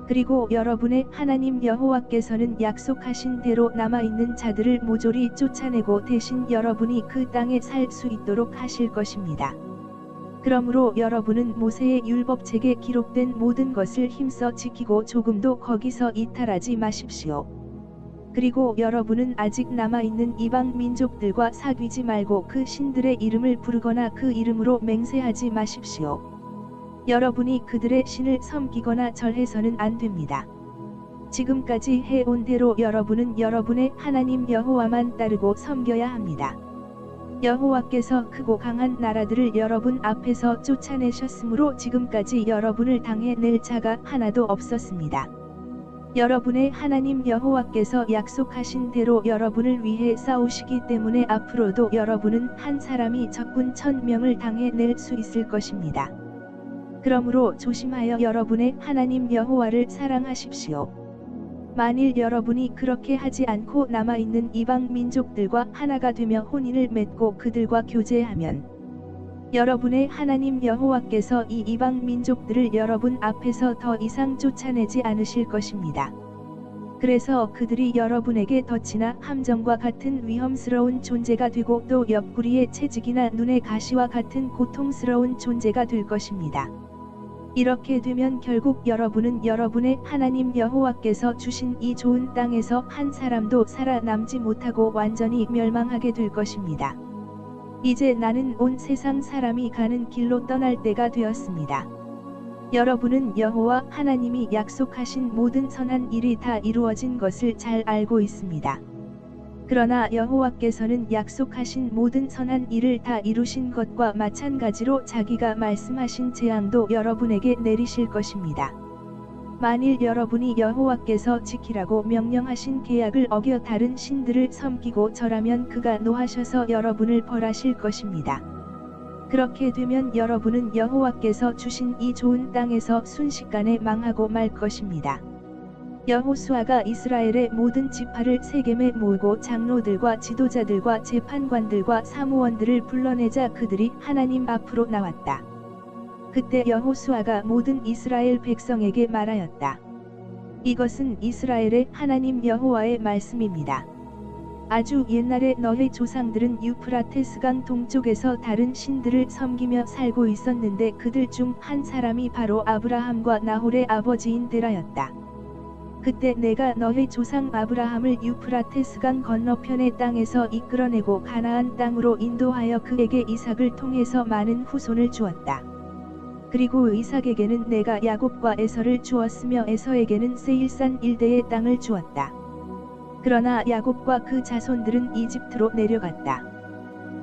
그리고 여러분의 하나님 여호와께서는 약속하신 대로 남아있는 자들을 모조리 쫓아내고 대신 여러분이 그 땅에 살 수 있도록 하실 것입니다. 그러므로 여러분은 모세의 율법책에 기록된 모든 것을 힘써 지키고 조금도 거기서 이탈하지 마십시오. 그리고 여러분은 아직 남아있는 이방 민족들과 사귀지 말고 그 신들의 이름을 부르거나 그 이름으로 맹세하지 마십시오. 여러분이 그들의 신을 섬기거나 절해서는 안 됩니다. 지금까지 해온 대로 여러분은 여러분의 하나님 여호와만 따르고 섬겨야 합니다. 여호와께서 크고 강한 나라들을 여러분 앞에서 쫓아내셨으므로 지금까지 여러분을 당해낼 자가 하나도 없었습니다. 여러분의 하나님 여호와께서 약속하신 대로 여러분을 위해 싸우시기 때문에 앞으로도 여러분은 한 사람이 적군 1000명을 당해낼 수 있을 것입니다. 그러므로 조심하여 여러분의 하나님 여호와를 사랑하십시오. 만일 여러분이 그렇게 하지 않고 남아있는 이방 민족들과 하나가 되며 혼인을 맺고 그들과 교제하면 여러분의 하나님 여호와께서 이 이방 민족들을 여러분 앞에서 더 이상 쫓아내지 않으실 것입니다. 그래서 그들이 여러분에게 덫이나 함정과 같은 위험스러운 존재가 되고 또 옆구리의 채직이나 눈의 가시와 같은 고통스러운 존재가 될 것입니다. 이렇게 되면 결국 여러분은 여러분의 하나님 여호와께서 주신 이 좋은 땅에서 한 사람도 살아남지 못하고 완전히 멸망하게 될 것입니다. 이제 나는 온 세상 사람이 가는 길로 떠날 때가 되었습니다. 여러분은 여호와 하나님이 약속하신 모든 선한 일이 다 이루어진 것을 잘 알고 있습니다. 그러나 여호와께서는 약속하신 모든 선한 일을 다 이루신 것과 마찬가지로 자기가 말씀하신 재앙도 여러분에게 내리실 것입니다. 만일 여러분이 여호와께서 지키라고 명령하신 계약을 어겨 다른 신들을 섬기고 절하면 그가 노하셔서 여러분을 벌하실 것입니다. 그렇게 되면 여러분은 여호와께서 주신 이 좋은 땅에서 순식간에 망하고 말 것입니다. 여호수아가 이스라엘의 모든 지파를 세겜에 모으고 장로들과 지도자들과 재판관들과 사무원들을 불러내자 그들이 하나님 앞으로 나왔다. 그때 여호수아가 모든 이스라엘 백성에게 말하였다. 이것은 이스라엘의 하나님 여호와의 말씀입니다. 아주 옛날에 너희 조상들은 유프라테스강 동쪽에서 다른 신들을 섬기며 살고 있었는데 그들 중 한 사람이 바로 아브라함과 나홀의 아버지인 데라였다. 그때 내가 너희 조상 아브라함을 유프라테스강 건너편의 땅에서 이끌어내고 가나안 땅으로 인도하여 그에게 이삭을 통해서 많은 후손을 주었다. 그리고 이삭에게는 내가 야곱과 에서를 주었으며 에서에게는 세일산 일대의 땅을 주었다. 그러나 야곱과 그 자손들은 이집트로 내려갔다.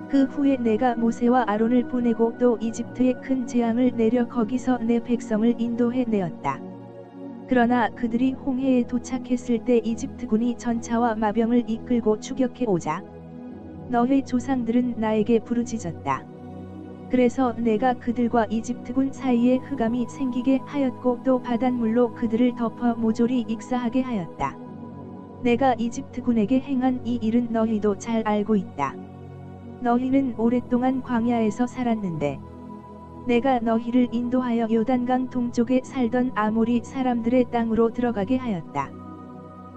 그 후에 내가 모세와 아론을 보내고 또 이집트에 큰 재앙을 내려 거기서 내 백성을 인도해 내었다. 그러나 그들이 홍해에 도착했을 때 이집트군이 전차와 마병을 이끌고 추격해 오자 너희 조상들은 나에게 부르짖었다. 그래서 내가 그들과 이집트군 사이에 흑암이 생기게 하였고 또 바닷물로 그들을 덮어 모조리 익사하게 하였다. 내가 이집트군에게 행한 이 일은 너희도 잘 알고 있다. 너희는 오랫동안 광야에서 살았는데 내가 너희를 인도하여 요단강 동쪽에 살던 아모리 사람들의 땅으로 들어가게 하였다.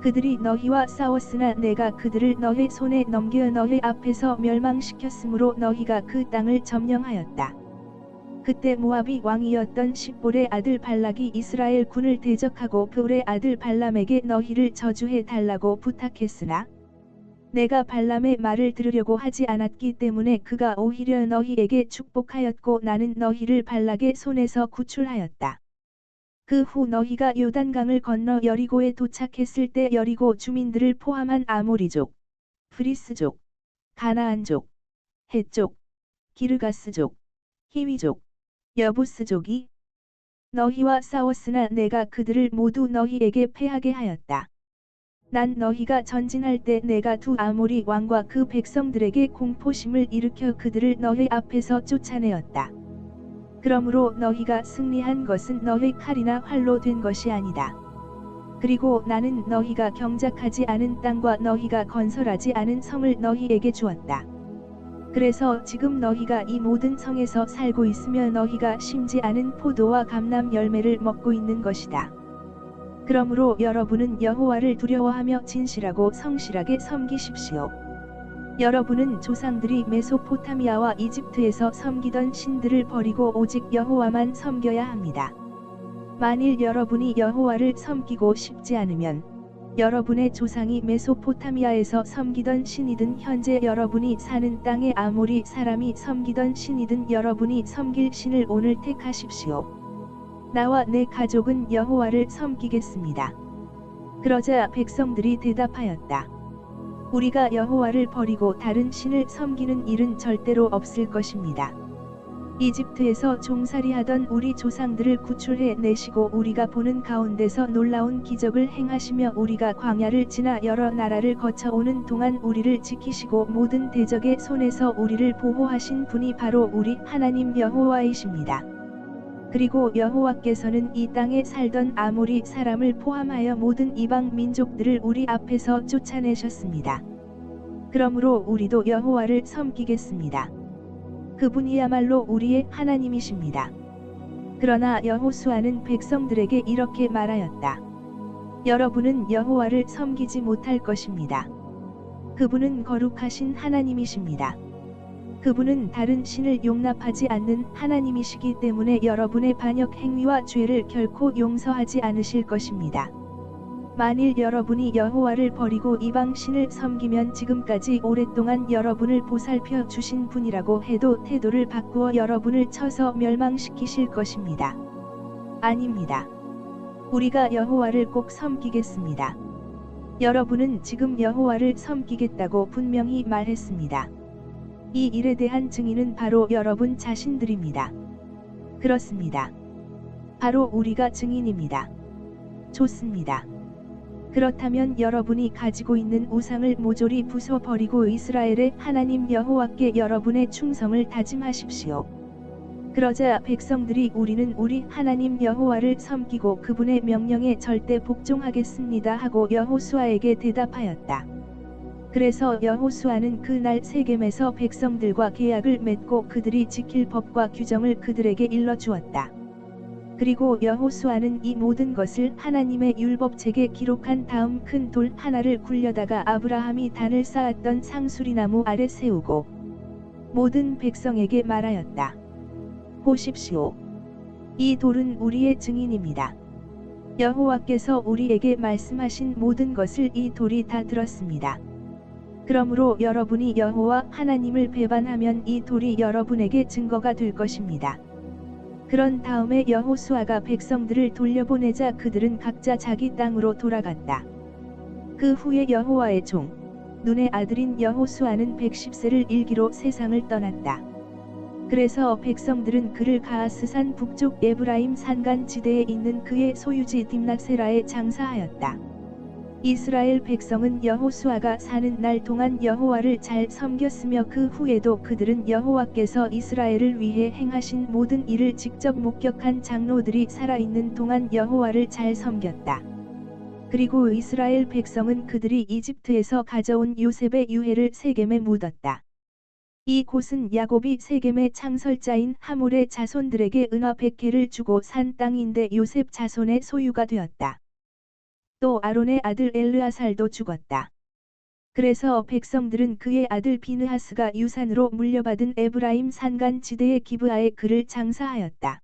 그들이 너희와 싸웠으나 내가 그들을 너희 손에 넘겨 너희 앞에서 멸망시켰으므로 너희가 그 땅을 점령하였다. 그때 모압이 왕이었던 십볼의 아들 발락이 이스라엘 군을 대적하고 베올의 아들 발람에게 너희를 저주해 달라고 부탁했으나 내가 발람의 말을 들으려고 하지 않았기 때문에 그가 오히려 너희에게 축복하였고 나는 너희를 발락의 손에서 구출하였다. 그 후 너희가 요단강을 건너 여리고에 도착했을 때 여리고 주민들을 포함한 아모리족, 브리스족, 가나안족, 헷족, 기르가스족, 히위족, 여부스족이 너희와 싸웠으나 내가 그들을 모두 너희에게 패하게 하였다. 난 너희가 전진할 때 내가 두 아모리 왕과 그 백성들에게 공포심을 일으켜 그들을 너희 앞에서 쫓아내었다. 그러므로 너희가 승리한 것은 너희 칼이나 활로 된 것이 아니다. 그리고 나는 너희가 경작하지 않은 땅과 너희가 건설하지 않은 성을 너희에게 주었다. 그래서 지금 너희가 이 모든 성에서 살고 있으며 너희가 심지 않은 포도와 감람 열매를 먹고 있는 것이다. 그러므로 여러분은 여호와를 두려워하며 진실하고 성실하게 섬기십시오. 여러분은 조상들이 메소포타미아와 이집트에서 섬기던 신들을 버리고 오직 여호와만 섬겨야 합니다. 만일 여러분이 여호와를 섬기고 싶지 않으면 여러분의 조상이 메소포타미아에서 섬기던 신이든 현재 여러분이 사는 땅의 아모리 사람이 섬기던 신이든 여러분이 섬길 신을 오늘 택하십시오. 나와 내 가족은 여호와를 섬기겠습니다. 그러자 백성들이 대답하였다. 우리가 여호와를 버리고 다른 신을 섬기는 일은 절대로 없을 것입니다. 이집트에서 종살이하던 우리 조상들을 구출해 내시고 우리가 보는 가운데서 놀라운 기적을 행하시며 우리가 광야를 지나 여러 나라를 거쳐 오는 동안 우리를 지키시고 모든 대적의 손에서 우리를 보호하신 분이 바로 우리 하나님 여호와이십니다. 그리고 여호와께서는 이 땅에 살던 아모리 사람을 포함하여 모든 이방 민족들을 우리 앞에서 쫓아내셨습니다. 그러므로 우리도 여호와를 섬기겠습니다. 그분이야말로 우리의 하나님이십니다. 그러나 여호수아는 백성들에게 이렇게 말하였다. 여러분은 여호와를 섬기지 못할 것입니다. 그분은 거룩하신 하나님이십니다. 그분은 다른 신을 용납하지 않는 하나님이시기 때문에 여러분의 반역 행위와 죄를 결코 용서하지 않으실 것입니다. 만일 여러분이 여호와를 버리고 이방 신을 섬기면 지금까지 오랫동안 여러분을 보살펴 주신 분이라고 해도 태도를 바꾸어 여러분을 쳐서 멸망시키실 것입니다. 아닙니다. 우리가 여호와를 꼭 섬기겠습니다. 여러분은 지금 여호와를 섬기겠다고 분명히 말했습니다. 이 일에 대한 증인은 바로 여러분 자신들입니다. 그렇습니다. 바로 우리가 증인입니다. 좋습니다. 그렇다면 여러분이 가지고 있는 우상을 모조리 부숴버리고 이스라엘의 하나님 여호와께 여러분의 충성을 다짐하십시오. 그러자 백성들이 우리는 우리 하나님 여호와를 섬기고 그분의 명령에 절대 복종하겠습니다 하고 여호수아에게 대답하였다. 그래서 여호수아는 그날 세겜에서 백성들과 계약을 맺고 그들이 지킬 법과 규정을 그들에게 일러주었다. 그리고 여호수아는 이 모든 것을 하나님의 율법책에 기록한 다음 큰 돌 하나를 굴려다가 아브라함이 단을 쌓았던 상수리나무 아래 세우고 모든 백성에게 말하였다. 보십시오. 이 돌은 우리의 증인입니다. 여호와께서 우리에게 말씀하신 모든 것을 이 돌이 다 들었습니다. 그러므로 여러분이 여호와 하나님을 배반하면 이 돌이 여러분에게 증거가 될 것입니다. 그런 다음에 여호수아가 백성들을 돌려보내자 그들은 각자 자기 땅으로 돌아갔다. 그 후에 여호와의 종 눈의 아들인 여호수아는 110세를 일기로 세상을 떠났다. 그래서 백성들은 그를 가아스산 북쪽 에브라임 산간 지대에 있는 그의 소유지 딥낫세라에 장사하였다. 이스라엘 백성은 여호수아가 사는 날 동안 여호와를 잘 섬겼으며 그 후에도 그들은 여호와께서 이스라엘을 위해 행하신 모든 일을 직접 목격한 장로들이 살아있는 동안 여호와를 잘 섬겼다. 그리고 이스라엘 백성은 그들이 이집트에서 가져온 요셉의 유해를 세겜에 묻었다. 이 곳은 야곱이 세겜의 창설자인 하몰의 자손들에게 은화 100개를 주고 산 땅인데 요셉 자손의 소유가 되었다. 또 아론의 아들 엘르아살도 죽었다. 그래서 백성들은 그의 아들 비느하스가 유산으로 물려받은 에브라임 산간 지대의 기브아에 그를 장사하였다.